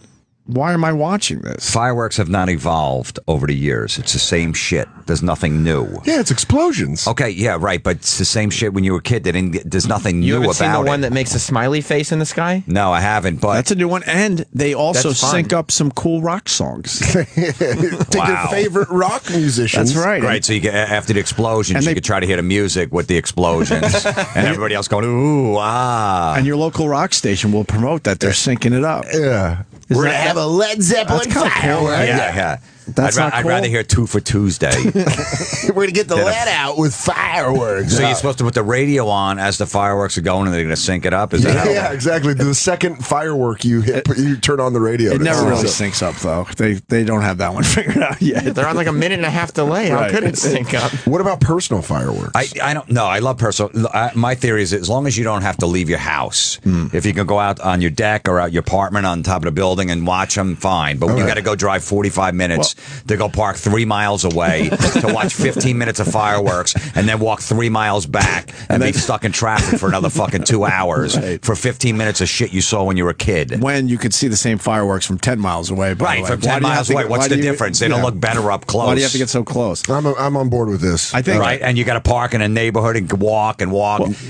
why am I watching this? Fireworks have not evolved over the years. It's the same shit. There's nothing new. Yeah, it's explosions. Okay, yeah, right, but it's the same shit when you were a kid. There's nothing new about it. You haven't seen the one that makes a smiley face in the sky? No, I haven't, but... That's a new one, and they also sync up some cool rock songs. Take your favorite rock musicians. That's right. Right, so you get, after the explosions, you could try to hear the music with the explosions, and everybody else going, ooh, ah. And your local rock station will promote that. They're syncing it up. Yeah. We're going to have a Led Zeppelin firework. Yeah. I'd rather hear Two for Tuesday. We're going to get the lead out with fireworks. So you're supposed to put the radio on as the fireworks are going, and they're going to sync it up? Is that how? Yeah, exactly. The second firework you hit, you turn on the radio. It never really syncs up, though. They don't have that one figured out yet. They're on like a minute and a half delay. How could it sync up? What about personal fireworks? I don't know. I love personal. My theory is as long as you don't have to leave your house, if you can go out on your deck or out your apartment on top of the building and watch them, fine. But when you got to go drive 45 minutes to go park 3 miles away to watch 15 minutes of fireworks and then walk 3 miles back and be stuck in traffic for another fucking 2 hours for 15 minutes of shit you saw when you were a kid. When you could see the same fireworks from 10 miles away. Right, from 10 miles away. What's the difference? They don't look better up close. Why do you have to get so close? I'm on board with this. I think. Right, and you got to park in a neighborhood and walk, and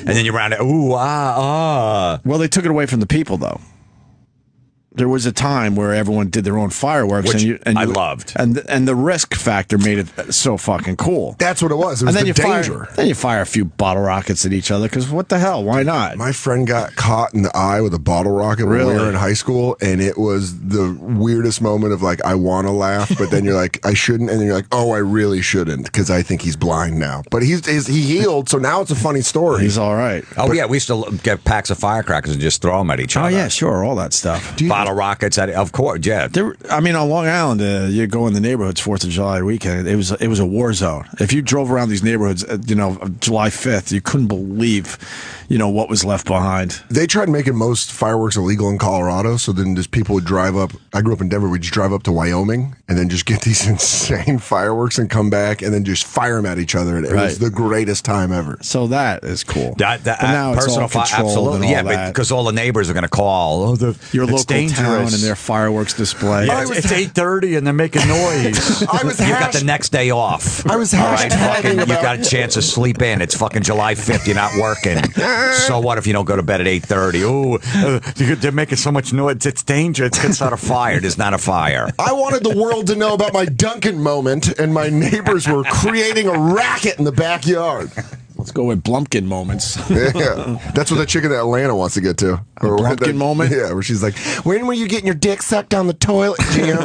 then you're around it. Ooh, Well, they took it away from the people, though. There was a time where everyone did their own fireworks, which and I loved, and the risk factor made it so fucking cool. That's what it was. It was the danger. Then you fire a few bottle rockets at each other because what the hell? Why not? My friend got caught in the eye with a bottle rocket when we were in high school, and it was the weirdest moment of like, I want to laugh, but then you're like, I shouldn't, and then you're like, oh, I really shouldn't because I think he's blind now. But he healed, so now it's a funny story. He's all right. Oh yeah, we used to get packs of firecrackers and just throw them at each other. Oh yeah, sure, all that stuff. Bottle rockets at. Of course, yeah. I mean, on Long Island, you go in the neighborhoods 4th of July weekend. It was a war zone. If you drove around these neighborhoods, July 5th, you couldn't believe, what was left behind. They tried making most fireworks illegal in Colorado, so then just people would drive up. I grew up in Denver. We'd just drive up to Wyoming and then just get these insane fireworks and come back and then just fire them at each other. And it was the greatest time ever. So that is cool. But now it's all controlled absolutely, and all that. because all the neighbors are going to call. Your it's local dangerous. town and their fireworks display. Yeah, it's 8:30 and they're making noise. You got the next day off. I was you got a chance to sleep in. It's fucking July 5th. You're not working. So what if you don't go to bed at 8:30? Oh, they're making so much noise. It's dangerous. It's gonna start a fire. There's not a fire. I wanted the world to know about my Duncan moment, and my neighbors were creating a racket in the backyard. Let's go with Blumpkin moments. Yeah, that's what the chick in Atlanta wants to get to. Or Blumpkin moment? Yeah, where she's like, when were you getting your dick sucked down the toilet, Jim?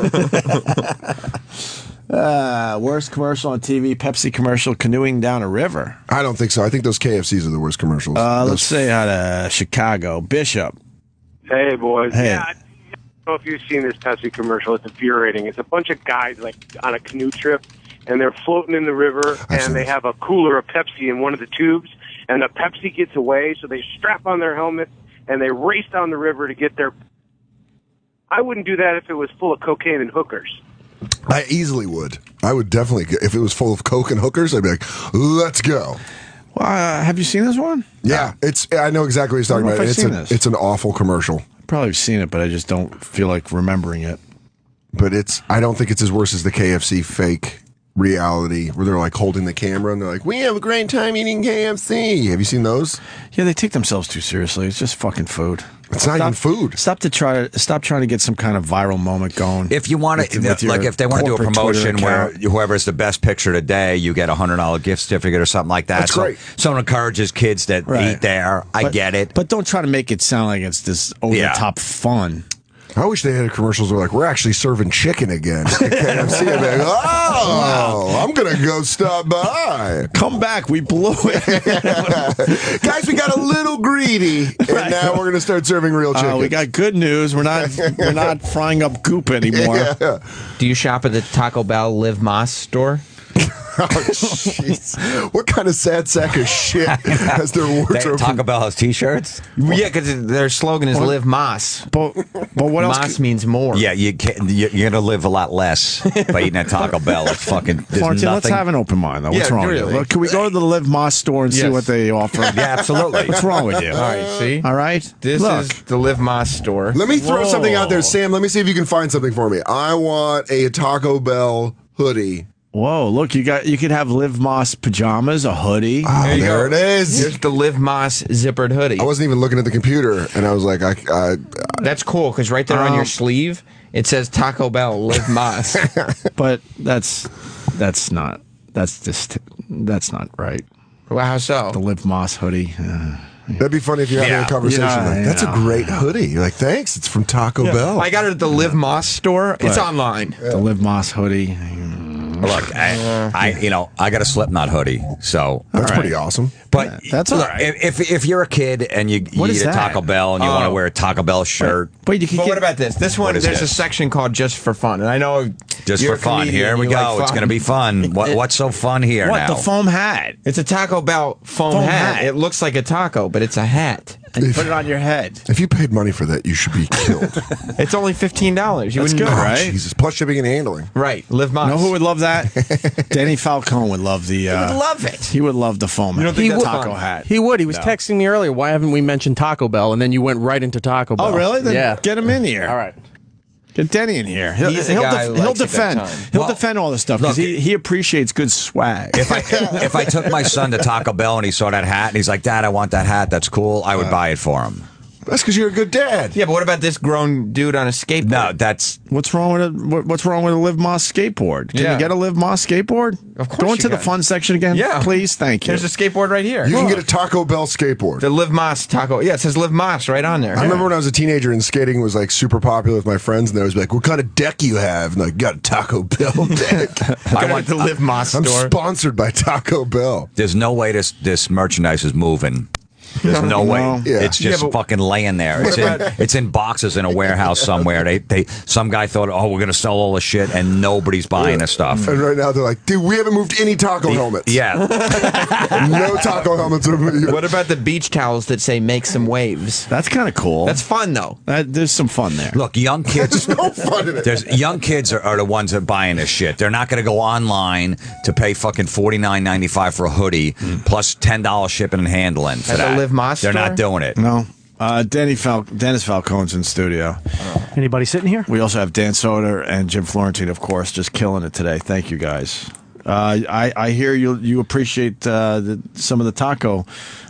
Worst commercial on TV, Pepsi commercial, canoeing down a river. I don't think so. I think those KFCs are the worst commercials. Let's say out of Chicago. Bishop. Hey, boys. Hey. Yeah, I don't know if you've seen this Pepsi commercial. It's infuriating. It's a bunch of guys like on a canoe trip, and they're floating in the river, and they have a cooler of Pepsi in one of the tubes, and the Pepsi gets away, so they strap on their helmet, and they race down the river to get their... I wouldn't do that if it was full of cocaine and hookers. I easily would. I would definitely, if it was full of coke and hookers, I'd be like, let's go. Well, have you seen this one? Yeah, I know exactly what you're talking about. It's an awful commercial. I've probably seen it, but I just don't feel like remembering it. But I don't think it's as worse as the KFC fake reality where they're like holding the camera and they're like, we have a great time eating KFC. Have you seen those? Yeah, they take themselves too seriously. It's just fucking food. It's not even food. Stop trying to get some kind of viral moment going. If you want to, like if they want to do a promotion where whoever's the best picture today, you get a $100 gift certificate or something like that. That's great. Someone encourages kids that eat there. I get it. But don't try to make it sound like it's this over-the-top fun. I wish they had commercials where like, we're actually serving chicken again at KFC. I'd be like, I'm going to go stop by. Come back. We blew it. Guys, we got a little greedy, and now we're going to start serving real chicken. We got good news. We're not frying up goop anymore. Yeah. Do you shop at the Taco Bell Live Más store? Oh, jeez. What kind of sad sack of shit has their wardrobe? Taco Bell has T-shirts? Yeah, because their slogan is Live Más. But what else? Más means more. Yeah, you're going to live a lot less by eating at Taco Bell. It's fucking, Florentine, let's have an open mind, though. What's wrong with you? Look, can we go to the Live Más store and see what they offer? Yeah, absolutely. What's wrong with you? All right, see? All right? This is the Live Más store. Let me throw something out there, Sam. Let me see if you can find something for me. I want a Taco Bell hoodie. Whoa! Look, you could have Live Más pajamas, a hoodie. Oh, there it is. Here's the Live Más zippered hoodie. I wasn't even looking at the computer, and I was like, That's cool because right there on your sleeve it says Taco Bell Live Más. But that's not right. Well, how so? The Live Más hoodie. That'd be funny if you're having a conversation that's a great hoodie. You're like, thanks, it's from Taco Bell. I got it at the Live Más store. It's online. The Live Más hoodie. Look, I got a Slipknot hoodie, so that's pretty awesome. But that's look, if you're a kid and you eat at Taco Bell and you want to wear a Taco Bell shirt, but what about this? This one, there's a section called Just for Fun, and I know just for fun. Here we go. It's going to be fun. What's so fun here now? The foam hat. It's a Taco Bell foam hat. It looks like a taco, but it's a hat. And put it on your head. If you paid money for that, you should be killed. It's only $15. That's good, right? Jesus, plus shipping and handling. Right. Live Más. Know who would love that? Danny Falcone would love the. He would love it. He would love the foam hat. He would, taco hat. He would. He was texting me earlier. Why haven't we mentioned Taco Bell? And then you went right into Taco Bell. Oh, really? Then yeah. Get him in here. All right. Get Denny in here. He'll defend. He'll defend all this stuff because he appreciates good swag. If I took my son to Taco Bell and he saw that hat and he's like, Dad, I want that hat. That's cool. I would buy it for him. That's because you're a good dad. Yeah, but what about this grown dude on a skateboard? No, that's what's wrong with what's wrong with a Live Más skateboard? Can you get a Live Más skateboard? Of course. Go into the fun section again, please. Thank you. There's a skateboard right here. You can get a Taco Bell skateboard. The Live Más taco. Yeah, it says Live Más right on there. I remember when I was a teenager and skating was like super popular with my friends, and they was like, "What kind of deck you have?" And I got a Taco Bell deck. I want the Live Más store. I'm sponsored by Taco Bell. There's no way this merchandise is moving. There's no way. Yeah. It's just fucking laying there. It's in boxes in a warehouse somewhere. Some guy thought, we're gonna sell all the shit, and nobody's buying the stuff. And right now they're like, dude, we haven't moved any taco helmets. Yeah. No taco helmets. What about the beach towels that say "Make some waves"? That's kind of cool. That's fun though. There's some fun there. Look, young kids. There's no fun in it. Young kids are the ones that are buying this shit. They're not gonna go online to pay fucking $49.95 for a hoodie plus $10 shipping and handling for that. Live Más They're store? not doing it. No. Dennis Falcone's in studio. Anybody sitting here? We also have Dan Soder and Jim Florentine, of course, just killing it today. Thank you, guys. I hear you appreciate some of the Taco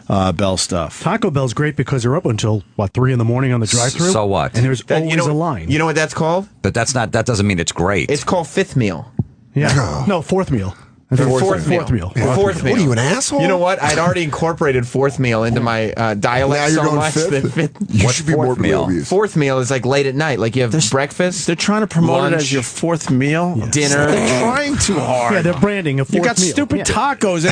Bell stuff. Taco Bell's great because they're up until 3 in the morning on the drive-thru. So what? And there's always a line. You know what that's called? But that doesn't mean it's great. It's called fifth meal. Yeah. No, fourth meal. Fourth meal. What are you, an asshole? You know what? I'd already incorporated fourth meal into my dialect now you're going much fifth? that You should be more meal? Fourth meal is like late at night. Like you have breakfast. They're trying to promote lunch, it as your fourth meal. dinner. They're trying too hard. Yeah, they're branding a fourth You got meal. stupid tacos,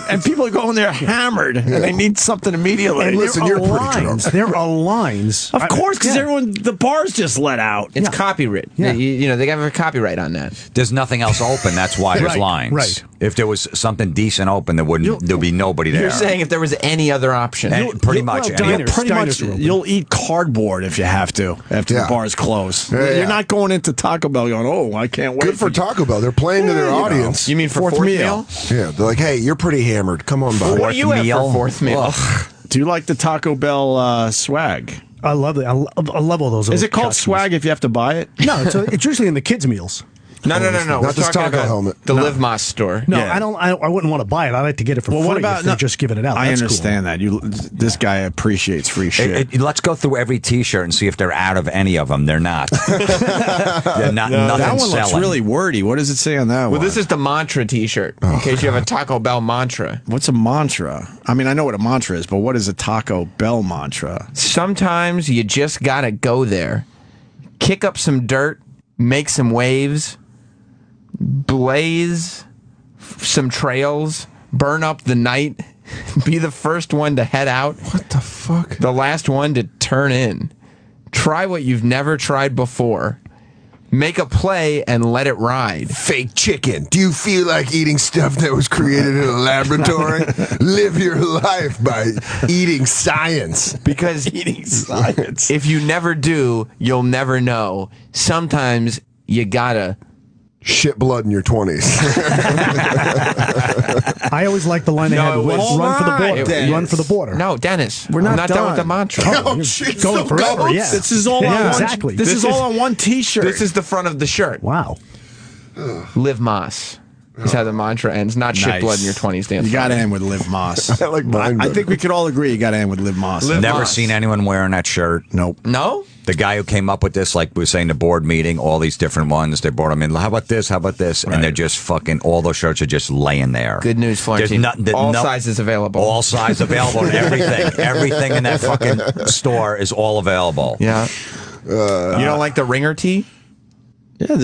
and people are going there hammered, and they need something immediately. And Listen, you're pretty drunk. There are lines. Of course, because the bars just let out. It's copyright. Yeah. You know, they have a copyright on that. There's nothing else open. That's why there's lines. Right. If there was something decent open, there'd be nobody there. You're saying if there was any other option. Pretty much. You'll eat cardboard if you have to after the bars close. You're not going into Taco Bell going, oh, I can't wait. Good for Taco Bell. They're playing to their audience. You mean for fourth meal? Yeah, they're like, hey, you're pretty hammered. Come on by. What do you have for fourth meal? Ugh. Do you like the Taco Bell swag? I love it. I love all those. Is it called swag if you have to buy it? No, it's usually in the kids' meals. No. Not We're this talking taco about helmet. the Live Moss store. No, I don't. I wouldn't want to buy it. I like to get it for free. What about if they're just giving it out? I That's understand that. This guy appreciates free shit. Let's go through every T-shirt and see if they're out of any of them. They're not. They're not. Nothing that one selling. looks really wordy. What does it say on that one? Well, this is the mantra T-shirt. In case you have a Taco Bell mantra. What's a mantra? I mean, I know what a mantra is, but what is a Taco Bell mantra? Sometimes you just gotta go there, kick up some dirt, make some waves, blaze some trails, burn up the night, be the first one to head out. What the fuck? The last one to turn in. Try what you've never tried before. Make a play and let it ride. Fake chicken. Do you feel like eating stuff that was created in a laboratory? Live your life by eating science. Because Eating science. if you never do, you'll never know. Sometimes you gotta shit blood in your 20s. I always like the line they had. Run for the border. Run for the border. No, Dennis, We're not done with the done. mantra. Oh, shit, going so forever. goes. Yeah, This is all on one. exactly. This is all on one T-shirt. This is the front of the shirt. Wow. Live Moss is how the mantra ends. Not shit Nice. blood in your 20s, Dan. You got to end with Live Moss. I like mine I better. think we could all agree you got to end with Live Moss. Live Never Moss. seen anyone wearing that shirt. Nope. No? The guy who came up with this, like we were saying, the board meeting, all these different ones, they brought them in. How about this? How about this? And they're just fucking, all those shirts are just laying there. Good news, Florentine. All sizes available. All sizes available and everything. Everything in that fucking store is all available. Yeah. You don't like the ringer tee? Yeah,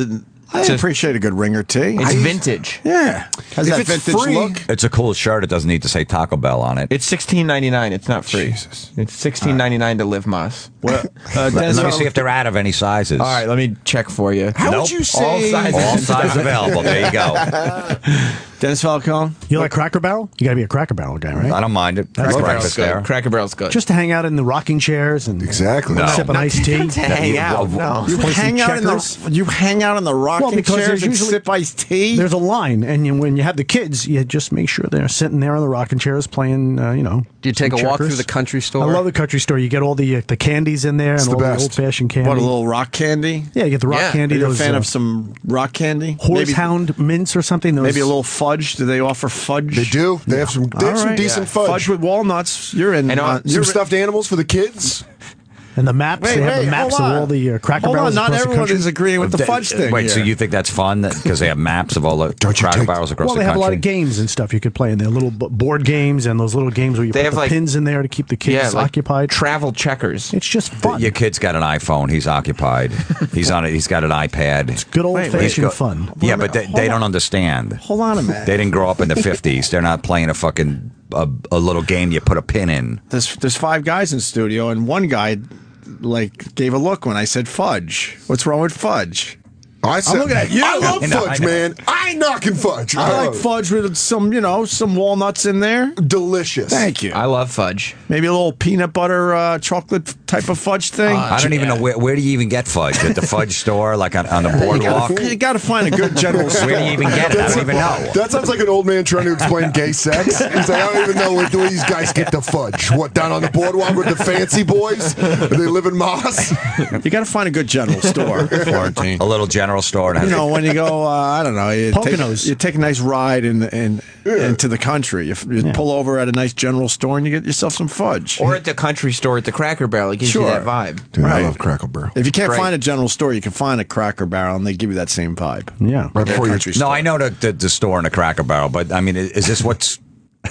I appreciate a good ringer tee. It's vintage. Yeah. Has that vintage look? It's a cool shirt. It doesn't need to say Taco Bell on it. It's $16.99. It's not free. Jesus. It's $16.99 to Live Moss. Well, Let me see if they're out of any sizes. All right, let me check for you. How would you say all sizes? All sizes available. There you go. Dennis Falcone? You like Cracker Barrel? You got to be a Cracker Barrel guy, right? I don't mind it. Cracker Barrel's Breakfast good. there. Cracker Barrel's good. Just to hang out in the rocking chairs and Exactly. No. sip an iced tea. to hang out. No. You Play some hang out in checkers. the rocking because chairs there's and usually- sip iced tea? There's a line, and when you have the kids, you just make sure they're sitting there on the rocking chairs playing. Do you take some a walk checkers. through the country store? I love the country store. You get all the candies in there and the all the best. old fashioned candy. What, a little rock candy? Yeah, you get the rock candy. Are you a Those, fan of some rock candy? Horsehound mints or something? Those, Maybe a little fudge. Do they offer fudge? They do. They have some All right. decent fudge. Fudge with walnuts. You're in. Some stuffed animals for the kids. And the maps. Wait, they have wait, the maps of hold on. all the Cracker Hold Barrels on, not across the everyone country. is agreeing with the fudge thing. Wait, so here. you think that's fun because they have maps of all the Cracker Barrels across Well, the they have a country? lot of games and stuff you could play in there. Little board games and those little games where you They put have, the like- pins in there to keep the kids like occupied. Travel checkers. It's just fun. Your kid's got an iPhone. He's occupied. He's on it. He's got an iPad. It's good old-fashioned He's fun. Yeah, but they don't understand. Hold on a minute. They didn't grow up in the 50s. They're not playing a fucking a little game you put a pin in. There's 5 guys in studio, and one guy gave a look when I said fudge. What's wrong with fudge? I said, I'm looking at you. I love I know, fudge, I know. man. I ain't knocking fudge. I like fudge with some walnuts in there. Delicious. Thank you. I love fudge. Maybe a little peanut butter chocolate type of fudge thing. I don't even know where do you even get fudge at the fudge store, like on the boardwalk. You got to find a good general store. Where do you even get it? I don't even know. That sounds like an old man trying to explain gay sex. He's like, I don't even know where these guys get the fudge. What, down on the boardwalk with the fancy boys? Do they live in Moss? You got to find a good general store, Florentine. A little general store. You know, when you go, I don't know, you Poconos. take a nice ride into the country. You pull over at a nice general store and you get yourself some fudge. Or at the country store at the Cracker Barrel. It gives you that vibe. Dude, I love Cracker Barrel. If you can't Great. find a general store, you can find a Cracker Barrel, and they give you that same vibe. Yeah. Right before you No, I know the store and the Cracker Barrel, but I mean, is this what's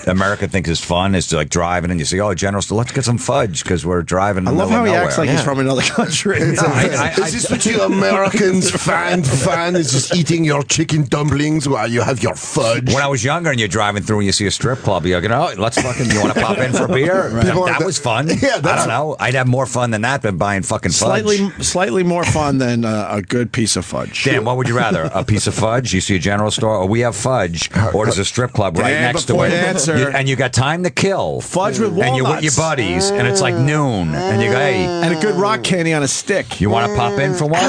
America thinks is fun is to like driving and you say, "Oh, General Store, let's get some fudge because we're driving." I love how he acts like he's from another country. Is this what you Americans find fun? Is just eating your chicken dumplings while you have your fudge? When I was younger and you're driving through and you see a strip club, you're like, "Oh, let's fucking. You want to pop in for a beer?" That was fun. Yeah, I don't know. I'd have more fun than that than buying fucking fudge. Slightly more fun than a good piece of fudge. Dan, what would you rather? A piece of fudge? You see a general store, or we have fudge, or there's a strip club right next to it, and you got time to kill. Fudge with walnuts. And you're with your buddies, and it's like noon, and you go, "Hey," and a good rock candy on a stick. You want to pop in for one?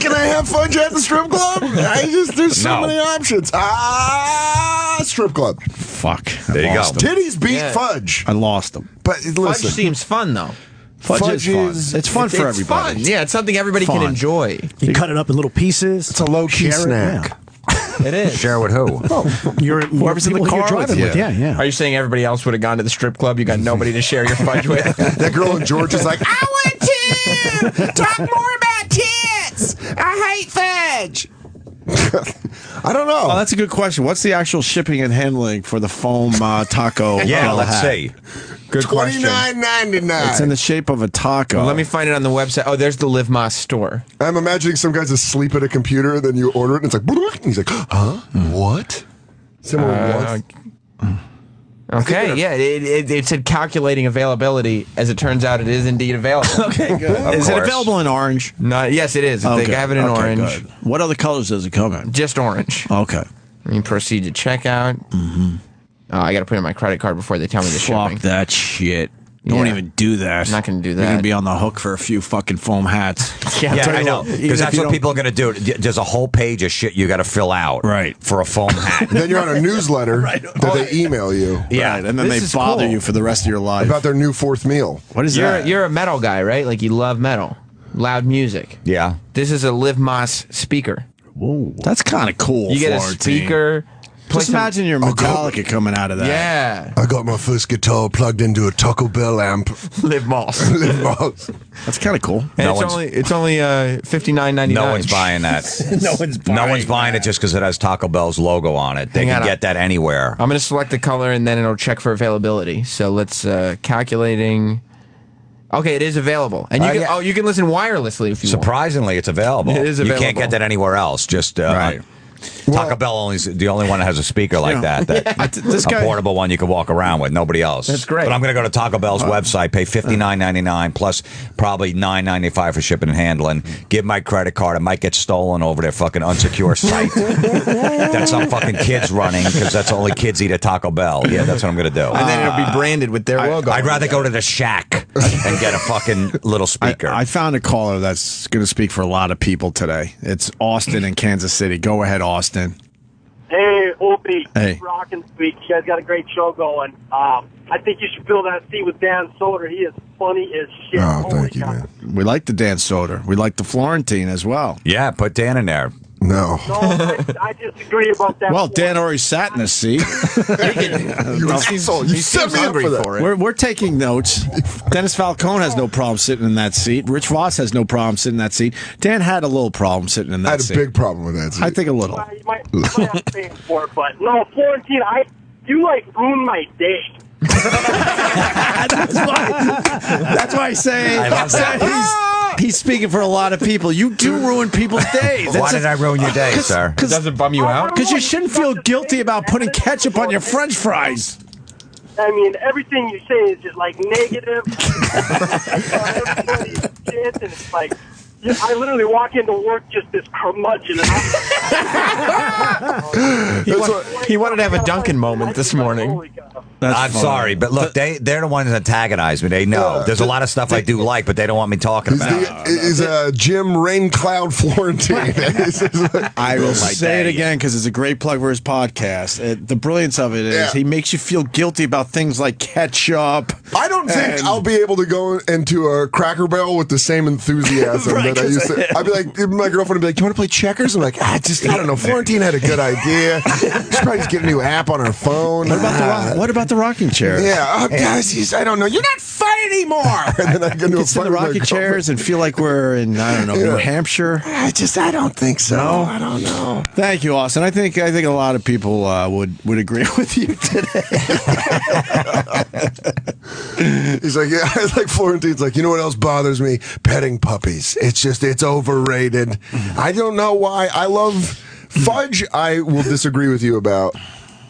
Can I have fudge at the strip club? There's so many options. Strip club. Fuck. There you go. Titties beat fudge. I lost them. But listen, Fudge seems fun though. Fudge is fun. It's fun for everybody. Fun. Yeah, it's something everybody can enjoy. You cut it up in little pieces. It's a low-key snack. It is. Share with who? Whoever's in the car driving with. Yeah. Are you saying everybody else would have gone to the strip club? You got nobody to share your fudge with? That girl in George is like, I want to talk more about tits. I hate fudge. I don't know. Oh, that's a good question. What's the actual shipping and handling for the foam taco? Yeah, let's see. Good question. $29.99. It's in the shape of a taco. Let me find it on the website. Oh, there's the Live Mas store. I'm imagining some guy's asleep at a computer, then you order it, and it's like, and he's like, huh? What? Similar what? Okay, yeah, it said calculating availability. As it turns out, it is indeed available. Okay, good. Is it available in orange? No, yes, it is. They have it in orange. Good. What other colors does it come in? Just orange. Okay. Let me proceed to checkout. Mm-hmm. Oh, I got to put in my credit card before they tell me the shipping. Fuck that shit. Don't even do that. I'm not going to do that. You're going to be on the hook for a few fucking foam hats. Yeah, I know. Because that's what people are going to do. There's a whole page of shit you got to fill out for a foam hat. Then you're on a newsletter that they email you. Yeah, right. And then they bother you for the rest of your life. About their new fourth meal. What is that? You're a metal guy, right? Like you love metal. Loud music. Yeah. This is a Live Mas speaker. Whoa. That's kind of cool. You get a speaker. Just imagine your Metallica coming out of that. Yeah. I got my first guitar plugged into a Taco Bell amp. Live Mas. Live Mas. That's kind of cool. And it's only $59.99. No one's buying that. No one's buying it just because it has Taco Bell's logo on it. They can get that anywhere. I'm going to select the color and then it'll check for availability. So let's calculating. Okay, it is available, and you can listen wirelessly if you want. Surprisingly, it's available. It is available. You can't get that anywhere else. Just right. Taco Bell is the only one that has a speaker like that. A portable one you can walk around with. Nobody else. That's great. But I'm going to go to Taco Bell's website, pay $59.99 plus probably $9.95 for shipping and handling. Give my credit card. It might get stolen over their fucking unsecure site that some fucking kids running because that's only kids eat at Taco Bell. Yeah, that's what I'm going to do. And then it'll be branded with their logo. I'd rather go to the Shack and get a fucking little speaker. I found a caller that's going to speak for a lot of people today. It's Austin in Kansas City. Go ahead, Austin. Hey, Opie. Hey. Rockin' sweet. You guys got a great show going. I think you should fill that seat with Dan Soder. He is funny as shit. Oh, thank you, man. We like the Dan Soder. We like the Florentine as well. Yeah, put Dan in there. No. No, I disagree about that. Well, Dan already sat in the seat. You set me up for that. We're taking notes. Dennis Falcone has no problem sitting in that seat. Rich Voss has no problem sitting in that seat. Dan had a little problem sitting in that seat. I had a big problem with that seat. I think a little. Well, you might have to pay for it, but no, Florentine, you ruined my day. That's why I say he's speaking for a lot of people. You do ruin people's days. Why did I ruin your day, sir? Does it bum you out? Because you shouldn't feel guilty about putting ketchup on your French fries. I mean, everything you say is just negative. Everybody's shit, and it's like. I literally walk into work just this curmudgeon. He wanted to have a Dunkin' moment this morning. I'm sorry, but look, they're the ones that antagonize me. They know. There's a lot of stuff I do like, but they don't want me talking about it. Is Jim Raincloud Florentine. I will say it again because it's a great plug for his podcast. The brilliance of it is he makes you feel guilty about things like ketchup. I don't think I'll be able to go into a Cracker Barrel with the same enthusiasm that I used to. I'd be like, my girlfriend would be like, "Do you want to play checkers?" I'm like, I don't know. Florentine had a good idea. She's probably just get a new app on her phone. What about the rocking chair? Yeah, guys, I don't know. You're not fun anymore. And then I go to sit in the rocking chairs and feel like we're in, I don't know, New Hampshire. I don't think so. No? I don't know. Thank you, Austin. I think a lot of people would agree with you today. He's like, yeah, like Florentine's like, you know what else bothers me? Petting puppies. It's overrated. I don't know why. I love fudge. I will disagree with you about.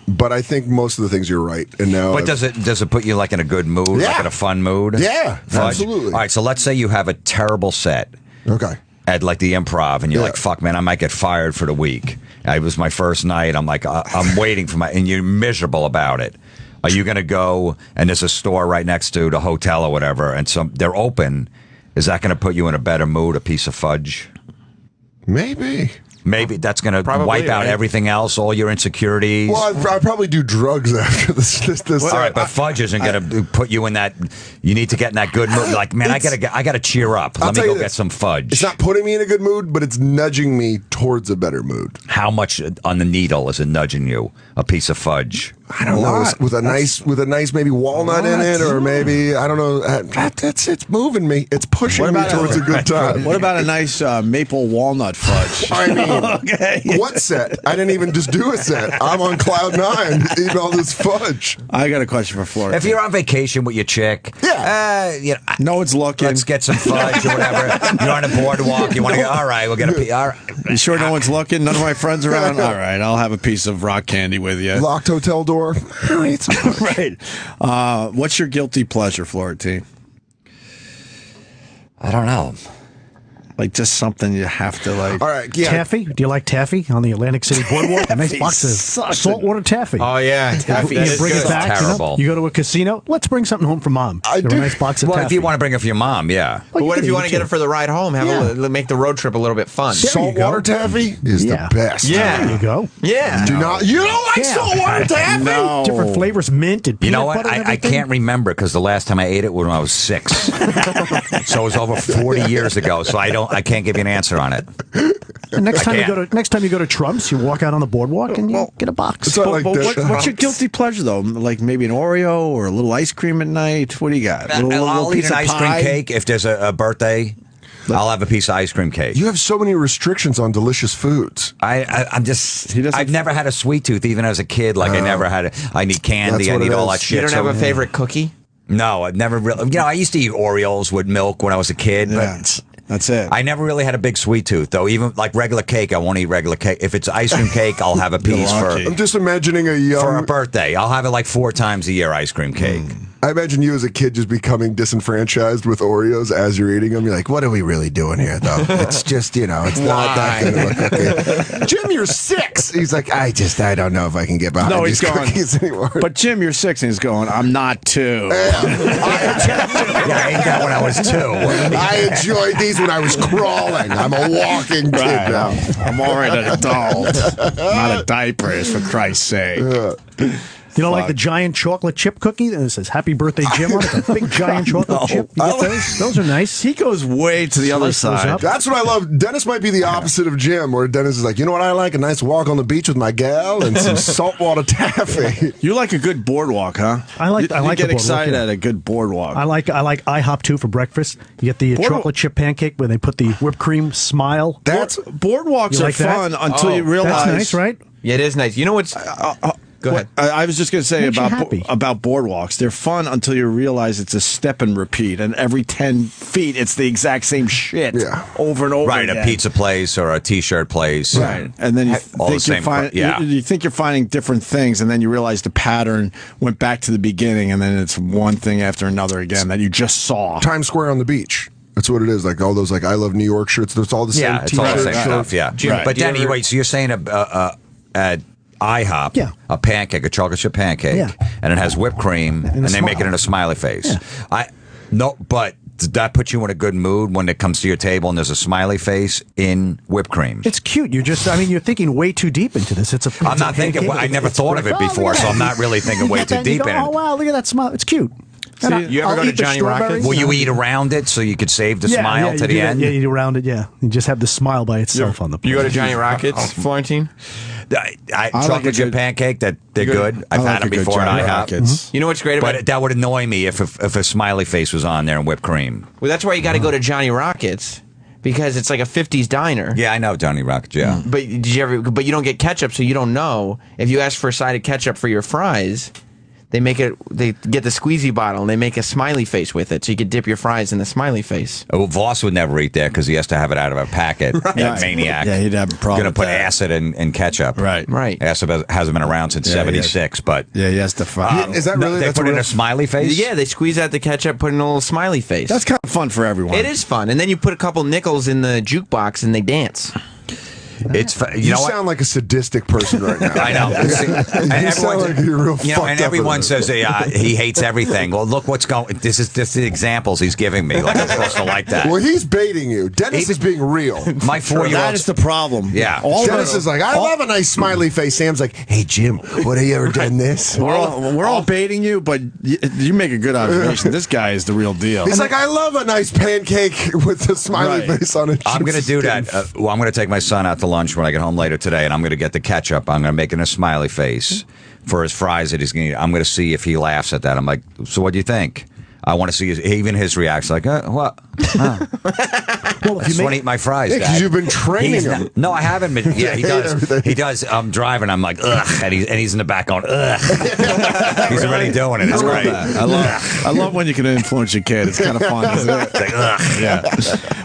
But I think most of the things you're right. And now, but does it put you like in a good mood, like in a fun mood? Yeah, Fudge? absolutely. All right, so let's say you have a terrible set. Okay. At like the Improv, and you're like, "Fuck, man, I might get fired for the week." It was my first night. I'm like, I'm waiting for and you're miserable about it. Are you going to go and there's a store right next to the hotel or whatever, and they're open? Is that going to put you in a better mood? A piece of fudge? Maybe that's going to wipe out everything else, all your insecurities. Well, I'd probably do drugs after this. All right, but fudge isn't going to put you in that. You need to get in that good mood. Like, man, I gotta cheer up. Let me go get some fudge. It's not putting me in a good mood, but it's nudging me towards a better mood. How much on the needle is it nudging you? A piece of fudge. I don't know, with a nice maybe walnut in it, or maybe I don't know. It's moving me. It's pushing me towards a good time. What about a nice maple walnut fudge? I mean, what set? I didn't even just do a set. I'm on cloud 9 eating all this fudge. I got a question for Florida. If you're on vacation with your chick, no one's looking. Let's get some fudge or whatever. You're on a boardwalk. You want to go? All right, we'll get a piece. All right. You sure no one's looking? None of my friends around. All right, I'll have a piece of rock candy with you. Locked hotel door. Right. What's your guilty pleasure, Florentine? I don't know. Like just something you have to like. All right, yeah. Taffy? Do you like taffy on the Atlantic City Boardwalk? A nice box of saltwater taffy. Oh yeah, you bring it back. Terrible. You go to a casino. Let's bring something home for mom. I do. A nice box of Well, taffy. if you want to bring it for your mom, yeah. But what if you want to get it for the ride home? Make the road trip a little bit fun. Saltwater taffy is the best. Yeah, there you go. Yeah. You don't like saltwater taffy? No. Different flavors, mint and peanut You know what? butter and I everything. can't remember because the last time I ate it was when I was 6. So it was over 40 years ago. So I can't give you an answer on it. And next time you go to Trump's, you walk out on the boardwalk and you get a box. What's your guilty pleasure though? Like maybe an Oreo or a little ice cream at night. What do you got? I'll eat an ice cream cake if there's a birthday. I'll have a piece of ice cream cake. You have so many restrictions on delicious foods. I've never had a sweet tooth even as a kid. Like I never had I need candy. I need all that shit. You don't have a favorite cookie? No, I've never really. I used to eat Oreos with milk when I was a kid, but that's it. I never really had a big sweet tooth, though. Even like regular cake, I won't eat regular cake. If it's ice cream cake, I'll have a piece I'm just imagining for a birthday. I'll have it like 4 times a year, ice cream cake. I imagine you as a kid just becoming disenfranchised with Oreos as you're eating them. You're like, what are we really doing here, though? It's just, it's not that good of a cookie. Jim, you're 6. He's like, I don't know if I can get behind these cookies anymore. But Jim, you're 6, and he's going, I'm not 2. I ate that when I was 2. I enjoyed these when I was crawling. I'm a walking kid now. I'm already an adult. Not a diaper, for Christ's sake. You know, like the giant chocolate chip cookie that says "Happy Birthday, Jim" on it. A big giant chocolate chip. You get those? Those are nice. He goes way to the other side. That's what I love. Dennis might be the opposite of Jim, where Dennis is like, you know what I like? A nice walk on the beach with my gal and some saltwater taffy. You like a good boardwalk, huh? I like. You I like get a boardwalk, excited yeah. at a good boardwalk. I like IHOP too for breakfast. You get the chocolate chip pancake where they put the whipped cream smile. Boardwalks like are fun until you realize. That's nice, right? Yeah, it is nice. You know what's? Go ahead. I was just going to say Makes you about boardwalks. They're fun until you realize it's a step and repeat, and every 10 feet it's the exact same shit over and over. Right, again. a pizza place or a T-shirt place. Right, and then you all the think same. you think you're finding different things, and then you realize the pattern went back to the beginning, and then it's one thing after another again that you just saw. Times Square on the beach. That's what it is. Like all those like I Love New York shirts. It's all the same. Yeah, it's all the same T-shirt stuff. Yeah, Right. But Danny, wait. So you're saying at IHOP, a pancake, a chocolate chip pancake, and it has whipped cream, and they make it in a smiley face. But does that put you in a good mood when it comes to your table and there's a smiley face in whipped cream? It's cute. You're thinking way too deep into this. I'm not thinking. I never thought of it before, so I'm not really thinking way too deep in it. Oh wow, look at that smile. It's cute. You ever go to Johnny Rockets? Will you eat around it so you could save the smile to the end? Yeah, you eat around it. Yeah, you just have the smile by itself on the plate. You go to Johnny Rockets, Florentine? Chocolate chip pancake, that they're good. I've had them before at IHOP. You know what's great about it? But that would annoy me if a smiley face was on there and whipped cream. Well, that's why you got to go to Johnny Rockets. because it's like a 50s diner. Yeah, I know Johnny Rockets. Yeah, But did you ever? But you don't get ketchup, so you don't know. If you ask for a side of ketchup for your fries, they make it. They get the squeezy bottle and they make a smiley face with it, so you could dip your fries in the smiley face. Oh, Voss would never eat there because he has to have it out of a packet. That maniac. Yeah, he'd have a problem. Going to with put that. acid in ketchup. Right. Acid hasn't been around since '76, but yeah, he has to find. Is that really? They That's put a in real- a smiley face. Yeah, they squeeze out the ketchup, put in a little smiley face. That's kind of fun for everyone. It is fun, and then you put a couple nickels in the jukebox and they dance. It's You know what? sound like a sadistic person right now. I know. And You sound like you're real fucked and up everyone with says he hates everything. Well, look what's going. This is just the examples he's giving me. Like I'm supposed to like that. Well, he's baiting you. Dennis is being real. My 4-year-old. That is the problem. Yeah. Dennis is like, I love a nice smiley face. Sam's like, hey, Jim, what have you ever done this? We're all baiting you, but you make a good observation. This guy is the real deal. He's like, I love a nice pancake with the smiley face on it. I'm going to do that. I'm going to take my son out to lunch when I get home later today, and I'm going to get the ketchup. I'm going to make it a smiley face for his fries that he's going to eat. I'm going to see if he laughs at that. I'm like, so what do you think? I want to see even his reaction. Like, what? Well, I just want to eat my fries, Yeah, 'cause Dad. you've been training He's him. not- no, I haven't been. Yeah, he does. He does. I'm driving. I'm like, ugh, and he's in the back going, ugh. He's already doing it. It's I love great. that. I love when you can influence your kid. It's kind of fun, isn't it? It's like, ugh. Yeah.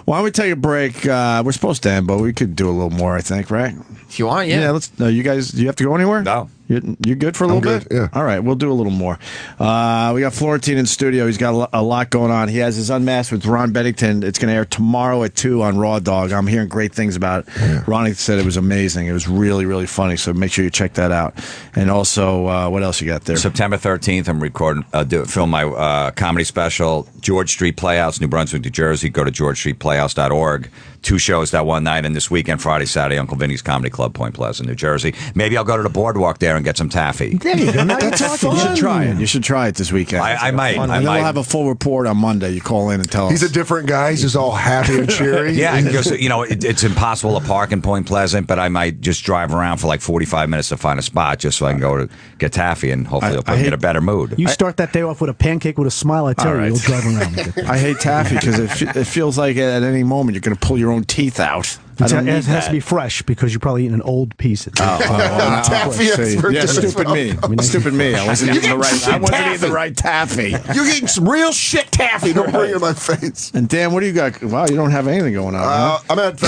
Why don't we take a break? We're supposed to end, but we could do a little more, I think, right? If you want, yeah. Let's. You guys, do you have to go anywhere? No. You good for a little bit? Yeah. All right, we'll do a little more. We got Florentine in studio. He's got a lot going on. He has his Unmasked with Ron Bennington. It's going to air tomorrow at 2 on Raw Dog. I'm hearing great things about it. Yeah. Ronnie said it was amazing. It was really, really funny. So make sure you check that out. And also, what else you got there? September 13th, I'm recording, film my comedy special, George Street Playhouse, New Brunswick, New Jersey. Go to georgestreetplayhouse.org. 2 shows that one night, and this weekend, Friday, Saturday, Uncle Vinny's Comedy Club, Point Pleasant, New Jersey. Maybe I'll go to the boardwalk there and get some taffy. There you go. Now you're talking. You should try it. You should try it this weekend. I might. And then we'll have a full report on Monday. You call in and tell us. He's a different guy. He's just all happy and cheery. Yeah, because it's impossible to park in Point Pleasant, but I might just drive around for like 45 minutes to find a spot just so I can go to get taffy, and hopefully it'll put me in a better mood. You start that day off with a pancake with a smile. I tell All you, right. you'll drive around. I hate taffy because it feels like at any moment you're going to pull your own teeth out. It has to be fresh because you're probably eating an old piece. Taffy expert. Yeah, stupid me. Stupid me. I wasn't eating the right. I wasn't eating the right taffy. You're getting some real shit taffy. Don't bring it in my face. And Dan, what do you got? Wow, you don't have anything going on. Huh? I'm at.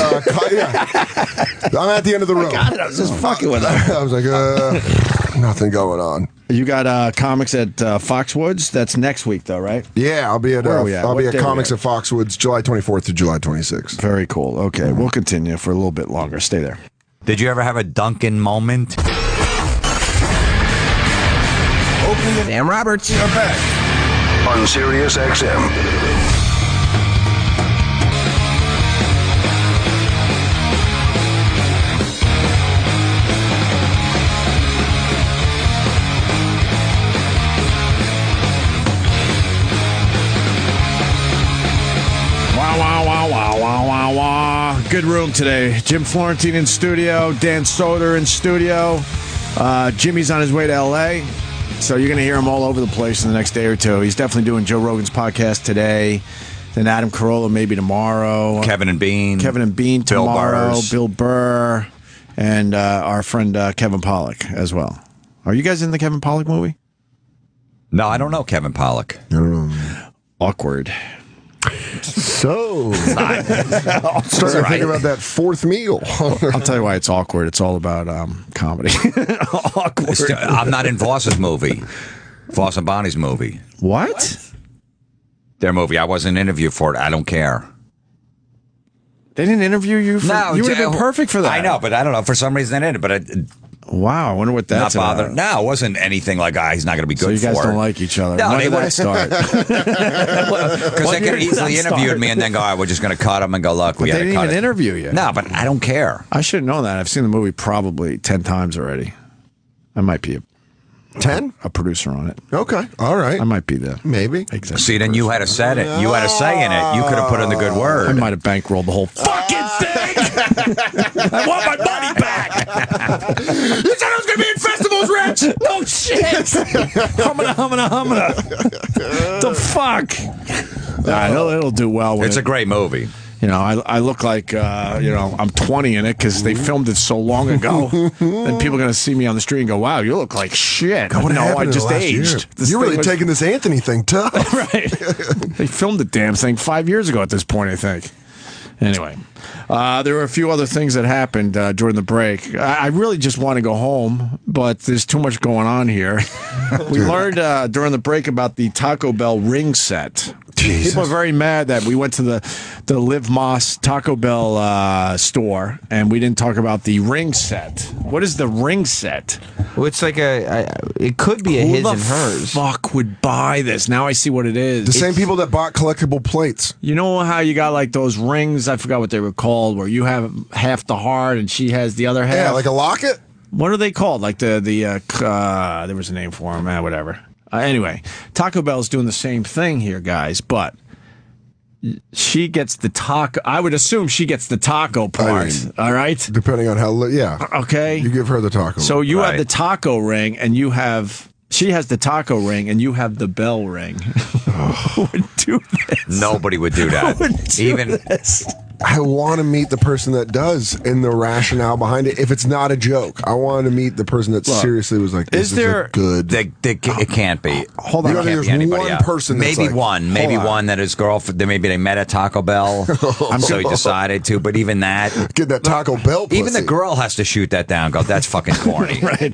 I'm at the end of the road. I was just fucking with him. I was like, nothing going on. You got comics at Foxwoods. That's next week, though, right? Yeah, I'll be at. Where are we at? I'll be What at day Comics we at Foxwoods, July 24th to July 26th. Very cool. Okay, we'll continue for a little bit longer. Stay there. Did you ever have a Duncan moment? Opie and Sam Roberts are back on Sirius XM. Good room today. Jim Florentine in studio. Dan Soder in studio. Jimmy's on his way to L.A., so you're going to hear him all over the place in the next day or two. He's definitely doing Joe Rogan's podcast today. Then Adam Carolla maybe tomorrow. Kevin and Bean tomorrow. Bill Burr. And our friend Kevin Pollak as well. Are you guys in the Kevin Pollak movie? No, I don't know Kevin Pollak. I don't know. Awkward. So, starting to think about that fourth meal. I'll tell you why it's awkward. It's all about comedy. Awkward. I'm not in Voss's movie. Voss and Bonnie's movie. What? Their movie. I wasn't interviewed for it. I don't care. They didn't interview you for No, you would have been perfect for that. I know, but I don't know. For some reason they didn't. But wow, I wonder what that's not bothered. about. No, it wasn't anything like, he's not going to be good so you guys for don't it. like each other. No, when they did that start? Because they could have easily interviewed me and then go, we're just going to cut them and go, look, But we they had to didn't cut even it. interview you. No, but I don't care. I should have known that. I've seen the movie probably 10 times already. I might be 10? A producer on it. Okay, all right. I might be there. Maybe. Exactly. See, then you had to set it. You had a say in it. You could have put in the good word. I might have bankrolled the whole fucking thing. I want my money back. You said I was going to be in festivals, Rich. No shit. Humana. The fuck. Nah, it'll do well. It's a great movie. I look like, I'm 20 in it because they filmed it so long ago. And people are going to see me on the street and go, wow, you look like shit. God, what happened I in the just last aged. year? You're really taking this Anthony thing tough. Right. They filmed the damn thing 5 years ago at this point, I think. Anyway, there were a few other things that happened during the break. I really just want to go home, but there's too much going on here. We learned during the break about the Taco Bell ring set. Jesus. People are very mad that we went to the Liv Moss Taco Bell store and we didn't talk about the ring set. What is the ring set? Well, it's like it could be a his and hers. Who the fuck would buy this? Now I see what it is. The same people that bought collectible plates. You know how you got like those rings? I forgot what they were called, where you have half the heart and she has the other half. Yeah, like a locket. What are they called? Like there was a name for them. Whatever. Anyway, Taco Bell's doing the same thing here, guys, but she gets the taco. I would assume she gets the taco part, all right? Depending on how, Okay. You give her the taco. So you have the taco ring, and she has the taco ring, and you have the bell ring. Who would do this? Nobody would do that. Who would do this? I want to meet the person that does and the rationale behind it. If it's not a joke, I want to meet the person that seriously was like, this is a good. It can't be. Hold on. It can't be anybody else. Person that's maybe like, maybe one that his girlfriend, maybe they met at Taco Bell, so he decided to, but even that. Get that Taco Bell pussy. Even the girl has to shoot that down, go, that's fucking corny. Right.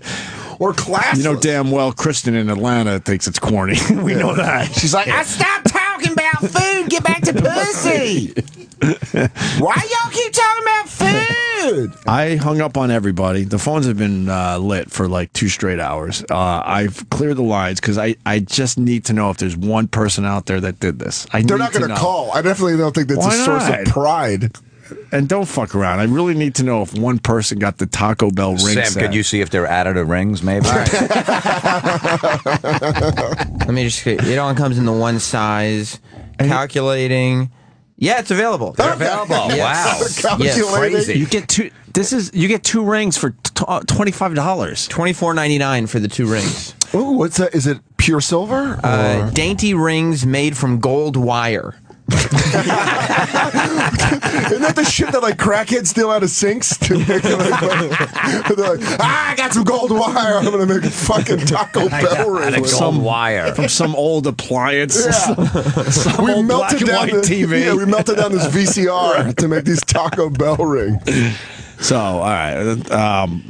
Or classless. You know damn well Kristen in Atlanta thinks it's corny. We know that. She's like, I stopped talking about food. Get back to pussy. Why y'all keep talking about food? I hung up on everybody. The phones have been lit for like 2 straight hours. I've cleared the lines because I just need to know if there's one person out there that did this. They're not going to call. I definitely don't think that's a source of pride. And don't fuck around. I really need to know if one person got the Taco Bell ring Sam, set. could you see if they're additive rings, maybe? Let me just. It all comes in the one size. Calculating. Yeah, it's available. They're available. Yes. Wow. Yes. Crazy. You get two. You get 2 rings for $25. $24.99 for the 2 rings. Oh, what's that? Is it pure silver? Dainty rings made from gold wire. Isn't that the shit that like crackheads steal out of sinks to make it they're like, I got some gold wire. I'm gonna make a fucking Taco Bell ring. Wire from some old appliance. Yeah. Some we old melted black and down white TV. Yeah, we melted down this VCR to make these Taco Bell rings. So, all right.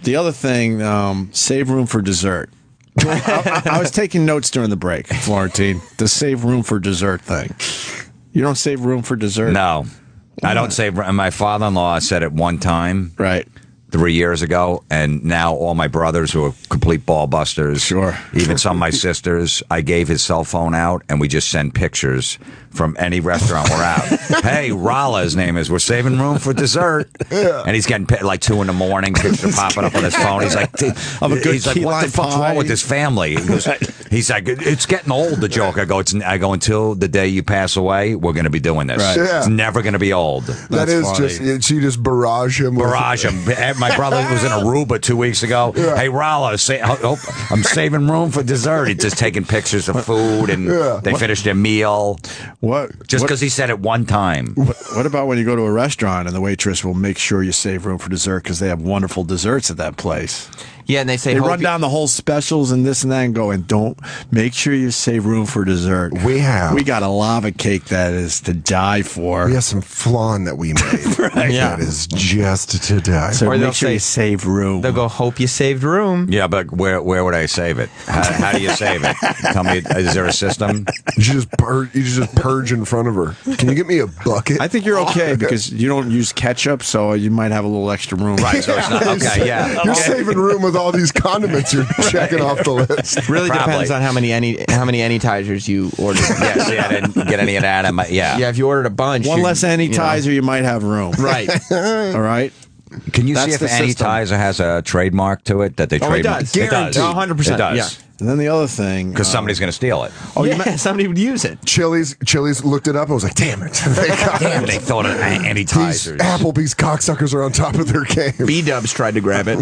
The other thing, save room for dessert. I was taking notes during the break, Florentine. The save room for dessert thing. You don't save room for dessert? No. I don't save. My father-in-law said it one time. Right. 3 years ago, and now all my brothers who are complete ball busters, sure, even some of my sisters, I gave his cell phone out, and we just send pictures from any restaurant we're at. Hey, Rala, his name is. We're saving room for dessert, and he's getting like 2 in the morning. Picture popping up on his phone. He's like, what the fuck's wrong with this family? He's like, it's getting old. The joke. I go, until the day you pass away, we're going to be doing this. Right. Yeah. It's never going to be old. That is funny. She just barrage him. My brother was in Aruba 2 weeks ago. Yeah. Hey, Rala, I'm saving room for dessert. He's just taking pictures of food, and they finished their meal. What? Just because he said it one time. What about when you go to a restaurant and the waitress will make sure you save room for dessert because they have wonderful desserts at that place? Yeah, and they say they run down the whole specials and this and that and go, and don't make sure you save room for dessert. We got a lava cake that is to die for. We have some flan that we made. Right. Yeah. That is just to die. So or make sure you save room. They'll go, hope you saved room. Yeah, but where would I save it? How do you save it? Tell me, is there a system? You just purge in front of her. Can you get me a bucket? I think you're okay because you don't use ketchup, so you might have a little extra room. Right, so it's not okay. Yeah, you're saving room with all these condiments you're checking off the list. Really depends on how many anytizers you ordered. Yeah, see, I didn't get any of that. Yeah, if you ordered a bunch, one less anytizer, you might have room. Right. All right. Can you see if Anytizer has a trademark to it that they trademark? It does. It does. 100%. It does. Yeah. And then the other thing, because somebody's going to steal it. Oh, yeah, somebody would use it. Chili's looked it up and was like, damn it. They thought of anti-tizers. Applebee's cocksuckers are on top of their game. B-dubs tried to grab it.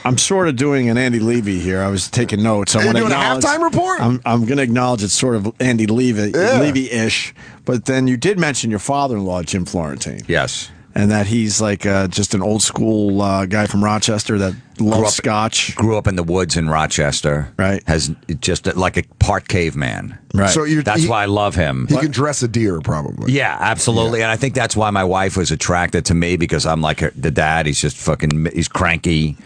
I'm sort of doing an Andy Levy here. I was taking notes. I You're want to doing a acknowledge halftime report? I'm going to acknowledge it's sort of Andy Levy-ish. But then you did mention your father-in-law, Jim Florentine. Yes. And that he's like just an old school guy from Rochester that loves scotch. Grew up in the woods in Rochester. Right. Has just like a part caveman. Right. So that's why I love him. He can dress a deer, probably. Yeah, absolutely. And I think that's why my wife was attracted to me, because I'm like the dad. He's just fucking, he's cranky.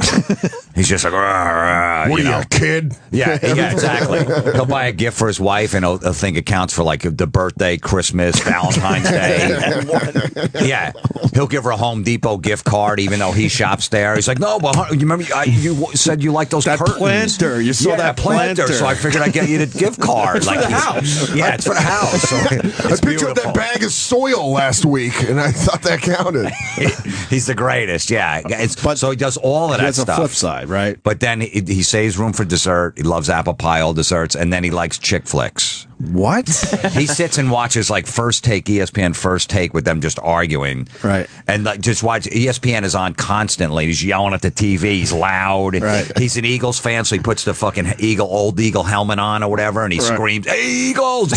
He's just like, what are you, a kid? Yeah, exactly. He'll buy a gift for his wife, and he'll think it counts for like the birthday, Christmas, Valentine's Day. Yeah. He'll give her a Home Depot gift card, even though he shops there. He's like, no, but you remember you said you like those curtains. Planter. You saw that planter. So I figured I'd get you the gift card. It's for the house. Yeah, it's for the house. So I picked up that bag of soil last week, and I thought that counted. He's the greatest, yeah. So he does all of that stuff. That's a flip side, right? But then he saves room for dessert. He loves apple pie, all desserts, and then he likes chick flicks. What? He sits and watches like First Take, ESPN First Take, with them just arguing. Right. And like just watch. ESPN is on constantly. He's yelling at the TV. He's loud. Right. He's an Eagles fan, so he puts the fucking old Eagle helmet on or whatever, and he screams, "Hey, Eagles!"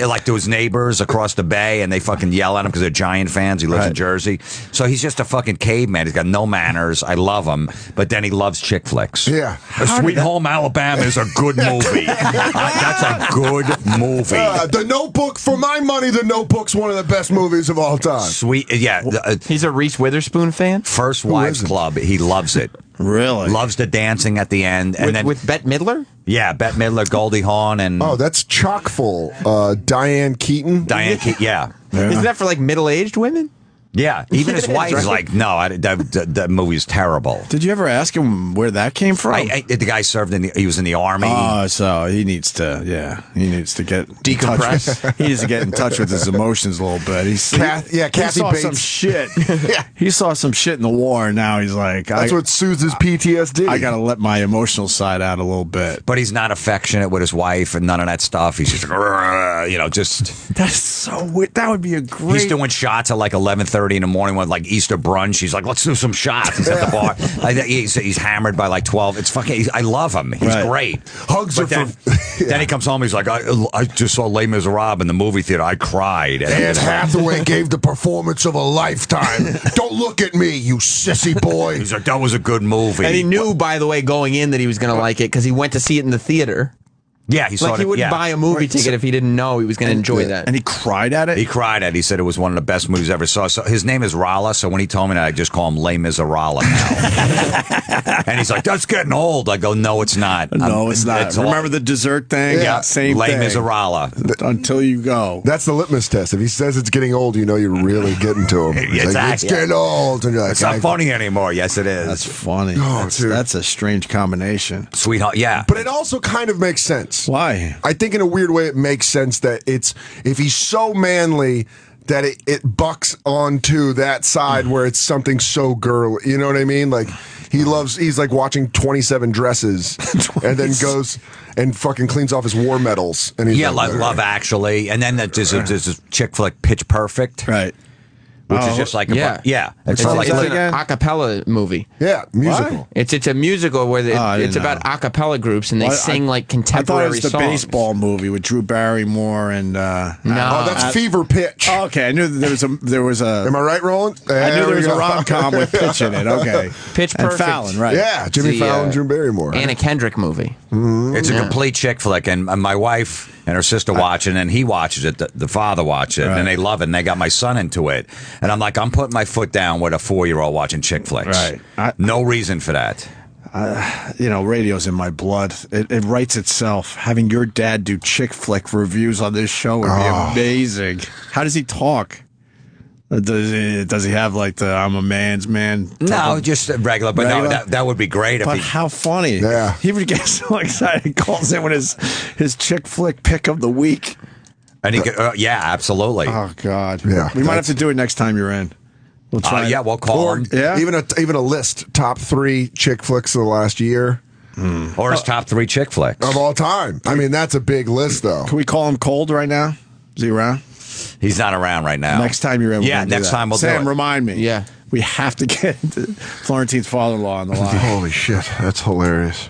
Like to his neighbors across the bay, and they fucking yell at him because they're Giant fans. He lives in Jersey, so he's just a fucking caveman. He's got no manners. I love him, but then he loves chick flicks. Yeah. Sweet Home Alabama is a good movie. That's a good movie. The Notebook, for my money, The Notebook's one of the best movies of all time. Sweet, yeah. He's a Reese Witherspoon fan? First Wives Club. He loves it. Really? Loves the dancing at the end. And With Bette Midler? Yeah, Bette Midler, Goldie Hawn, and... Oh, that's chock full. Diane Keaton? Yeah. Isn't that for like middle-aged women? Yeah, even his wife's like, no, that movie's terrible. Did you ever ask him where that came from? The guy served he was in the army. Oh, so he needs to get decompress. He needs to get in touch with his emotions a little bit. Kathy he saw Bates. some shit. He saw some shit in the war, and now he's like, that's what soothes his PTSD. I got to let my emotional side out a little bit. But he's not affectionate with his wife and none of that stuff. He's just, just. That's so weird. That would be a great. He's doing shots at like 11:30 in the morning with like Easter brunch. He's like, let's do some shots. He's at the bar. He's hammered by like 12. It's fucking. I love him. He's great. Hugs are then he comes home. He's like, I just saw Les Miserables in the movie theater. I cried. Anne Hathaway gave the performance of a lifetime. Don't look at me, you sissy boy. He's like, that was a good movie. And he knew, by the way, going in that he was going to like it because he went to see it in the theater. Yeah, he wouldn't buy a movie ticket if he didn't know he was going to enjoy that. And he cried at it? He cried at it. He said it was one of the best movies ever saw. So his name is Rala, so when he told me that, I just call him Les Miserables now. And he's like, that's getting old. I go, no, it's not. No, it's not. Remember the dessert thing? Yeah, same Les thing. Miserables. Until you go. That's the litmus test. If he says it's getting old, you know you're really getting to him. Exactly. Like, it's getting old. And you're like, it's not funny anymore. Yes, it is. That's funny. Oh, that's a strange combination. Sweetheart, yeah. But it also kind of makes sense. Why? I think in a weird way it makes sense that if he's so manly that it bucks onto that side where it's something so girly. You know what I mean? Like he's like watching 27 Dresses and then goes and fucking cleans off his war medals. And he's like Love Actually. And then there's a chick flick, Pitch Perfect. Right. Which is just like it's like an a cappella movie. Yeah, musical. What? It's a musical where it's about a cappella groups and they sing like contemporary songs. I thought it was the baseball movie with Drew Barrymore and no, that's Fever Pitch. Oh, okay, I knew that there was a. Am I right, Roland? I knew there was a rom-com with Pitch in it. Okay, Pitch Perfect. And Fallon, right? Yeah, Jimmy Fallon, Drew Barrymore. Anna Kendrick movie. Mm-hmm. It's a complete chick flick, and my wife and her sister watch it, and he watches it. The father watches it, and they love it, and they got my son into it. And I'm like, I'm putting my foot down with a 4-year-old watching chick flicks. Right. No reason for that. Radio's in my blood. It writes itself. Having your dad do chick flick reviews on this show would be amazing. How does he talk? Does he have like the I'm a man's man? No, just regular. But no, that would be great. But how funny. Yeah. He would get so excited. He calls in with his chick flick pick of the week. And he could, yeah, absolutely. Oh, God. Yeah. We might have to do it next time you're in. We'll try. Yeah, we'll call him. Yeah. Even a list, top 3 chick flicks of the last year. Or his top 3 chick flicks. Of all time. I mean, that's a big list, though. Can we call him Cold right now? Is he around? He's not around right now. Next time you're in, next time we'll do Sam, it. remind me. Yeah. We have to get Florentine's father-in-law on the line. Holy shit, that's hilarious.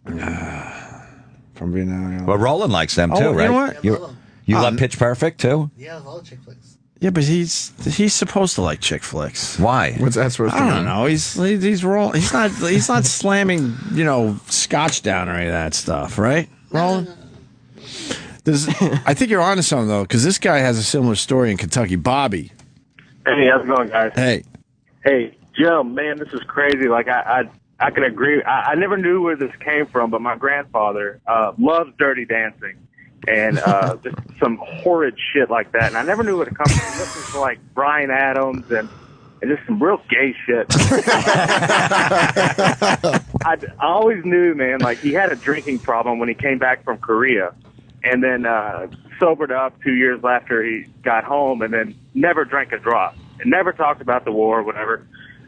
From Vietnam. Well, Roland likes them, too, Oh, right? you know what? You love Pitch Perfect, too? Yeah, all chick flicks. Yeah, but he's supposed to like chick flicks. Why? What's that supposed to I mean? don't know. He's rolling. He's not slamming scotch down or any of that stuff, right, Roland? I think you're onto something though, because this guy has a similar story in Kentucky. Bobby. Hey, how's it going, guys? Hey. Hey, Jim, man, this is crazy. Like, I can agree. I never knew where this came from, but my grandfather loves Dirty Dancing and just some horrid shit like that. And I never knew where it comes from. He listens to, like, Bryan Adams and just some real gay shit. I always knew, man, like, he had a drinking problem when he came back from Korea. And then sobered up 2 years after he got home and then never drank a drop. And never talked about the war or whatever.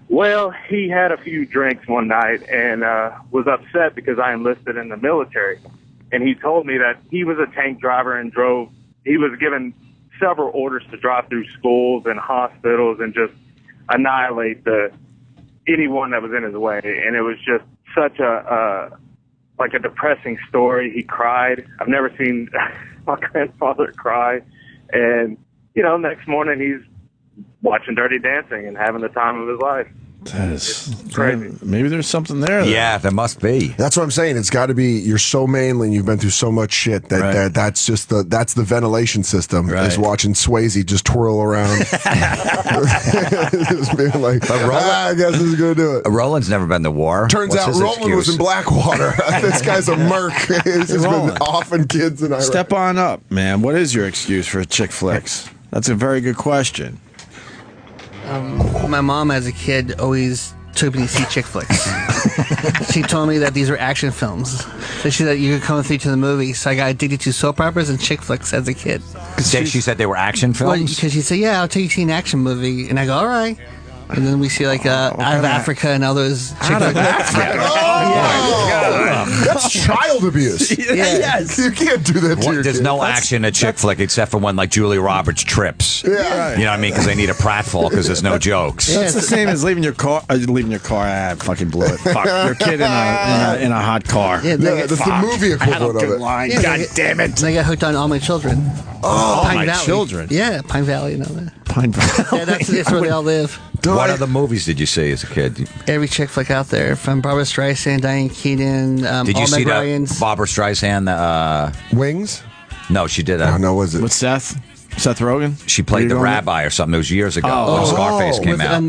Well, he had a few drinks one night and was upset because I enlisted in the military. And he told me that he was a tank driver and he was given several orders to drive through schools and hospitals and just annihilate anyone that was in his way. And it was just such a depressing story. He cried. I've never seen my grandfather cry. And, next morning he's watching Dirty Dancing and having the time of his life. Crazy. Maybe there's something there. Yeah, there must be. That's what I'm saying. It's got to be. You're so manly, and you've been through so much shit that's just that's the ventilation system. Right. Is watching Swayze just twirl around, just being like, I guess this is gonna do it. Roland's never been to war. Turns out Roland was in Blackwater. This guy's a merc. He's just been offing kids in Iraq. Step on up, man. What is your excuse for chick flicks? That's a very good question. My mom, as a kid, always took me to see chick flicks. She told me that these were action films. So she said you could come with me to the movies. So I got addicted to soap operas and chick flicks as a kid. She said they were action Well, films? because she said, yeah, I'll take you to see an action movie. And I go, all right. And then we see Out of Africa and all those chick flicks. That's child abuse. Yes. You can't do that to your There's kid. no action in a chick flick except for when, like, Julia Roberts trips. Yeah. You know what I mean? Because they need a pratfall because there's no jokes. That's the same as leaving your car. I fucking blew it. Fuck. Your kid in a hot car. Yeah, that's the movie I had a equivalent good of it. line. Yeah, God damn it. And I got hooked on All My Children. Oh, Pine My Valley. Children. Yeah, Pine Valley and all that. Pine Valley. Yeah, that's where they all live. What other movies did you see as a kid? Every chick flick out there, from Barbara Streisand, Diane Keaton, Did you all see Meg that Ryans. Barbara Streisand? Wings? No, she did. was it? With Seth Rogen? She played the rabbi or something. It was years ago when Scarface came out.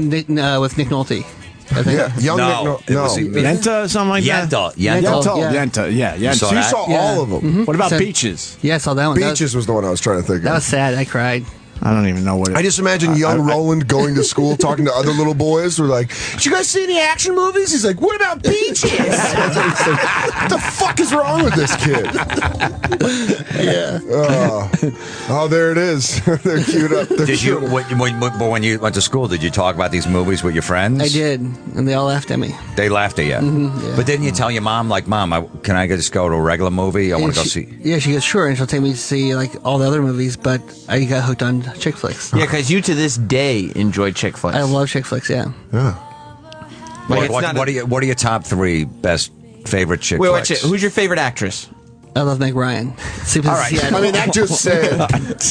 With Nick Nolte. I think. Yeah, young No, Nick. it was Yenta, something like that? Yenta. Yeah. So you saw all of them. Mhm. What about So- Beaches? Yeah, I saw that one. Beaches was the one I was trying to think of. That was sad. I cried. I don't even know what it is. I just imagine young Roland going to school talking to other little boys who are like, did you guys see any action movies? He's like, what about Beaches? What the fuck is wrong with this kid? Yeah. Oh, there it is. They're queued up. Did you, when you went to school, did you talk about these movies with your friends? I did, and they all laughed at me. They laughed at you. Yeah. But didn't you tell your mom, like, Mom, can I just go to a regular movie? I want to go see. Yeah, she goes, sure, and she'll take me to see all the other movies, but I got hooked on chick flicks. Yeah, because you to this day enjoy chick flicks. I love chick flicks, yeah. Yeah. What are your top 3 best favorite chick flicks? Who's your favorite actress? I love Meg Ryan. All right. I mean, that just said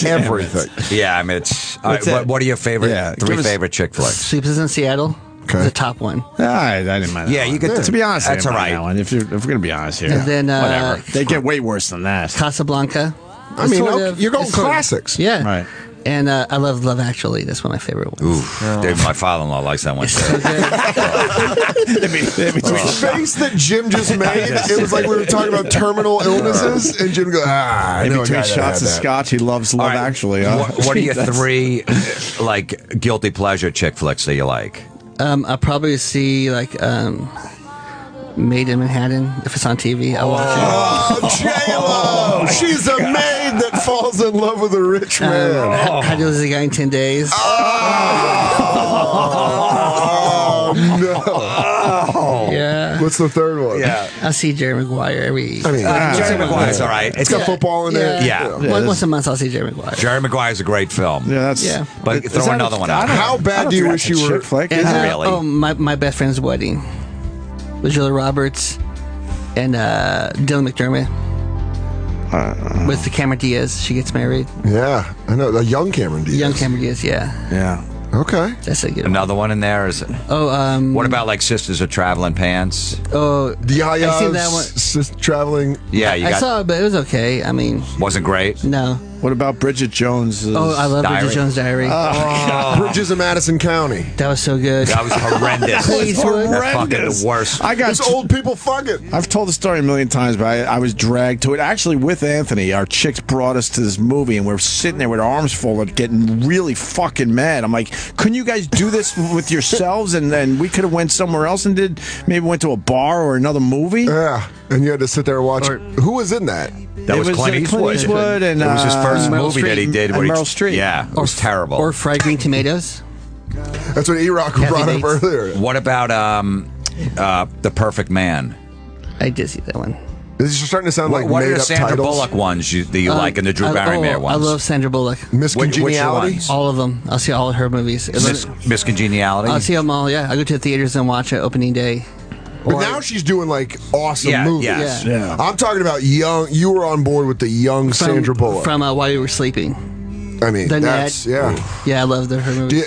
everything. Yeah, I mean, it's. All right, what are your favorite 3 favorite chick flicks? Sleepless in Seattle. Okay. The top one. I didn't mind that. Yeah, you get to be honest, that's I didn't all mind right. that one. If we're going to be honest here. And then, whatever. They get way worse than that. Casablanca. I mean, you're going classics. Yeah. Right. And I love Love Actually. That's one of my favorite ones. Oof. Dude, my father-in-law likes that one too. The face that Jim just made, it was like we were talking about terminal illnesses, and Jim goes, I In know a between guy that shots had of that. scotch, he loves Love All right, Actually. Huh? What are your 3 like guilty pleasure chick flicks that you like? I'll probably see Made in Manhattan if it's on TV. I'll watch it. Oh, J-Lo! She's a maid that falls in love with a rich man. How to Lose a Guy in 10 Days. Oh, no. Yeah. What's the third one? Yeah. I'll see Jerry Maguire every. I mean, Jerry Maguire's all right. It's got football in it. Yeah. Once a month, I'll see Jerry Maguire. Jerry Maguire's a great film. Yeah, that's. Yeah. But throw another one out. How bad do you wish you were? Flick. And, Really? Oh, my best friend's wedding with Julia Roberts and Dylan McDermott. With the Cameron Diaz, she gets married. Yeah, I know. A young Cameron Diaz. Young Cameron Diaz, yeah. Yeah. Okay. That's a good one. Another one in there is. Oh, What about like Sisters of Traveling Pants? Oh, I seen that one. Traveling. Yeah, you I got. saw it, but it was okay. I mean, Wasn't great. no. What about Bridget Jones? Oh, I love Bridget Jones' Diary. Bridges of Madison County. That was so good. That was horrendous. Please, That's fucking the worst. I got It's old people fucking. I've told the story a million times, but I was dragged to it. Actually, with Anthony, our chicks brought us to this movie, and we're sitting there with our arms folded, getting really fucking mad. I'm like, couldn't you guys do this with yourselves? And then we could have went somewhere else and maybe went to a bar or another movie. Yeah, and you had to sit there and watch. Who was in that? That was Clint Eastwood. And it was his first Meryl movie that he Streep. did. And where Meryl Streep. Yeah, it was terrible. Or fried green tomatoes. That's what E-Rock brought up earlier. What about The Perfect Man? I did see that one. This is starting to sound like what are made the up Sandra titles. Bullock ones that you like and the Drew Barrymore ones? I love Sandra Bullock. Miss Which Congeniality? ones? All of them. I'll see all of her movies. Miss Congeniality? I'll see them all, yeah. I go to the theaters and watch it opening day. But now she's doing like awesome movies. yes. Yeah. I'm talking about young. You were on board with the young Sandra Bullock. From While We Were Sleeping. I mean, The that's Net. Yeah, I love her movies.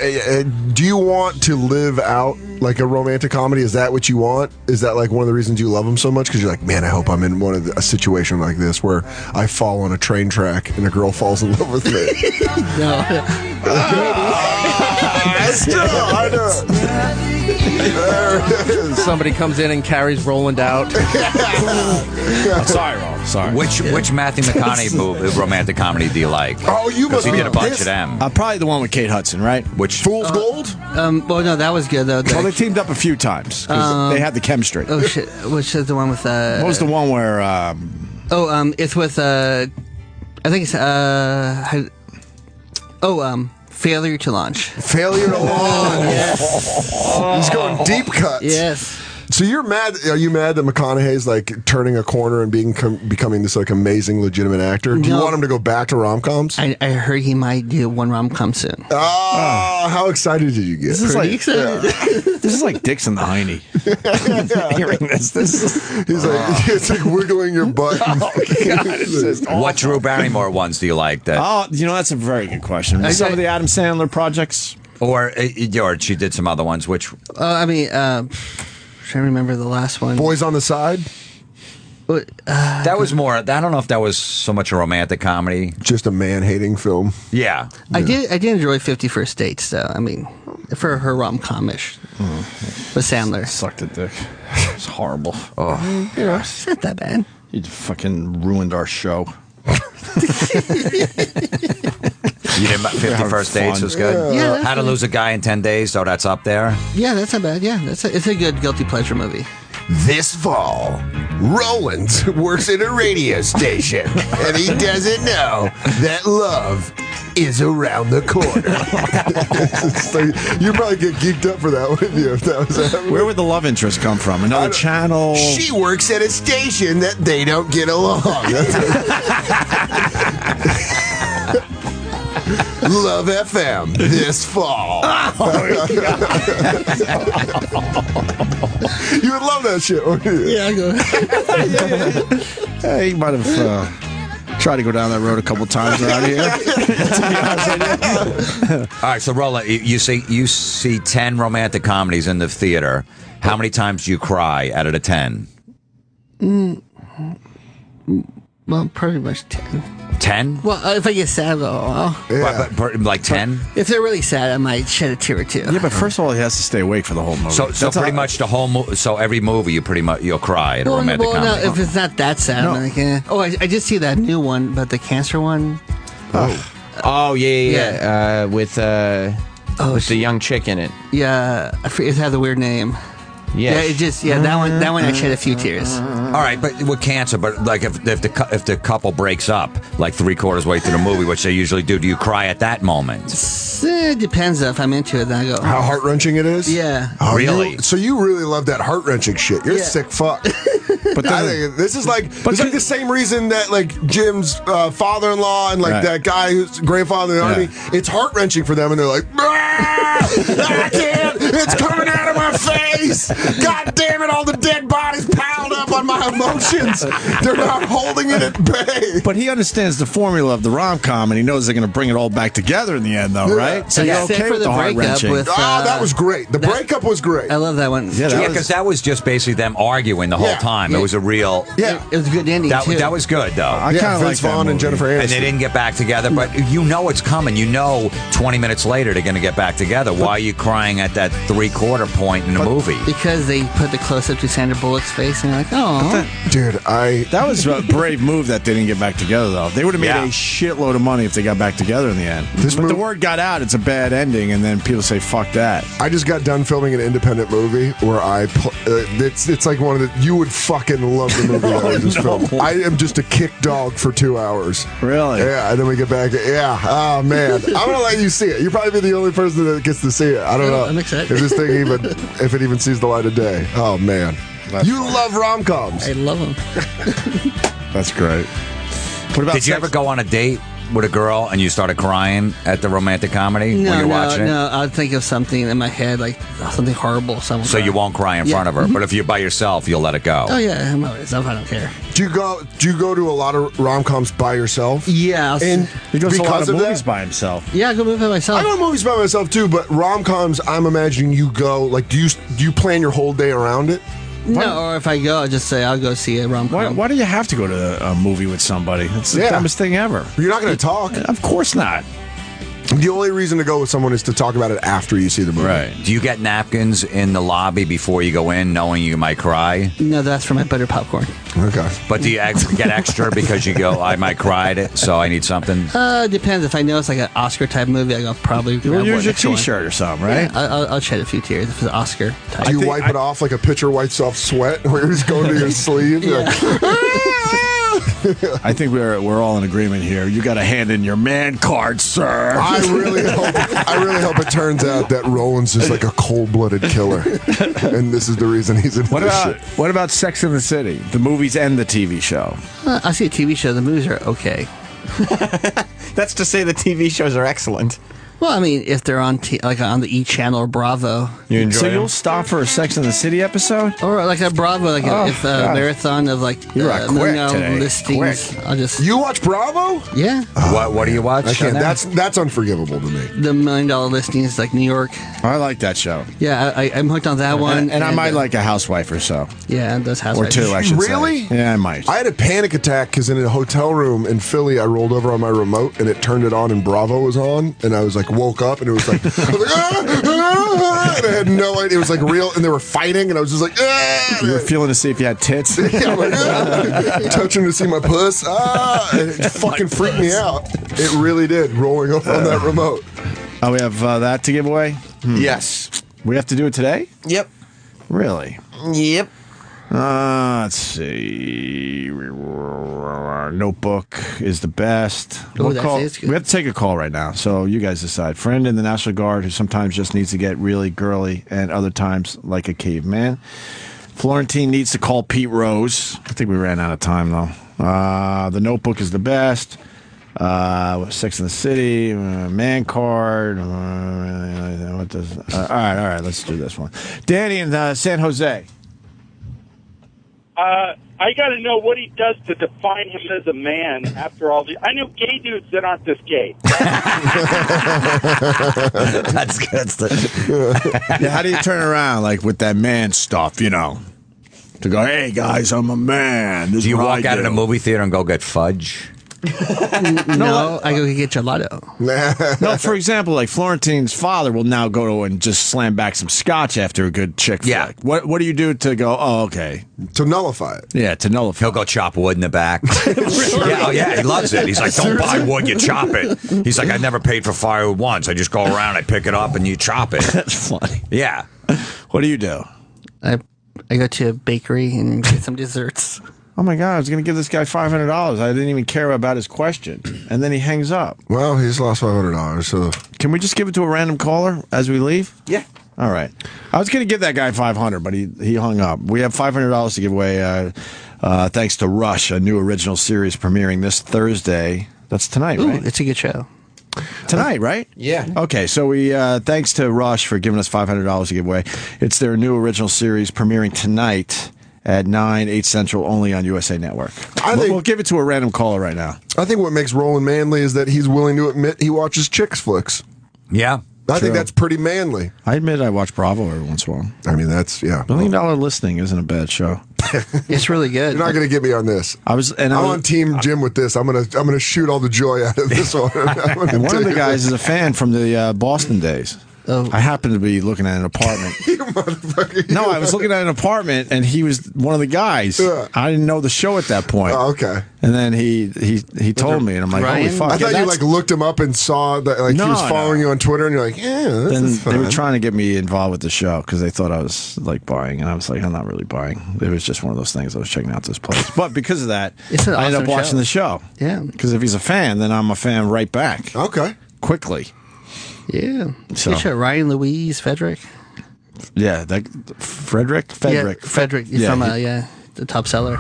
Do you want to live out like a romantic comedy? Is that what you want? Is that like one of the reasons you love them so much? Because you're like, man, I hope I'm in a situation like this where I fall on a train track and a girl falls in love with me. No. Still, I know. There it is. Somebody comes in and carries Roland out. Sorry, Rob. Sorry. Which Matthew McConaughey romantic comedy do you like? Oh, you must he be did a bunch pissed. of them. Probably the one with Kate Hudson, right? Which Fool's Gold? Well, no, that was good, though. Well, they teamed up a few times. 'Cause they had the chemistry. Oh, shit. Which is the one with... What was the one where... it's with... I think it's... Failure to Launch. Failure to Launch. Yes. He's going deep cuts. Yes. So you're mad? Are you mad that McConaughey's like turning a corner and becoming this like amazing legitimate actor? Do you want him to go back to rom-coms? I heard he might do one rom-com soon. Oh, how excited did you get? This is Pretty like excited. this is like Dixon the Heine. Hearing this He's like it's like wiggling your butt. What Drew Barrymore ones do you like? That that's a very good question. Some of the Adam Sandler projects, or she did some other ones. Which trying to remember the last one. Boys on the Side. That was more. I don't know if that was so much a romantic comedy. Just a man-hating film. Yeah. I did enjoy 50 First Dates, though. I mean, for her rom-com-ish with Sandler. Sucked a dick. It's horrible. Oh, it's not that bad. You fucking ruined our show. You did 50 First Dates was good. Yeah. How to Lose a Guy in 10 Days. So that's up there. Yeah, that's not bad. Yeah, it's a good guilty pleasure movie. This fall, Roland works at a radio station, and he doesn't know that love is around the corner. You'd probably get geeked up for that, wouldn't you? If that was happening. Where would the love interest come from? Another channel? She works at a station that they don't get along. Love FM this fall. You would love that shit, wouldn't you? Yeah, I go. Yeah, you might have tried to go down that road a couple times around here. All right, so Roland, you see 10 romantic comedies in the theater. How many times do you cry out of the 10? Well, pretty much 10. 10? Well, if I get sad, I'll go, oh. But like 10? If they're really sad, I might shed a tear or two. Yeah, but first of all, he has to stay awake for the whole movie. So pretty much the whole so every movie you'll cry at a romantic comedy. No, if it's not that sad, I'm like, eh. Oh, I just see that new one, but the cancer one. Oh yeah. With the young chick in it. Yeah, I forget, it had the weird name. Yeah, it just that one I shed a few tears. All right, but with cancer, but like if the couple breaks up like 3/4 way through the movie, which they usually do you cry at that moment? It depends if I'm into it. Then I go. How heart wrenching it is? Yeah. Oh, really? So you really love that heart wrenching shit? You're a sick fuck. But I think this is like the same reason that like Jim's father-in-law and like that guy who's grandfather in the army. It's heart wrenching for them, and they're like, I can't. It's coming out of my face. God damn it! All the dead bodies piled up on my emotions. They're not holding it at bay. But he understands the formula of the rom-com, and he knows they're going to bring it all back together in the end, though, right? So you're okay with the heart wrenching. That was great. The breakup was great. I love that one. Yeah, because that was just basically them arguing the whole time. It was a real. Yeah, it was a good ending too. That was good though. I kind of like Vaughn and Jennifer Aniston. And they didn't get back together, but you know it's coming. You know 20 minutes later they're going to get back together. Why are you crying at that 3/4 point in the movie? Because they put the close-up to Sandra Bullock's face, and you're like, oh. Dude, that was a brave move that they didn't get back together, though. They would have made a shitload of money if they got back together in the end. But the word got out, it's a bad ending, and then people say, fuck that. I just got done filming an independent movie where it's like one of the, you would fucking love the movie that I just filmed. I am just a kick dog for 2 hours. Really? Yeah, and then we get back. Yeah, oh man. I'm going to let you see it. You'll probably be the only person that gets to see it. I don't know. I'm excited. If this thing if it even sees the light of day. Oh man. You love rom-coms. I love them. That's great. What about Did you ever go on a date with a girl and you started crying at the romantic comedy when you're watching it? No, I'll think of something in my head, like something horrible. So you won't cry in front of her, but if you're by yourself, you'll let it go. Oh yeah, I'm by myself. I don't care. Do you go to a lot of rom-coms by yourself? Yeah. And he goes to a lot of movies that, by himself. Yeah, I go movies by myself. I go to movies by myself too, but rom-coms, I'm imagining you go, like, do you plan your whole day around it? No, or if I go, I'll just say I'll go see a rom-com. Why do you have to go to a movie with somebody? It's the dumbest thing ever. You're not going to talk. Of course not. The only reason to go with someone is to talk about it after you see the movie. Right. Do you get napkins in the lobby before you go in, knowing you might cry? No, that's for my butter popcorn. Okay. But do you get extra because you go, I might cry at it, so I need something? Depends. If I know it's like an Oscar-type movie, I'll probably You'll use your T-shirt or something, right? Yeah, I'll shed a few tears if it's an Oscar type. Do you wipe it off like a pitcher wipes off sweat where you're just going to your sleeve? Yeah. I think we're all in agreement here. You got to hand in your man card, sir. I really hope it turns out that Roland's just like a cold-blooded killer, and this is the reason he's in this shit. What about Sex and the City, the movies and the TV show? I see a TV show. The movies are okay. That's to say the TV shows are excellent. Well, I mean, if they're on like on the E Channel or Bravo, you enjoy them? You'll stop for a Sex and the City episode, or like a Bravo, like if a marathon of like listings. Quick. I'll just. You watch Bravo? Yeah. What do you watch? I can't. That's unforgivable to me. The $1 Million Listings, like New York. I like that show. Yeah, I'm hooked on that one. And I might like a housewife or so. Yeah, those housewives. Or two, I should say. Really? Yeah, I might. I had a panic attack because in a hotel room in Philly, I rolled over on my remote and it turned it on and Bravo was on, and I was like woke up and it was like, I was like and I had no idea. It was like real, and they were fighting, and I was just like, You were feeling to see if you had tits? Yeah, I'm like, touching to see my puss. And it fucking freaked me out. It really did, rolling over on that remote. Oh, we have that to give away? Yes. We have to do it today? Yep. Really? Yep. Let's see. Notebook is the best. Oh, We have to take a call right now, so you guys decide. Friend in the National Guard who sometimes just needs to get really girly and other times like a caveman. Florentine needs to call Pete Rose. I think we ran out of time, though. The Notebook is the best. Sex and the City, Man Card. What does? All right. Let's do this one. Danny in San Jose. I got to know what he does to define him as a man after all the. I know gay dudes that aren't this gay. That's good. Yeah, how do you turn around, like with that man stuff, you know? To go, hey guys, I'm a man. This do you is what walk I out do. of the movie theater and go get fudge? No, I go get gelato. No, for example, like Florentine's father will now go and just slam back some scotch after a good chick flick. What do you do to go, oh, okay. To nullify it. Yeah, to nullify. He'll go chop wood in the back. Yeah, he loves it. He's like, don't buy wood, you chop it. He's like, I never paid for firewood once. I just go around, I pick it up, and you chop it. That's funny. Yeah. What do you do? I go to a bakery and get some desserts. Oh my God, I was going to give this guy $500. I didn't even care about his question. And then he hangs up. Well, he's lost $500, so. Can we just give it to a random caller as we leave? Yeah. All right. I was going to give that guy $500, but he hung up. We have $500 to give away thanks to Rush, a new original series premiering this Thursday. That's tonight, Ooh, right? it's a good show. Tonight, right? Yeah. Okay, so we thanks to Rush for giving us $500 to give away. It's their new original series premiering tonight at 9, 8 Central, only on USA Network. We'll give it to a random caller right now. I think what makes Roland manly is that he's willing to admit he watches chicks flicks. Yeah. I think that's pretty manly. I admit I watch Bravo every once in a while. I mean, that's, yeah. $1 Million Listening isn't a bad show. It's really good. You're not going to get me on this. I'm on Team Jim with this. I'm gonna shoot all the joy out of this one. And one of the guys is a fan from the Boston days. Oh. I happened to be looking at an apartment. You motherfucker. No, I was looking at an apartment, and he was one of the guys. Yeah. I didn't know the show at that point. Oh, okay. And then he told me, and I'm like, Ryan? holy fuck. I thought you like looked him up and saw that he was following you on Twitter, and you're like, yeah, this Then is fun. they were trying to get me involved with the show because they thought I was like buying, and I was like, I'm not really buying. It was just one of those things. I was checking out this place, but because of that, It's an I ended up awesome watching show. the show. Yeah. Because if he's a fan, then I'm a fan right back. Okay. Quickly. Yeah. So- Good show. Ryan Louise Frederick. Yeah, that Frederick. Yeah, Frederick. He's from the top seller.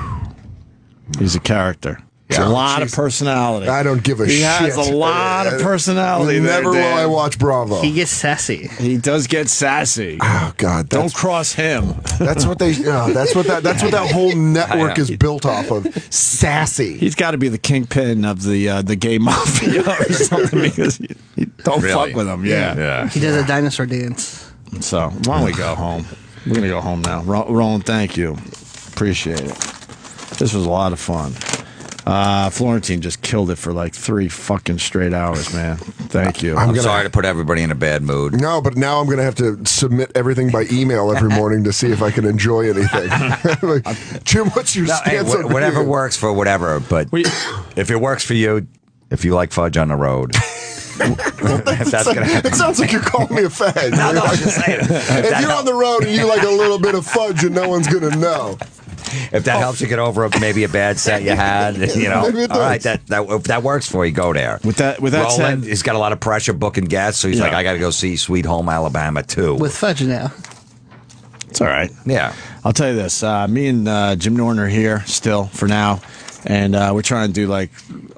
He's a character. He's Yeah, a lot of jeez. personality. I don't give a He shit. has a lot of personality. Never will Dan. I watch Bravo. He gets sassy. He does get sassy. Oh God! Don't cross him. That's what they. That's what that whole network is built off of. Sassy. He's got to be the kingpin of the gay mafia or something because you don't Really? fuck with him. Yeah. He does a dinosaur dance. So why don't we go home? We're gonna go home now. Roland, thank you. Appreciate it. This was a lot of fun. Florentine just killed it for like 3 fucking straight hours, man. Thank you. I'm sorry to put everybody in a bad mood. No, but now I'm going to have to submit everything by email every morning to see if I can enjoy anything. Like, Jim, what's your stance on whatever video? works for whatever, but if it works for you, if you like fudge on the road. If that's gonna happen. It sounds like you're calling me a fag. No, I'm just saying. If you're on the road and you like a little bit of fudge and no one's going to know. If that helps you get over maybe a bad set you had, you know, Maybe it all right, does. if that works for you, go there. With that Roland, said, he's got a lot of pressure booking guests, so he's like, I got to go see Sweet Home Alabama too. With fudge now. it's all right. Yeah, I'll tell you this. Me and Jim Norton are here still for now, and we're trying to do like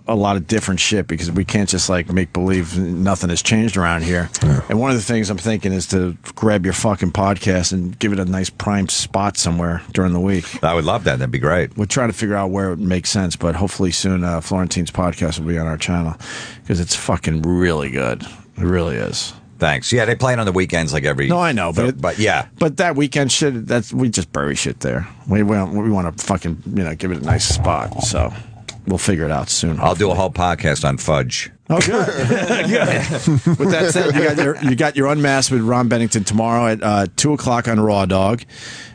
a lot of different shit because we can't just like make believe nothing has changed around here. And one of the things I'm thinking is to grab your fucking podcast and give it a nice prime spot somewhere during the week. I would love that. That'd be great. We're trying to figure out where it makes sense, but hopefully soon Florentine's podcast will be on our channel because it's fucking really good. It really is. Thanks. Yeah, they play it on the weekends like every. No, I know, but yeah. But that weekend shit, we just bury shit there. We want to fucking give it a nice spot. So we'll figure it out soon. I'll do a whole podcast on fudge. Oh, good. Good. With that said, you got your Unmasked with Ron Bennington tomorrow at 2:00 on Raw Dog,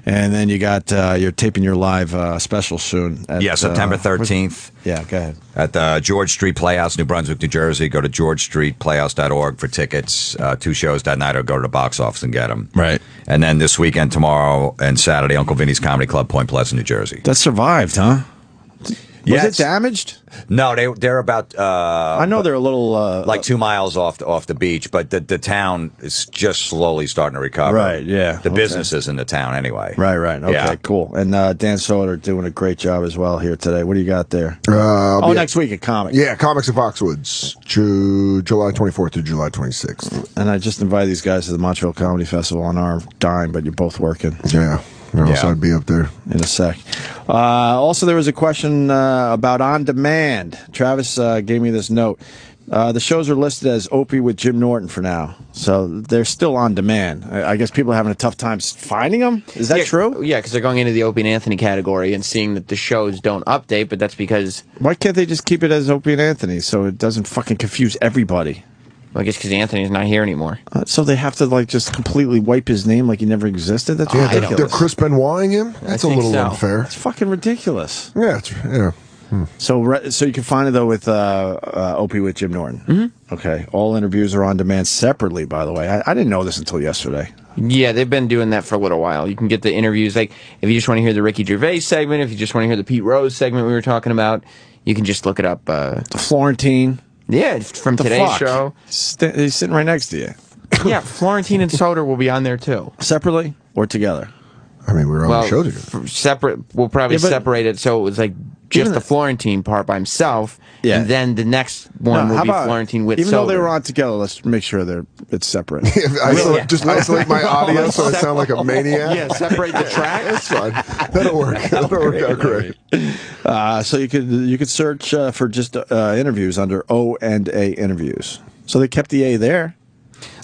and then you got you're taping your live special soon. At, September 13th. Yeah, go ahead. At the George Street Playhouse, New Brunswick, New Jersey. Go to georgestreetplayhouse.org for tickets. 2 shows that night, or go to the box office and get them. Right. And then this weekend, tomorrow and Saturday, Uncle Vinny's Comedy Club, Point Pleasant, New Jersey. That survived, huh? Yeah, Was it damaged? No, they're about. I know they're a little like 2 miles off the beach, but the town is just slowly starting to recover. Right, yeah. The Okay. businesses in the town, anyway. Right. Okay, Yeah. cool. And Dan Soder doing a great job as well here today. What do you got there? Next week at Comic. Yeah, Comics at Foxwoods, July 24th to July 26th. And I just invited these guys to the Montreal Comedy Festival on our dime, but you're both working. Yeah. Or else I'd be up there in a sec. Also, there was a question about On Demand. Travis gave me this note. The shows are listed as Opie with Jim Norton for now, so they're still on demand. I guess people are having a tough time finding them. Is that true? Yeah, because they're going into the Opie and Anthony category and seeing that the shows don't update, but that's because... Why can't they just keep it as Opie and Anthony so it doesn't fucking confuse everybody? Well, I guess because Anthony's not here anymore. So they have to like just completely wipe his name like he never existed? That's ridiculous. They're Chris Benoiting him? That's a little unfair. It's fucking ridiculous. Yeah, So you can find it though with Opie with Jim Norton. Mm-hmm. Okay, all interviews are on demand separately. By the way, I didn't know this until yesterday. Yeah, they've been doing that for a little while. You can get the interviews. Like, if you just want to hear the Ricky Gervais segment, if you just want to hear the Pete Rose segment we were talking about, you can just look it up. The Florentine. Yeah, from today's show. He's sitting right next to you. Yeah, Florentine and Soder will be on there too. Separately or together? I mean, we're on the show together. Separate. We'll probably separate it so it was like just the Florentine part by himself. Yeah. And then the next one will be Florentine with even Soder. Though they were on together, let's make sure it's separate. Just isolate my audio so I sound like a maniac. Yeah, separate the track. That's fine. That'll work. That'll work out great. So you could search for just interviews under O&A interviews. So they kept the A there.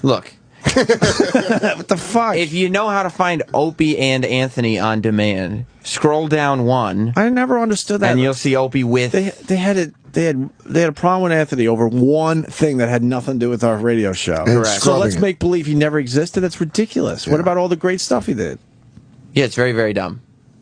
Look. What the fuck? If you know how to find Opie and Anthony on demand, scroll down one. I never understood that. And you'll see Opie with. They had a problem with Anthony over one thing that had nothing to do with our radio show. Correct. So let's make believe he never existed. That's ridiculous. Yeah. What about all the great stuff he did? Yeah, it's very, very dumb.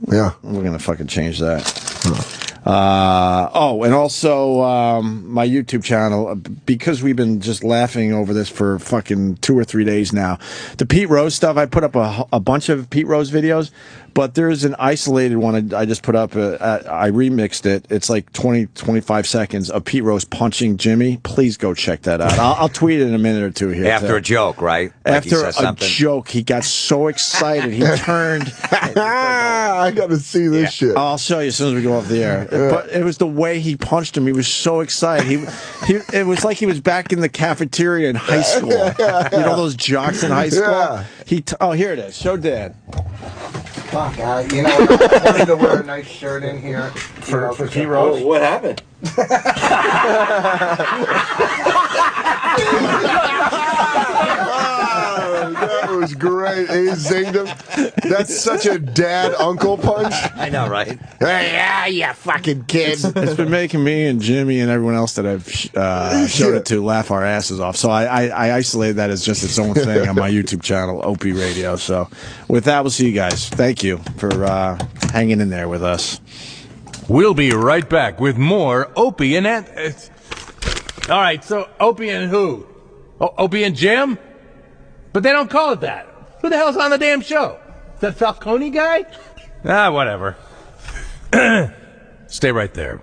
Yeah. We're going to fucking change that. And also my YouTube channel, because we've been just laughing over this for fucking 2 or 3 days now. The Pete Rose stuff, I put up a bunch of Pete Rose videos, but there's an isolated one I just put up. I remixed it. It's like 25 seconds of Pete Rose punching Jimmy. Please go check that out. I'll tweet it in a minute or two here. After a joke, right? Like After a joke, he got so excited. He turned. I got to see this shit. I'll show you as soon as we go off the air. But it was the way he punched him. He was so excited. It was like he was back in the cafeteria in high school. You know those jocks in high school? Yeah. Here it is. Show Dad. Fuck, you know, I wanted to wear a nice shirt in here for Pete Rose. What happened? That was great. He zinged him. That's such a dad uncle punch. I know, right? Hey, yeah, you fucking kid. It's been making me and Jimmy and everyone else that I've showed it to laugh our asses off. So I isolated that as just its own thing on my YouTube channel, Opie Radio. So with that, we'll see you guys. Thank you for hanging in there with us. We'll be right back with more Opie and all right, so Opie and who? Opie and Jim? But they don't call it that. Who the hell's on the damn show? Is that Falcone guy? Whatever. Stay right there.